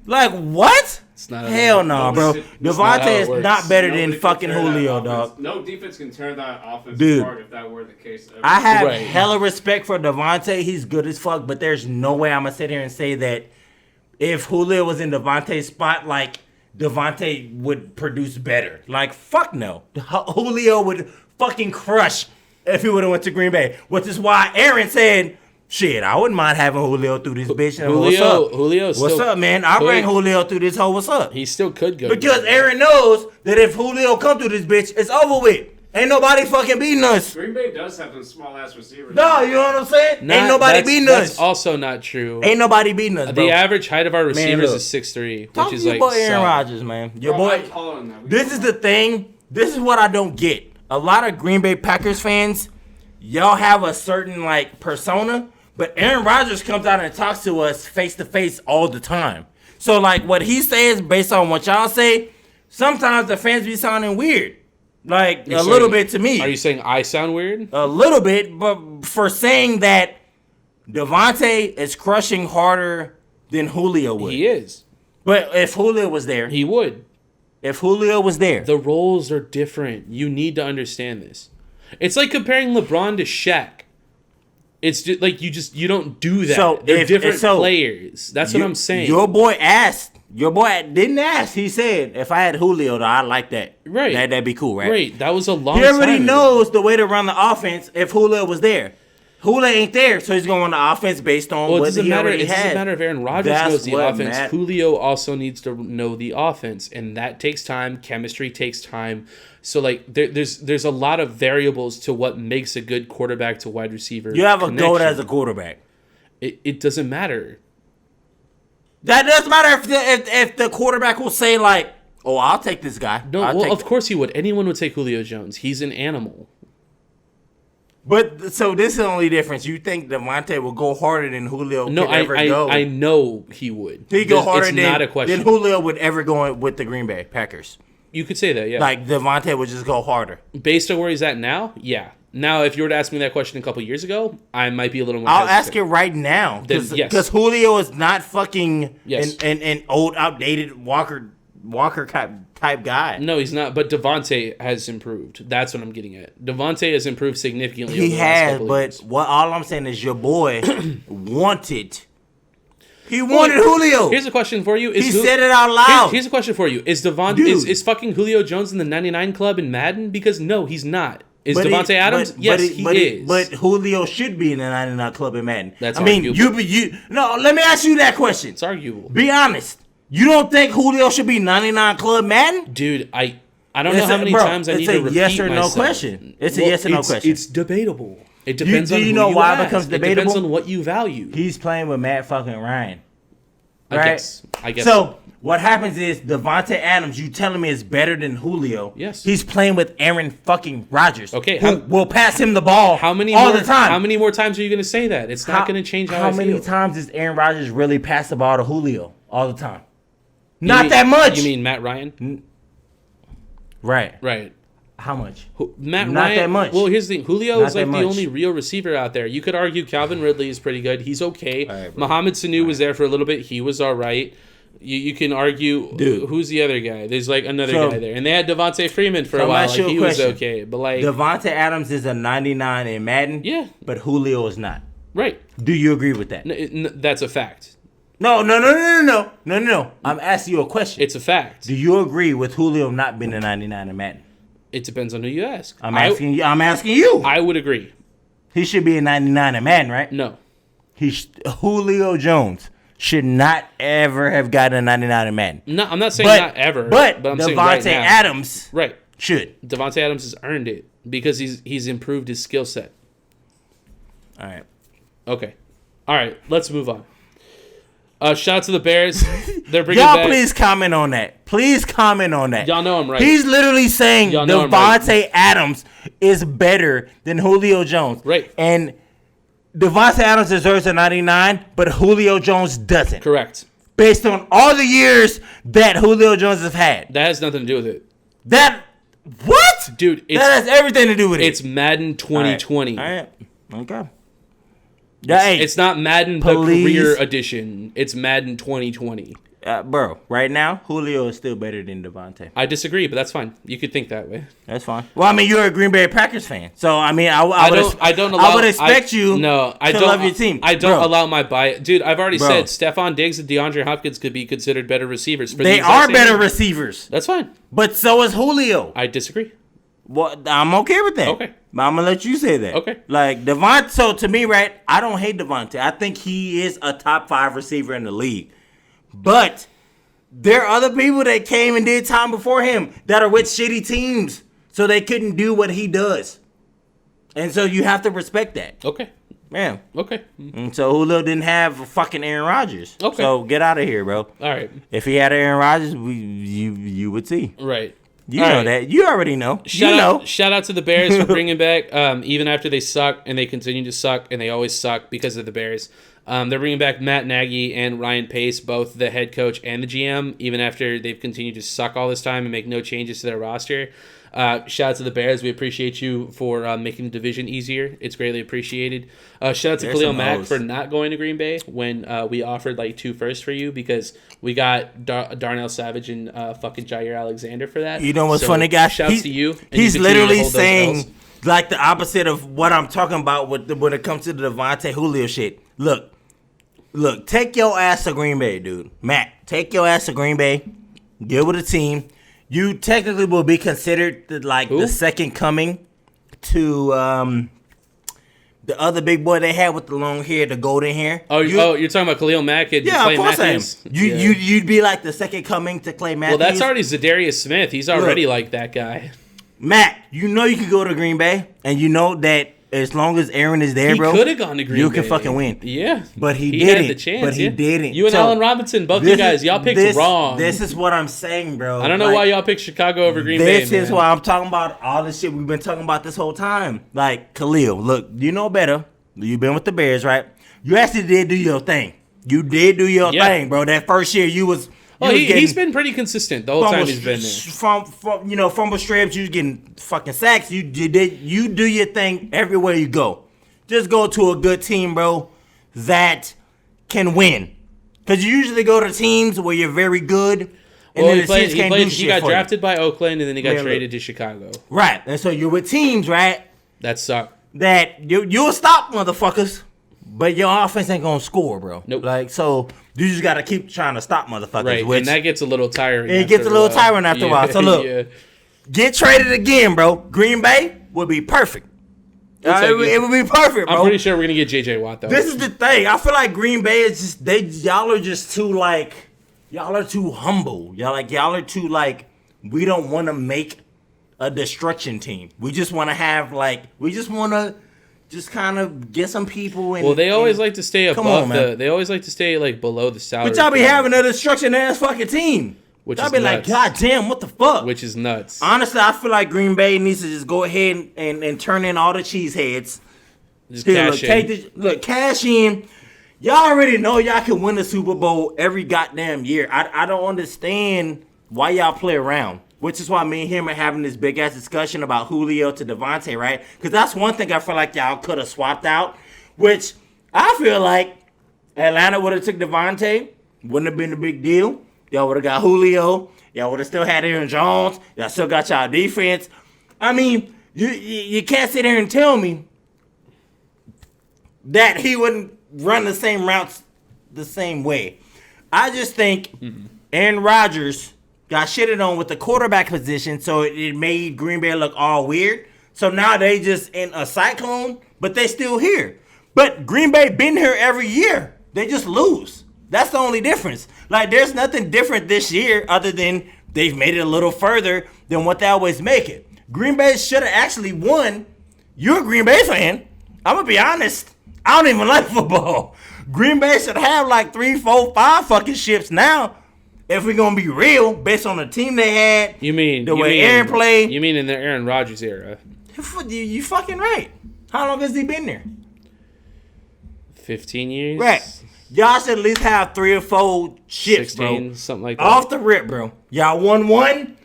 [SPEAKER 2] Like, what? Hell no, bro. Devante is not better than fucking Julio, dog.
[SPEAKER 4] No defense can tear that offense apart if that were the case.
[SPEAKER 2] I have hella respect for Devante. He's good as fuck, but there's no way I'm going to sit here and say that if Julio was in Devante's spot, like, Devante would produce better. Like, fuck no. Julio would fucking crush if he would have went to Green Bay, which is why Aaron said, shit, I wouldn't mind having Julio through this bitch. And what's up, man? I'll bring Julio through this hole. What's up?
[SPEAKER 1] He still could go.
[SPEAKER 2] Because Aaron knows that if Julio come through this bitch, it's over with. Ain't nobody fucking beating us.
[SPEAKER 4] Green Bay does have some small-ass receivers.
[SPEAKER 2] No, you know what I'm saying? Ain't nobody beating us.
[SPEAKER 1] That's also not true.
[SPEAKER 2] Ain't nobody beating us, bro.
[SPEAKER 1] The average height of our receivers is 6'3", which is like...
[SPEAKER 2] Talk to your boy Aaron Rodgers, man. Your boy... This is the thing. This is what I don't get. A lot of Green Bay Packers fans, y'all have a certain, like, persona... But Aaron Rodgers comes out and talks to us face-to-face all the time. So, like, what he says based on what y'all say, sometimes the fans be sounding weird. Like, little bit to me.
[SPEAKER 1] Are you saying I sound weird?
[SPEAKER 2] A little bit, but for saying that Devante is crushing harder than Julio would.
[SPEAKER 1] He is.
[SPEAKER 2] But if Julio was there.
[SPEAKER 1] He would.
[SPEAKER 2] If Julio was there.
[SPEAKER 1] The roles are different. You need to understand this. It's like comparing LeBron to Shaq. It's just like you don't do that.
[SPEAKER 2] So
[SPEAKER 1] they're different players. That's what I'm saying.
[SPEAKER 2] Your boy didn't ask. He said, if I had Julio, though, I'd like that.
[SPEAKER 1] Right.
[SPEAKER 2] That'd be cool, right?
[SPEAKER 1] Right. That was a long time
[SPEAKER 2] He already
[SPEAKER 1] ago.
[SPEAKER 2] knows the way to run the offense if Julio was there. Julio ain't there, so he's going on the offense based on what he already had.
[SPEAKER 1] It doesn't matter if Aaron Rodgers knows the offense. Julio also needs to know the offense, and that takes time. Chemistry takes time. So, like, there's a lot of variables to what makes a good quarterback to wide receiver.
[SPEAKER 2] You have a GOAT as a quarterback.
[SPEAKER 1] It doesn't matter.
[SPEAKER 2] That doesn't matter if the quarterback will say, like, oh, I'll take this guy.
[SPEAKER 1] No, of course he would. Anyone would take Julio Jones. He's an animal.
[SPEAKER 2] But so this is the only difference. You think Devante will go harder than Julio could ever go?
[SPEAKER 1] I know he would.
[SPEAKER 2] He'd go harder
[SPEAKER 1] than
[SPEAKER 2] Julio would ever go with the Green Bay Packers.
[SPEAKER 1] You could say that, yeah.
[SPEAKER 2] Like, Devante would just go harder.
[SPEAKER 1] Based on where he's at now, yeah. Now, if you were to ask me that question a couple years ago, I might be a little more
[SPEAKER 2] I'll
[SPEAKER 1] hesitant.
[SPEAKER 2] ask it right now.
[SPEAKER 1] Yes.
[SPEAKER 2] Because Julio is not fucking an old, outdated Walker type guy.
[SPEAKER 1] No, he's not. But Devante has improved. That's what I'm getting at. Devante has improved significantly.
[SPEAKER 2] He has, but what all I'm saying is your boy wanted
[SPEAKER 3] He wanted Julio.
[SPEAKER 1] Here's a question for you.
[SPEAKER 3] He said it out loud.
[SPEAKER 1] Here's a question for you. Is is fucking Julio Jones in the 99 club in Madden? Because no, he's not. Is Devante Adams? Yes, he is.
[SPEAKER 3] But Julio should be in the 99 club in Madden.
[SPEAKER 1] That's arguable.
[SPEAKER 3] No, let me ask you that question.
[SPEAKER 1] It's arguable.
[SPEAKER 3] Be honest. You don't think Julio should be 99 club Madden?
[SPEAKER 1] Dude, I don't know how many times I need to repeat myself.
[SPEAKER 3] It's a yes or no question. It's a yes or no question.
[SPEAKER 1] It's debatable. It depends on who you
[SPEAKER 3] know why
[SPEAKER 1] ask.
[SPEAKER 3] it becomes debatable?
[SPEAKER 1] It depends on what you value.
[SPEAKER 3] He's playing with Matt fucking Ryan.
[SPEAKER 1] Right? I guess.
[SPEAKER 3] So what happens is Devante Adams, you telling me is better than Julio.
[SPEAKER 1] Yes.
[SPEAKER 3] He's playing with Aaron fucking Rodgers.
[SPEAKER 1] Okay.
[SPEAKER 3] Who will pass him the ball all the time.
[SPEAKER 1] How many more times are you going to say that? It's not going to change how I feel.
[SPEAKER 3] How many times does Aaron Rodgers really pass the ball to Julio all the time? Not that much.
[SPEAKER 1] You mean Matt Ryan?
[SPEAKER 3] Right. How much?
[SPEAKER 1] Matt
[SPEAKER 3] Not
[SPEAKER 1] Ryan,
[SPEAKER 3] that much.
[SPEAKER 1] Well, here's the thing. Julio
[SPEAKER 3] Not
[SPEAKER 1] is like
[SPEAKER 3] that
[SPEAKER 1] the
[SPEAKER 3] much.
[SPEAKER 1] only real receiver out there. You could argue Calvin Ridley is pretty good. He's okay.
[SPEAKER 3] Right,
[SPEAKER 1] Mohamed Sanu was there for a little bit. He was all right. You can argue who's the other guy. There's like another guy there. And they had Devontae Freeman for a while. Like, he was okay. But like
[SPEAKER 3] Devante Adams is a 99 in Madden.
[SPEAKER 1] Yeah.
[SPEAKER 3] But Julio is not.
[SPEAKER 1] Right.
[SPEAKER 3] Do you agree with that?
[SPEAKER 1] That's a fact.
[SPEAKER 3] No. I'm asking you a question.
[SPEAKER 1] It's a fact.
[SPEAKER 3] Do you agree with Julio not being a 99 in Madden?
[SPEAKER 1] It depends on who you ask.
[SPEAKER 3] I'm asking you.
[SPEAKER 1] I would agree.
[SPEAKER 3] He should be a 99 in Madden, right?
[SPEAKER 1] No.
[SPEAKER 3] Julio Jones should not ever have gotten a 99 in Madden.
[SPEAKER 1] No, I'm not saying not ever. But I'm saying right now.
[SPEAKER 3] Adams should.
[SPEAKER 1] Devontae Adams has earned it because he's improved his skill set.
[SPEAKER 3] All right.
[SPEAKER 1] Okay. All right. Let's move on. Shout out to the Bears. They're bringing
[SPEAKER 3] Y'all
[SPEAKER 1] back.
[SPEAKER 3] please comment on that. Please comment on that.
[SPEAKER 1] Y'all know I'm right.
[SPEAKER 3] He's literally saying Devontae Adams is better than Julio Jones.
[SPEAKER 1] Right.
[SPEAKER 3] And Devontae Adams deserves a 99, but Julio Jones doesn't.
[SPEAKER 1] Correct.
[SPEAKER 3] Based on all the years that Julio Jones has had.
[SPEAKER 1] That has nothing to do with it.
[SPEAKER 3] What?
[SPEAKER 1] Dude,
[SPEAKER 3] that has everything to do with it.
[SPEAKER 1] It's Madden 2020.
[SPEAKER 3] All right. Okay.
[SPEAKER 1] It's not Madden the Career Edition. It's Madden 2020.
[SPEAKER 3] Bro, right now, Julio is still better than Devontae.
[SPEAKER 1] I disagree, but that's fine. You could think that way.
[SPEAKER 3] That's fine. Well, I mean, you're a Green Bay Packers fan, so I mean, I would expect you to love your team.
[SPEAKER 1] I don't allow my bias, dude. I've already said Stephon Diggs and DeAndre Hopkins could be considered better receivers.
[SPEAKER 3] They are better receivers.
[SPEAKER 1] That's fine.
[SPEAKER 3] But so is Julio.
[SPEAKER 1] I disagree.
[SPEAKER 3] Well, I'm okay with that.
[SPEAKER 1] Okay.
[SPEAKER 3] But I'm going to let you say that.
[SPEAKER 1] Okay.
[SPEAKER 3] Like, Devontae, so to me, right, I don't hate Devontae. I think he is a top 5 receiver in the league. But there are other people that came and did time before him that are with shitty teams, so they couldn't do what he does. And so you have to respect that.
[SPEAKER 1] Okay.
[SPEAKER 3] Man.
[SPEAKER 1] Okay.
[SPEAKER 3] And so Julio didn't have fucking Aaron Rodgers.
[SPEAKER 1] Okay.
[SPEAKER 3] So get out of here, bro.
[SPEAKER 1] All right.
[SPEAKER 3] If he had Aaron Rodgers, you would see.
[SPEAKER 1] Right.
[SPEAKER 3] You know that. You already know.
[SPEAKER 1] Shout out to the Bears for bringing back, even after they suck, and they continue to suck, and they always suck because of the Bears. They're bringing back Matt Nagy and Ryan Pace, both the head coach and the GM, even after they've continued to suck all this time and make no changes to their roster. Shout out to the Bears. We appreciate you for making the division easier. It's greatly appreciated. Shout out to Khalil Mack for not going to Green Bay when we offered like 2 firsts for you because we got Darnell Savage and fucking Jair Alexander for that.
[SPEAKER 3] You know what's funny, guys?
[SPEAKER 1] Shout out to you.
[SPEAKER 3] He's literally saying like the opposite of what I'm talking about when it comes to the Devontae Julio shit. Look, take your ass to Green Bay, dude. Matt, take your ass to Green Bay. Get with a team. You technically will be considered the second coming to the other big boy they had with the long hair, the golden hair.
[SPEAKER 1] You're talking about Khalil Mack and Clay Matthews?
[SPEAKER 3] You'd be like the second coming to Clay Matthews.
[SPEAKER 1] Well, that's already Zadarius Smith. He's already like that guy.
[SPEAKER 3] Matt, you know you can go to Green Bay, and you know that as long as Aaron is there, bro,
[SPEAKER 1] he could have gone to Green Bay.
[SPEAKER 3] You can fucking win.
[SPEAKER 1] Yeah,
[SPEAKER 3] but he didn't.
[SPEAKER 1] Had the chance,
[SPEAKER 3] but he didn't.
[SPEAKER 1] You and Allen Robinson, both you guys, y'all picked wrong.
[SPEAKER 3] This is what I'm saying, bro.
[SPEAKER 1] I don't know why y'all picked Chicago over Green Bay.
[SPEAKER 3] This is why I'm talking about all this shit we've been talking about this whole time. Like, Khalil, look, you know better. You've been with the Bears, right? You actually did do your thing. You did do your thing, bro. That first year, he's been pretty consistent the whole time he's been there. Fumble strips, you was getting fucking sacks. You do your thing everywhere you go. Just go to a good team, bro, that can win. Because you usually go to teams where you're very good, and then the teams can't do shit.
[SPEAKER 1] He got drafted by Oakland, and then he got traded to Chicago.
[SPEAKER 3] Right, and so you're with teams, right?
[SPEAKER 1] That suck.
[SPEAKER 3] That you'll stop motherfuckers, but your offense ain't gonna score, bro.
[SPEAKER 1] Nope.
[SPEAKER 3] Like, so you just gotta keep trying to stop motherfuckers.
[SPEAKER 1] Right,
[SPEAKER 3] which,
[SPEAKER 1] and that gets a little tiring.
[SPEAKER 3] It gets a little tiring after a while. So look, get traded again, bro. Green Bay would be perfect. It would be perfect, bro.
[SPEAKER 1] I'm pretty sure we're gonna get JJ Watt though.
[SPEAKER 3] This is the thing. I feel like Green Bay is just y'all are just too y'all are too humble. Y'all are too we don't want to make a destruction team. We just want to have just kind of get some people. And,
[SPEAKER 1] they always like to stay above they always like to stay below the salary.
[SPEAKER 3] But y'all be having a destruction ass fucking team.
[SPEAKER 1] Which
[SPEAKER 3] y'all be nuts. God damn, what the fuck?
[SPEAKER 1] Which is nuts.
[SPEAKER 3] Honestly, I feel like Green Bay needs to just go ahead and turn in all the cheese heads.
[SPEAKER 1] Just cash in.
[SPEAKER 3] Cash in. Y'all already know y'all can win the Super Bowl every goddamn year. I don't understand why y'all play around. Which is why me and him are having this big ass discussion about Julio to Devante, right? Because that's one thing I feel like y'all could have swapped out. Which I feel like Atlanta would have took Devante. Wouldn't have been a big deal. Y'all would have got Julio. Y'all would have still had Aaron Jones. Y'all still got y'all defense. I mean, you can't sit there and tell me that he wouldn't run the same routes the same way. I just think Aaron Rodgers got shitted on with the quarterback position, so it made Green Bay look all weird. So now they just in a cyclone, but they still here. But Green Bay been here every year. They just lose. That's the only difference. There's nothing different this year other than they've made it a little further than what they always make it. Green Bay should have actually won. You're a Green Bay fan. I'm going to be honest. I don't even like football. Green Bay should have 3, 4, 5 fucking ships now. If we're going to be real, based on the team they had, the way Aaron played.
[SPEAKER 1] You mean in the Aaron Rodgers era?
[SPEAKER 3] You fucking right. How long has he been there?
[SPEAKER 1] 15 years?
[SPEAKER 3] Right. Y'all should at least have 3 or 4 ships,
[SPEAKER 1] 16,
[SPEAKER 3] bro.
[SPEAKER 1] Something like that.
[SPEAKER 3] Off the rip, bro. Y'all won 1.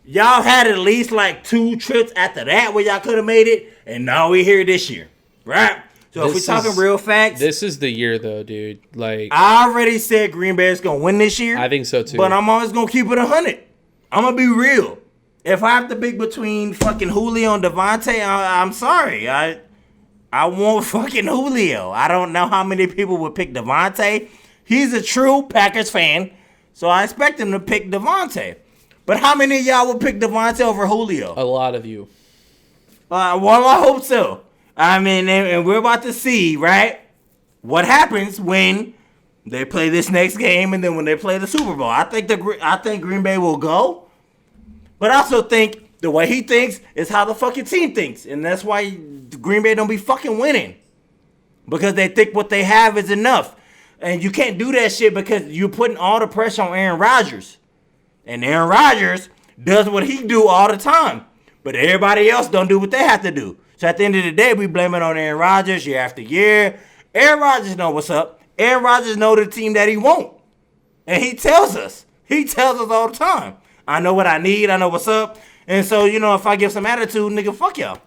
[SPEAKER 3] Y'all had at least 2 trips after that where y'all could have made it. And now we're here this year. Right? So if we're talking real facts.
[SPEAKER 1] This is the year, though, dude.
[SPEAKER 3] I already said Green Bay is going to win this year.
[SPEAKER 1] I think so, too.
[SPEAKER 3] But I'm always going to keep it 100. I'm going to be real. If I have to pick between fucking Julio and Devante, I'm sorry. I want fucking Julio. I don't know how many people would pick Devante. He's a true Packers fan, so I expect him to pick Devante. But how many of y'all would pick Devante over Julio?
[SPEAKER 1] A lot of you.
[SPEAKER 3] Well, I hope so. I mean, and we're about to see, right, what happens when they play this next game and then when they play the Super Bowl. I think Green Bay will go, but I also think the way he thinks is how the fucking team thinks. And that's why Green Bay don't be fucking winning. Because they think what they have is enough. And you can't do that shit because you're putting all the pressure on Aaron Rodgers. And Aaron Rodgers does what he do all the time. But everybody else don't do what they have to do. So at the end of the day, we blame it on Aaron Rodgers year after year. Aaron Rodgers know what's up. Aaron Rodgers know the team that he won't. And he tells us. He tells us all the time. I know what I need. I know what's up. And so, if I give some attitude, nigga, fuck y'all.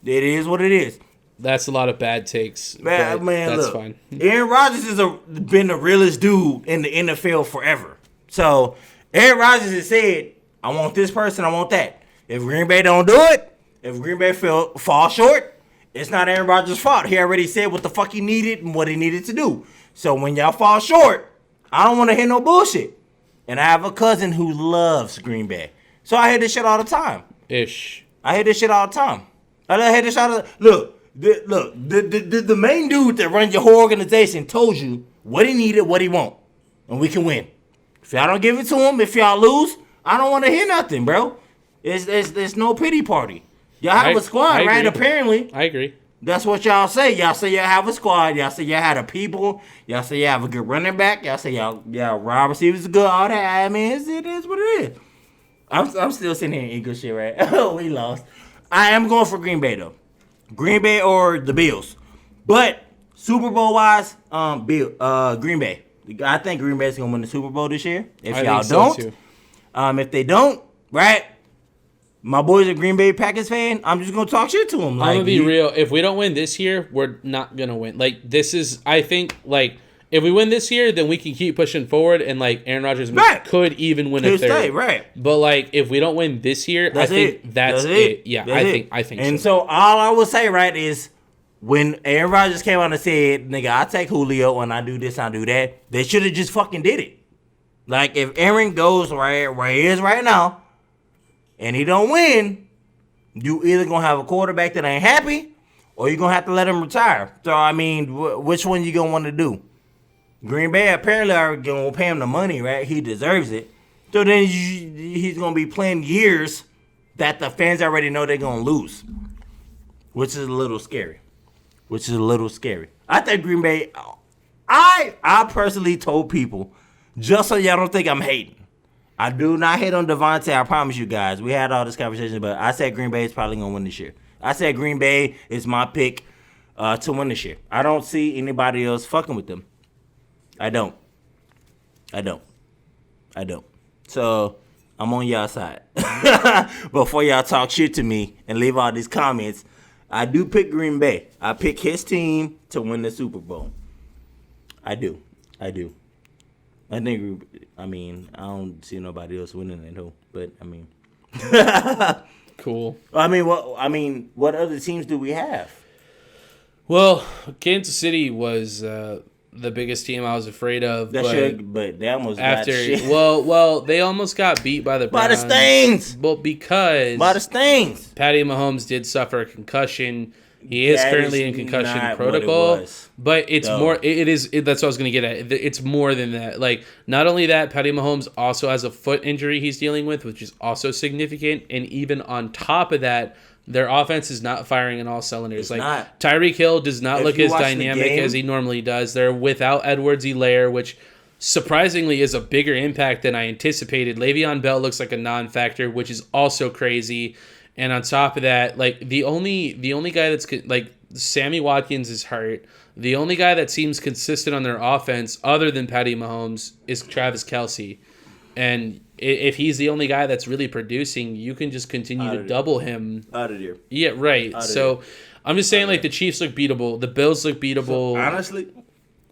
[SPEAKER 3] It is what it is.
[SPEAKER 1] That's a lot of bad takes.
[SPEAKER 3] Man,
[SPEAKER 1] that's
[SPEAKER 3] look,
[SPEAKER 1] fine.
[SPEAKER 3] Aaron Rodgers has been the realest dude in the NFL forever. So, Aaron Rodgers has said, I want this person, I want that. If Green Bay don't do it, if Green Bay fall short, it's not Aaron Rodgers' fault. He already said what the fuck he needed and what he needed to do. So, when y'all fall short, I don't want to hear no bullshit. And I have a cousin who loves Green Bay. So I hear this shit all the time. I hear this shit all the time. I hear this shit all the time. Look, the main dude that runs your whole organization told you what he needed, what he want. And we can win. If y'all don't give it to him, if y'all lose, I don't want to hear nothing, bro. There's no pity party. Y'all have a squad, right? Apparently.
[SPEAKER 1] I agree.
[SPEAKER 3] That's what y'all say. Y'all say y'all have a squad. Y'all say y'all had a people. Y'all say y'all have a good running back. Y'all say y'all wide receivers are good. All that. I mean, it is what it is. I'm still sitting here in eagle shit, right? Oh, we lost. I am going for Green Bay, though. Green Bay or the Bills. But Super Bowl wise, Green Bay. I think Green Bay's going to win the Super Bowl this year. If y'all don't. If they don't, right? My boy's a Green Bay Packers fan. I'm just going to talk shit to him.
[SPEAKER 1] I'm going to be real. If we don't win this year, we're not going to win. I think, if we win this year, then we can keep pushing forward, and Aaron Rodgers could even win a third.
[SPEAKER 3] Stay, right.
[SPEAKER 1] But if we don't win this year, I think that's it. Yeah, I think.
[SPEAKER 3] And so all I will say, right, is when Aaron Rodgers came out and said, nigga, I take Julio and I do this, I do that, they should have just fucking did it. Like, if Aaron goes where he is right now and he don't win, you either going to have a quarterback that ain't happy or you're going to have to let him retire. So, I mean, which one you going to want to do? Green Bay apparently are going to pay him the money, right? He deserves it. So then he's going to be playing years that the fans already know they're going to lose, which is a little scary. I think Green Bay, I personally told people, just so y'all don't think I'm hating, I do not hate on Devante, I promise you guys. We had all this conversation, but I said Green Bay is probably going to win this year. I said Green Bay is my pick to win this year. I don't see anybody else fucking with them. I don't. So, I'm on y'all side. Before y'all talk shit to me and leave all these comments, I do pick Green Bay. I pick his team to win the Super Bowl. I do. I think, I don't see nobody else winning it, though. But,
[SPEAKER 1] Cool.
[SPEAKER 3] What other teams do we have?
[SPEAKER 1] Well, Kansas City was the biggest team I was afraid of.
[SPEAKER 3] But they almost got shit.
[SPEAKER 1] Well, they almost got beat by the Browns.
[SPEAKER 3] By the Stings.
[SPEAKER 1] Well, because Patty Mahomes did suffer a concussion. He is currently in concussion protocol, but it's more. That's what I was going to get at. It's more than that. Like, not only that, Patty Mahomes also has a foot injury he's dealing with, which is also significant. And even on top of that, their offense is not firing on all cylinders. Tyreek Hill does not look as dynamic as he normally does. They're without Edwards-Helaire, which surprisingly is a bigger impact than I anticipated. Le'Veon Bell looks like a non-factor, which is also crazy. And on top of that, the only guy that's Sammy Watkins is hurt. The only guy that seems consistent on their offense, other than Patty Mahomes, is Travis Kelce. And if he's the only guy that's really producing, you can just continue to double him.
[SPEAKER 3] Out of here.
[SPEAKER 1] Yeah, right. I'm just saying, the Chiefs look beatable. The Bills look beatable.
[SPEAKER 3] So, honestly,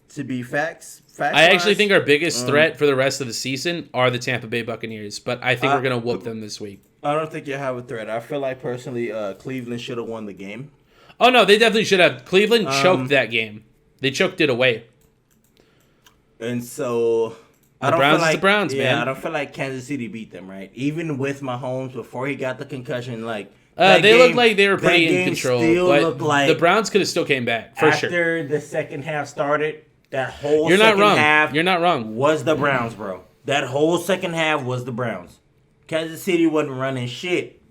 [SPEAKER 3] to be facts
[SPEAKER 1] I actually think our biggest threat for the rest of the season are the Tampa Bay Buccaneers. But I think we're going to whoop them this week.
[SPEAKER 3] I don't think you have a threat. I feel like, personally, Cleveland should have won the game.
[SPEAKER 1] Oh, no, they definitely should have. Cleveland choked that game. They choked it away.
[SPEAKER 3] And so...
[SPEAKER 1] The Browns is the Browns, man.
[SPEAKER 3] I don't feel like Kansas City beat them, right? Even with Mahomes, before he got the concussion,
[SPEAKER 1] they looked like they were pretty in control. But the Browns could have still came back, for sure.
[SPEAKER 3] After the second half started, that whole
[SPEAKER 1] half You're not wrong.
[SPEAKER 3] Was the Browns, bro. That whole second half was the Browns. Kansas City wasn't running shit.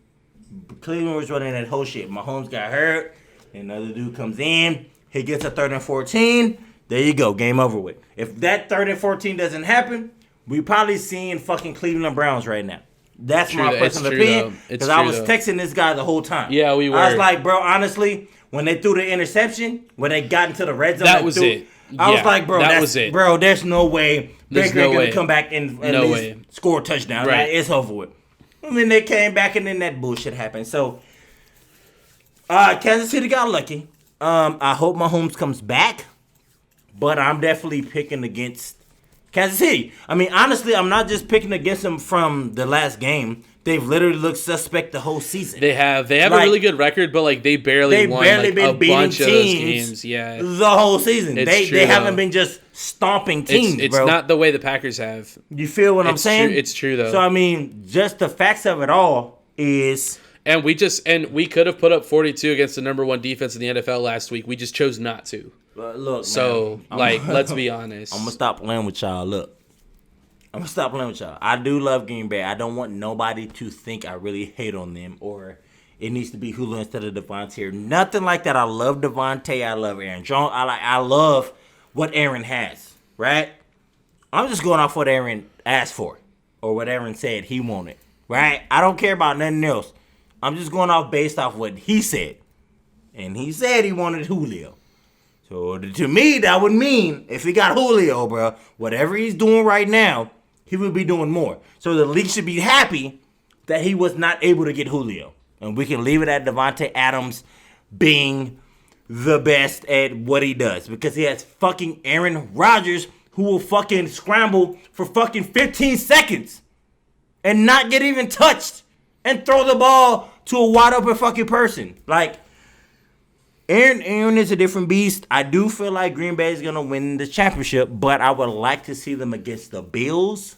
[SPEAKER 3] Cleveland was running that whole shit. Mahomes got hurt. Another dude comes in. He gets a 3rd and 14. There you go. Game over with. If that 3rd and 14 doesn't happen, we probably seeing fucking Cleveland Browns right now. That's my personal opinion. Because I was texting this guy the whole time.
[SPEAKER 1] Yeah, we were.
[SPEAKER 3] I was like, bro, honestly, when they threw the interception, when they got into the red zone,
[SPEAKER 1] that was it.
[SPEAKER 3] I was like, bro, that was it. Bro, there's no way Baker ain't going to come back and at least score a touchdown. Right. It's over with. And then they came back and then that bullshit happened. So, Kansas City got lucky. I hope Mahomes comes back. But I'm definitely picking against Kansas City. Honestly, I'm not just picking against them from the last game. They've literally looked suspect the whole season.
[SPEAKER 1] They have a really good record, but they barely won been a bunch of those games. Yeah,
[SPEAKER 3] the whole season. They haven't been just stomping teams.
[SPEAKER 1] It's not the way the Packers have.
[SPEAKER 3] You feel what I'm saying?
[SPEAKER 1] It's true though.
[SPEAKER 3] So just the facts of it all is.
[SPEAKER 1] And we could have put up 42 against the number 1 defense in the NFL last week. We just chose not to.
[SPEAKER 3] Look,
[SPEAKER 1] so, man, let's be honest.
[SPEAKER 3] I'm going to stop playing with y'all. Look. I'm going to stop playing with y'all. I do love Green Bay. I don't want nobody to think I really hate on them or it needs to be Julio instead of Devante. Nothing like that. I love Devante. I love Aaron Jones. I love what Aaron has, right? I'm just going off what Aaron asked for or what Aaron said he wanted, right? I don't care about nothing else. I'm just going off based off what he said. And he said he wanted Julio. So, to me, that would mean if he got Julio, bro, whatever he's doing right now, he would be doing more. So, the league should be happy that he was not able to get Julio. And we can leave it at Devante Adams being the best at what he does. Because he has fucking Aaron Rodgers who will fucking scramble for fucking 15 seconds and not get even touched and throw the ball to a wide open fucking person. Aaron is a different beast. I do feel like Green Bay is going to win the championship, but I would like to see them against the Bills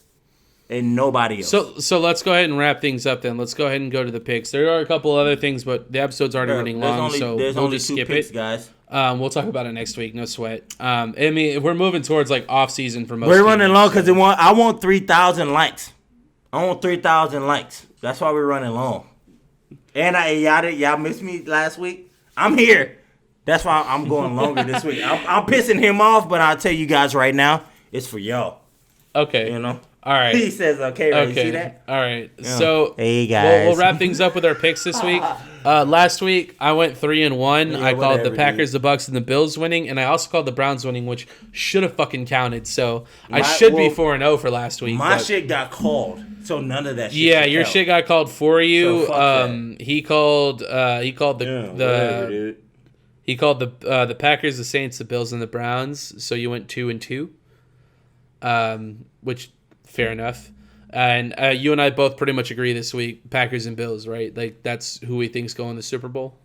[SPEAKER 3] and nobody else.
[SPEAKER 1] So let's go ahead and wrap things up then. Let's go ahead and go to the picks. There are a couple other things, but the episode's already running long, so we'll just skip it.
[SPEAKER 3] Guys.
[SPEAKER 1] We'll talk about it next week. No sweat. I mean, we're moving towards like off season for most.
[SPEAKER 3] We're running long because I want 3,000 likes. I want 3,000 likes. That's why we're running long. And y'all missed me last week. I'm here. That's why I'm going longer this week. I'm pissing him off, but I'll tell you guys right now, it's for y'all.
[SPEAKER 1] Okay.
[SPEAKER 3] You know.
[SPEAKER 1] All right.
[SPEAKER 3] He says, okay, right?
[SPEAKER 1] Okay.
[SPEAKER 3] You see that?
[SPEAKER 1] All right.
[SPEAKER 3] Yeah.
[SPEAKER 1] So
[SPEAKER 3] hey guys,
[SPEAKER 1] we'll wrap things up with our picks this week. Last week I went 3-1. I called the Packers, the Bucks, and the Bills winning, and I also called the Browns winning, which should have fucking counted. So I should be 4-0 for last week.
[SPEAKER 3] My shit got called, so none of that shit.
[SPEAKER 1] Yeah, your shit got called for you.
[SPEAKER 3] So
[SPEAKER 1] he called the Packers, the Saints, the Bills, and the Browns. So you went 2-2. Which fair enough. And you and I both pretty much agree this week, Packers and Bills, right? Like, that's who we think's going to the Super Bowl.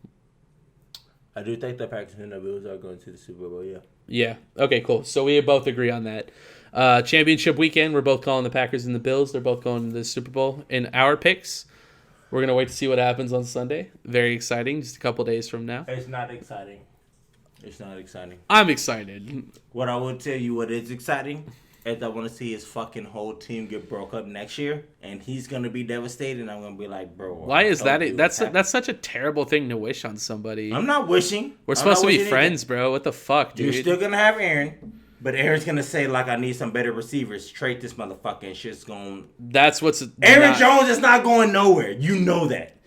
[SPEAKER 3] I do think the Packers and the Bills are going to the Super Bowl, yeah.
[SPEAKER 1] Yeah. Okay, cool. So we both agree on that. Championship weekend, we're both calling the Packers and the Bills. They're both going to the Super Bowl. In our picks, we're going to wait to see what happens on Sunday. Very exciting, just a couple days from now.
[SPEAKER 3] It's not exciting. It's not exciting.
[SPEAKER 1] I'm excited.
[SPEAKER 3] What I will tell you what is exciting is I want to see his fucking whole team get broke up next year, and he's gonna be devastated. And I'm gonna be like, bro,
[SPEAKER 1] why is that? That's such a terrible thing to wish on somebody.
[SPEAKER 3] I'm not wishing.
[SPEAKER 1] We're supposed to be friends, bro. What the fuck, dude?
[SPEAKER 3] You're still gonna have Aaron, but Aaron's gonna say like, I need some better receivers. Trade this motherfucker, and shit's going.
[SPEAKER 1] That's what's.
[SPEAKER 3] Aaron Jones is not going nowhere. You know that.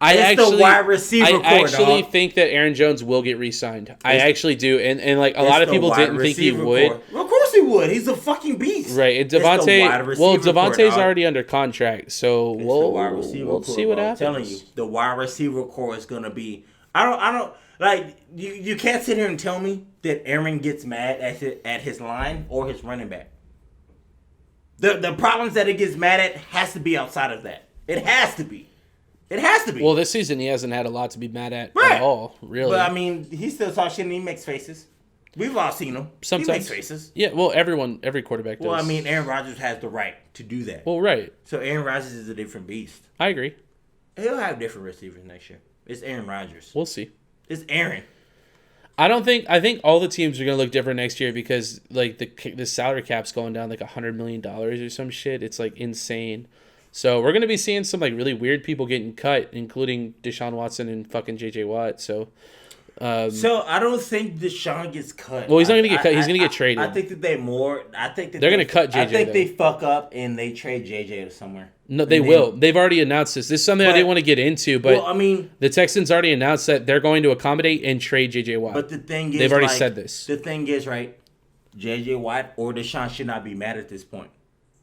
[SPEAKER 1] I
[SPEAKER 3] actually
[SPEAKER 1] think that Aaron Jones will get re-signed. I actually do, and like a lot of people didn't think he would.
[SPEAKER 3] Well, of course he would. He's a fucking beast.
[SPEAKER 1] Right, and Devante's already under contract, so we'll see what happens.
[SPEAKER 3] I'm telling you, the wide receiver core is gonna be. I don't like you. Can't sit here and tell me that Aaron gets mad at his line or his running back. The problems that it gets mad at has to be outside of that. It has to be. It has to be.
[SPEAKER 1] Well, this season he hasn't had a lot to be mad at all, really.
[SPEAKER 3] But I mean, he still talks shit and he makes faces. We've all seen him.
[SPEAKER 1] Sometimes.
[SPEAKER 3] He makes faces.
[SPEAKER 1] Yeah, well, every quarterback does.
[SPEAKER 3] Well, I mean, Aaron Rodgers has the right to do that.
[SPEAKER 1] Well, right.
[SPEAKER 3] So Aaron Rodgers is a different beast.
[SPEAKER 1] I agree.
[SPEAKER 3] He'll have different receivers next year. It's Aaron Rodgers.
[SPEAKER 1] We'll see.
[SPEAKER 3] It's Aaron.
[SPEAKER 1] I think all the teams are gonna look different next year because like the salary cap's going down like $100 million or some shit. It's like insane. So we're gonna be seeing some like really weird people getting cut, including Deshaun Watson and fucking JJ Watt. So
[SPEAKER 3] I don't think Deshaun gets cut.
[SPEAKER 1] Well, he's not gonna get cut. He's gonna get traded.
[SPEAKER 3] I think that they're
[SPEAKER 1] gonna cut JJ.
[SPEAKER 3] I think they fuck up and they trade JJ to somewhere.
[SPEAKER 1] No, they will. They've already announced this. This is something I didn't want to get into, but
[SPEAKER 3] well, I mean,
[SPEAKER 1] the Texans already announced that they're going to accommodate and trade JJ Watt.
[SPEAKER 3] But the thing is,
[SPEAKER 1] they've already said this.
[SPEAKER 3] The thing is, right? JJ Watt or Deshaun should not be mad at this point.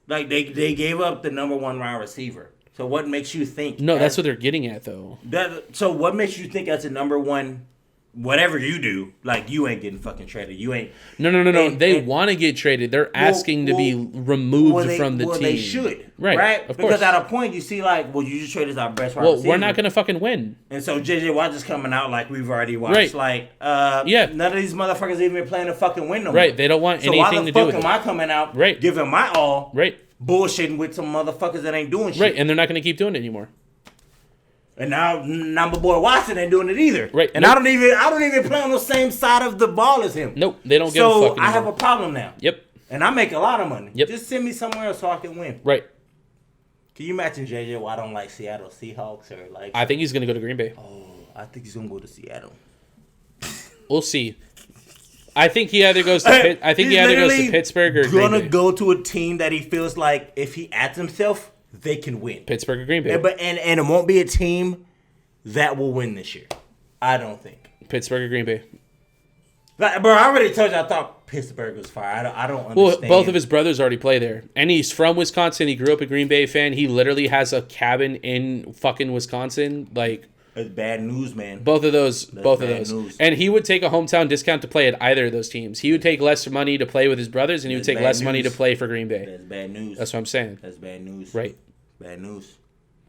[SPEAKER 3] Like they gave up the number one wide receiver. So what makes you think?
[SPEAKER 1] No, that's what they're getting at though.
[SPEAKER 3] So what makes you think as a number one, whatever you do, like you ain't getting fucking traded. You ain't.
[SPEAKER 1] No. They want to get traded. They're asking to be removed from the team.
[SPEAKER 3] They should.
[SPEAKER 1] Right. Of
[SPEAKER 3] because
[SPEAKER 1] course.
[SPEAKER 3] at a point you see like, well, you just traded our best wide receiver.
[SPEAKER 1] Well, we're not gonna fucking win.
[SPEAKER 3] And so JJ Watt is coming out like we've already watched.
[SPEAKER 1] Right.
[SPEAKER 3] Like,
[SPEAKER 1] yeah.
[SPEAKER 3] None of these motherfuckers even playing to fucking win no more.
[SPEAKER 1] Right. They don't want anything to do with it.
[SPEAKER 3] So why the fuck am I coming out?
[SPEAKER 1] Right.
[SPEAKER 3] Giving my all.
[SPEAKER 1] Right.
[SPEAKER 3] Bullshitting with some motherfuckers that ain't doing shit.
[SPEAKER 1] Right, and they're not going to keep doing it anymore.
[SPEAKER 3] And now my boy Watson ain't doing it either.
[SPEAKER 1] Right.
[SPEAKER 3] And I don't even play on the same side of the ball as him.
[SPEAKER 1] Nope, they don't give a fuck anymore.
[SPEAKER 3] So I have a problem now.
[SPEAKER 1] Yep.
[SPEAKER 3] And I make a lot of money.
[SPEAKER 1] Yep.
[SPEAKER 3] Just send me somewhere else so I can win.
[SPEAKER 1] Right.
[SPEAKER 3] Can you imagine JJ Watt on like Seattle Seahawks or like?
[SPEAKER 1] I think he's going to go to Green Bay.
[SPEAKER 3] Oh, I think he's going to go to Seattle.
[SPEAKER 1] We'll see. I think he either goes to Pittsburgh or Green Bay.
[SPEAKER 3] Gonna go to a team that he feels like if he adds himself, they can win.
[SPEAKER 1] Pittsburgh or Green Bay.
[SPEAKER 3] And it won't be a team that will win this year. I don't think.
[SPEAKER 1] Pittsburgh or Green Bay.
[SPEAKER 3] Like, bro, I already told you I thought Pittsburgh was fire. I don't understand.
[SPEAKER 1] Well, both of his brothers already play there. And he's from Wisconsin. He grew up a Green Bay fan. He literally has a cabin in fucking Wisconsin. Like,
[SPEAKER 3] it's bad news, man.
[SPEAKER 1] Both of those.
[SPEAKER 3] News.
[SPEAKER 1] And he would take a hometown discount to play at either of those teams. He would take less money to play with his brothers, and he would take less money to play for Green Bay.
[SPEAKER 3] That's bad news.
[SPEAKER 1] That's what I'm saying.
[SPEAKER 3] That's bad news.
[SPEAKER 1] Right.
[SPEAKER 3] Bad news.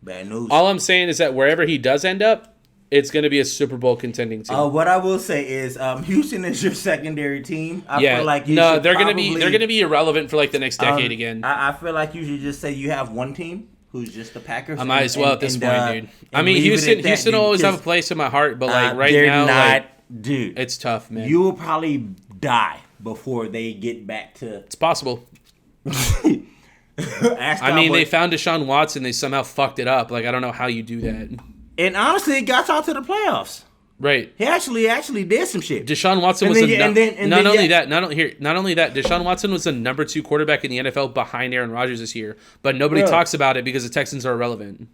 [SPEAKER 3] Bad news.
[SPEAKER 1] All I'm saying is that wherever he does end up, It's going to be a Super Bowl contending team.
[SPEAKER 3] What I will say is, Houston is your secondary team. I feel like
[SPEAKER 1] they're going to be irrelevant for like the next decade again.
[SPEAKER 3] I feel like you should just say you have one team who's just the Packers.
[SPEAKER 1] I might as well at this point, dude. I mean, Houston will always have a place in my heart, but like right now,
[SPEAKER 3] dude,
[SPEAKER 1] it's tough, man.
[SPEAKER 3] You will probably die before they get back to.
[SPEAKER 1] It's possible. I mean, they found Deshaun Watson. They somehow fucked it up. Like, I don't know how you do that.
[SPEAKER 3] And honestly, it got y'all to the playoffs.
[SPEAKER 1] Right.
[SPEAKER 3] He actually did some shit.
[SPEAKER 1] Deshaun Watson was not only that. Deshaun Watson was the number 2 quarterback in the NFL behind Aaron Rodgers this year, but nobody talks about it because the Texans are irrelevant.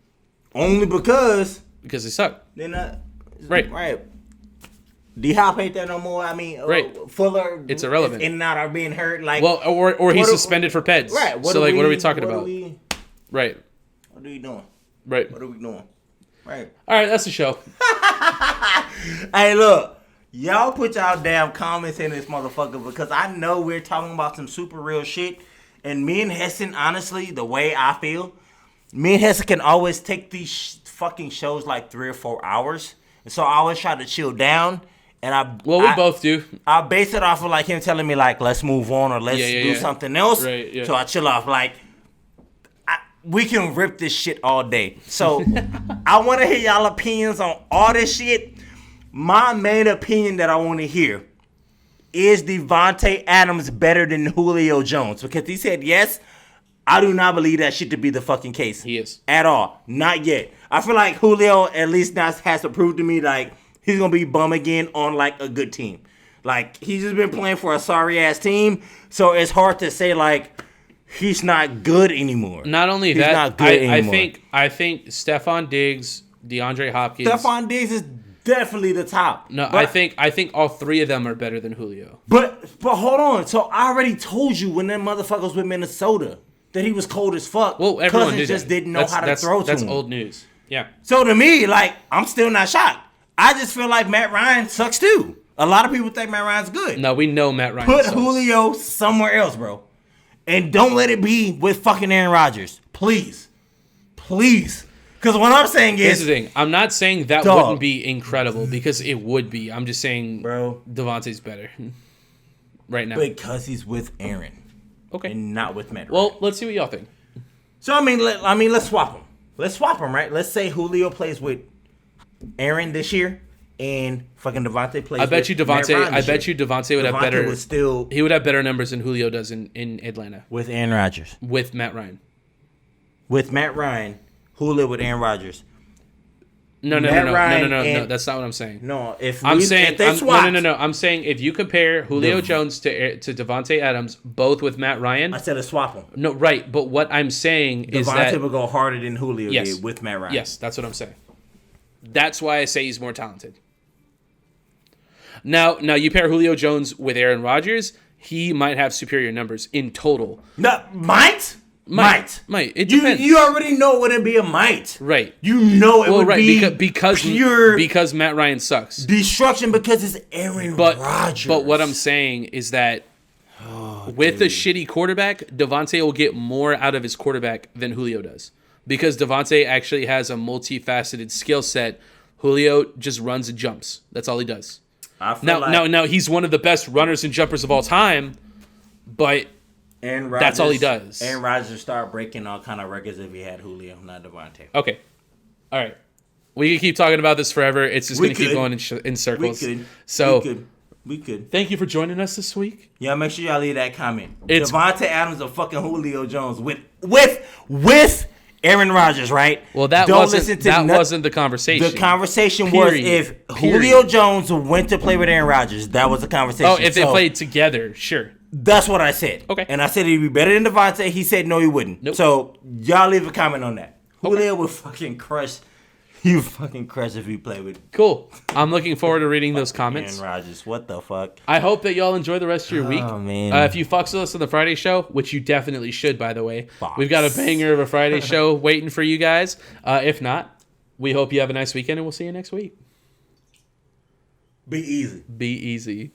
[SPEAKER 3] Only because
[SPEAKER 1] they suck.
[SPEAKER 3] They're not
[SPEAKER 1] right.
[SPEAKER 3] D-Hop ain't there no more. I mean, Fuller,
[SPEAKER 1] it's irrelevant.
[SPEAKER 3] In and out are being hurt. Like,
[SPEAKER 1] well, or he's suspended for PEDs.
[SPEAKER 3] Right.
[SPEAKER 1] What are we talking about? Right.
[SPEAKER 3] What are we doing?
[SPEAKER 1] Right.
[SPEAKER 3] What are we doing? Right.
[SPEAKER 1] All right, that's the show.
[SPEAKER 3] Hey, look. Y'all put y'all damn comments in this motherfucker because I know we're talking about some super real shit. And me and Heston, honestly, the way I feel, me and Heston can always take these fucking shows like 3 or 4 hours. And so I always try to chill down. And
[SPEAKER 1] we both do.
[SPEAKER 3] I base it off of like him telling me like, let's move on or let's do something else.
[SPEAKER 1] Right, yeah.
[SPEAKER 3] So I chill off like, we can rip this shit all day. So I want to hear y'all opinions on all this shit. My main opinion that I want to hear is Devante Adams better than Julio Jones? Because he said yes. I do not believe that shit to be the fucking case.
[SPEAKER 1] He is.
[SPEAKER 3] At all. Not yet. I feel like Julio at least now has to prove to me like he's going to be bum again on like a good team. Like he's just been playing for a sorry ass team. So it's hard to say like he's not good anymore.
[SPEAKER 1] Not only
[SPEAKER 3] he's
[SPEAKER 1] that,
[SPEAKER 3] not good anymore.
[SPEAKER 1] I think Stephon Diggs, DeAndre Hopkins.
[SPEAKER 3] Stephon Diggs is definitely the top.
[SPEAKER 1] No, but I think all 3 of them are better than Julio.
[SPEAKER 3] But hold on. So I already told you when them motherfuckers with Minnesota that he was cold as fuck.
[SPEAKER 1] Well, everyone
[SPEAKER 3] just didn't know how to throw to him.
[SPEAKER 1] That's old news. Yeah.
[SPEAKER 3] So to me, like, I'm still not shocked. I just feel like Matt Ryan sucks too. A lot of people think Matt Ryan's good.
[SPEAKER 1] No, we know Matt Ryan
[SPEAKER 3] Put
[SPEAKER 1] sucks.
[SPEAKER 3] Julio somewhere else, bro. And don't let it be with fucking Aaron Rodgers. Please. Please. Because what I'm saying is...
[SPEAKER 1] Here's the thing. I'm not saying that wouldn't be incredible because it would be. I'm just saying
[SPEAKER 3] bro,
[SPEAKER 1] Devante's better right now.
[SPEAKER 3] Because he's with Aaron.
[SPEAKER 1] Okay.
[SPEAKER 3] And not with Matt Ryan.
[SPEAKER 1] Well, let's see what y'all think.
[SPEAKER 3] So, I mean, let's swap them. Let's swap them, right? Let's say Julio plays with Aaron this year and fucking Devante plays with Matt Ryan
[SPEAKER 1] I bet you Devante would have better...
[SPEAKER 3] He
[SPEAKER 1] would have better numbers than Julio does in Atlanta.
[SPEAKER 3] With Aaron Rodgers.
[SPEAKER 1] With Matt Ryan.
[SPEAKER 3] With Matt Ryan, Julio with Aaron Rodgers.
[SPEAKER 1] No. That's not what I'm saying.
[SPEAKER 3] No,
[SPEAKER 1] I'm saying if you compare Julio Jones to Devante Adams, both with Matt Ryan,
[SPEAKER 3] I said to swap them.
[SPEAKER 1] No, right. But what I'm saying is that
[SPEAKER 3] Devante will go harder than Julio did with Matt Ryan.
[SPEAKER 1] Yes, that's what I'm saying. That's why I say he's more talented. Now you pair Julio Jones with Aaron Rodgers, he might have superior numbers in total.
[SPEAKER 3] No, might.
[SPEAKER 1] It depends.
[SPEAKER 3] You already know what it'd be a might.
[SPEAKER 1] Right.
[SPEAKER 3] You know it would be
[SPEAKER 1] because Matt Ryan sucks.
[SPEAKER 3] Destruction because it's Aaron Rodgers.
[SPEAKER 1] But what I'm saying is that with a shitty quarterback, Devante will get more out of his quarterback than Julio does. Because Devante actually has a multifaceted skill set. Julio just runs and jumps. That's all he does. Now he's one of the best runners and jumpers of all time, but that's all he does.
[SPEAKER 3] Aaron Rodgers start breaking all kind of records if he had Julio, not Devante.
[SPEAKER 1] Okay. All right. We can keep talking about this forever. It's just going to keep going in circles.
[SPEAKER 3] We could.
[SPEAKER 1] Thank you for joining us this week.
[SPEAKER 3] Yeah, make sure y'all leave that comment. Devante Adams or fucking Julio Jones with Aaron Rodgers, right?
[SPEAKER 1] Well, that wasn't the conversation.
[SPEAKER 3] The conversation was if Julio Jones went to play with Aaron Rodgers. That was the conversation.
[SPEAKER 1] Oh, if they played together, sure.
[SPEAKER 3] That's what I said.
[SPEAKER 1] Okay.
[SPEAKER 3] And I said he'd be better than Devante. He said no, he wouldn't.
[SPEAKER 1] Nope.
[SPEAKER 3] So y'all leave a comment on that. Julio would fucking crush. You fucking crush if you play with.
[SPEAKER 1] Cool. I'm looking forward to reading those comments.
[SPEAKER 3] Aaron Rodgers, what the fuck?
[SPEAKER 1] I hope that y'all enjoy the rest of your week.
[SPEAKER 3] Oh, man.
[SPEAKER 1] If you fucks with us on the Friday show, which you definitely should, by the way. We've got a banger of a Friday show waiting for you guys. If not, we hope you have a nice weekend, and we'll see you next week.
[SPEAKER 3] Be easy.
[SPEAKER 1] Be easy.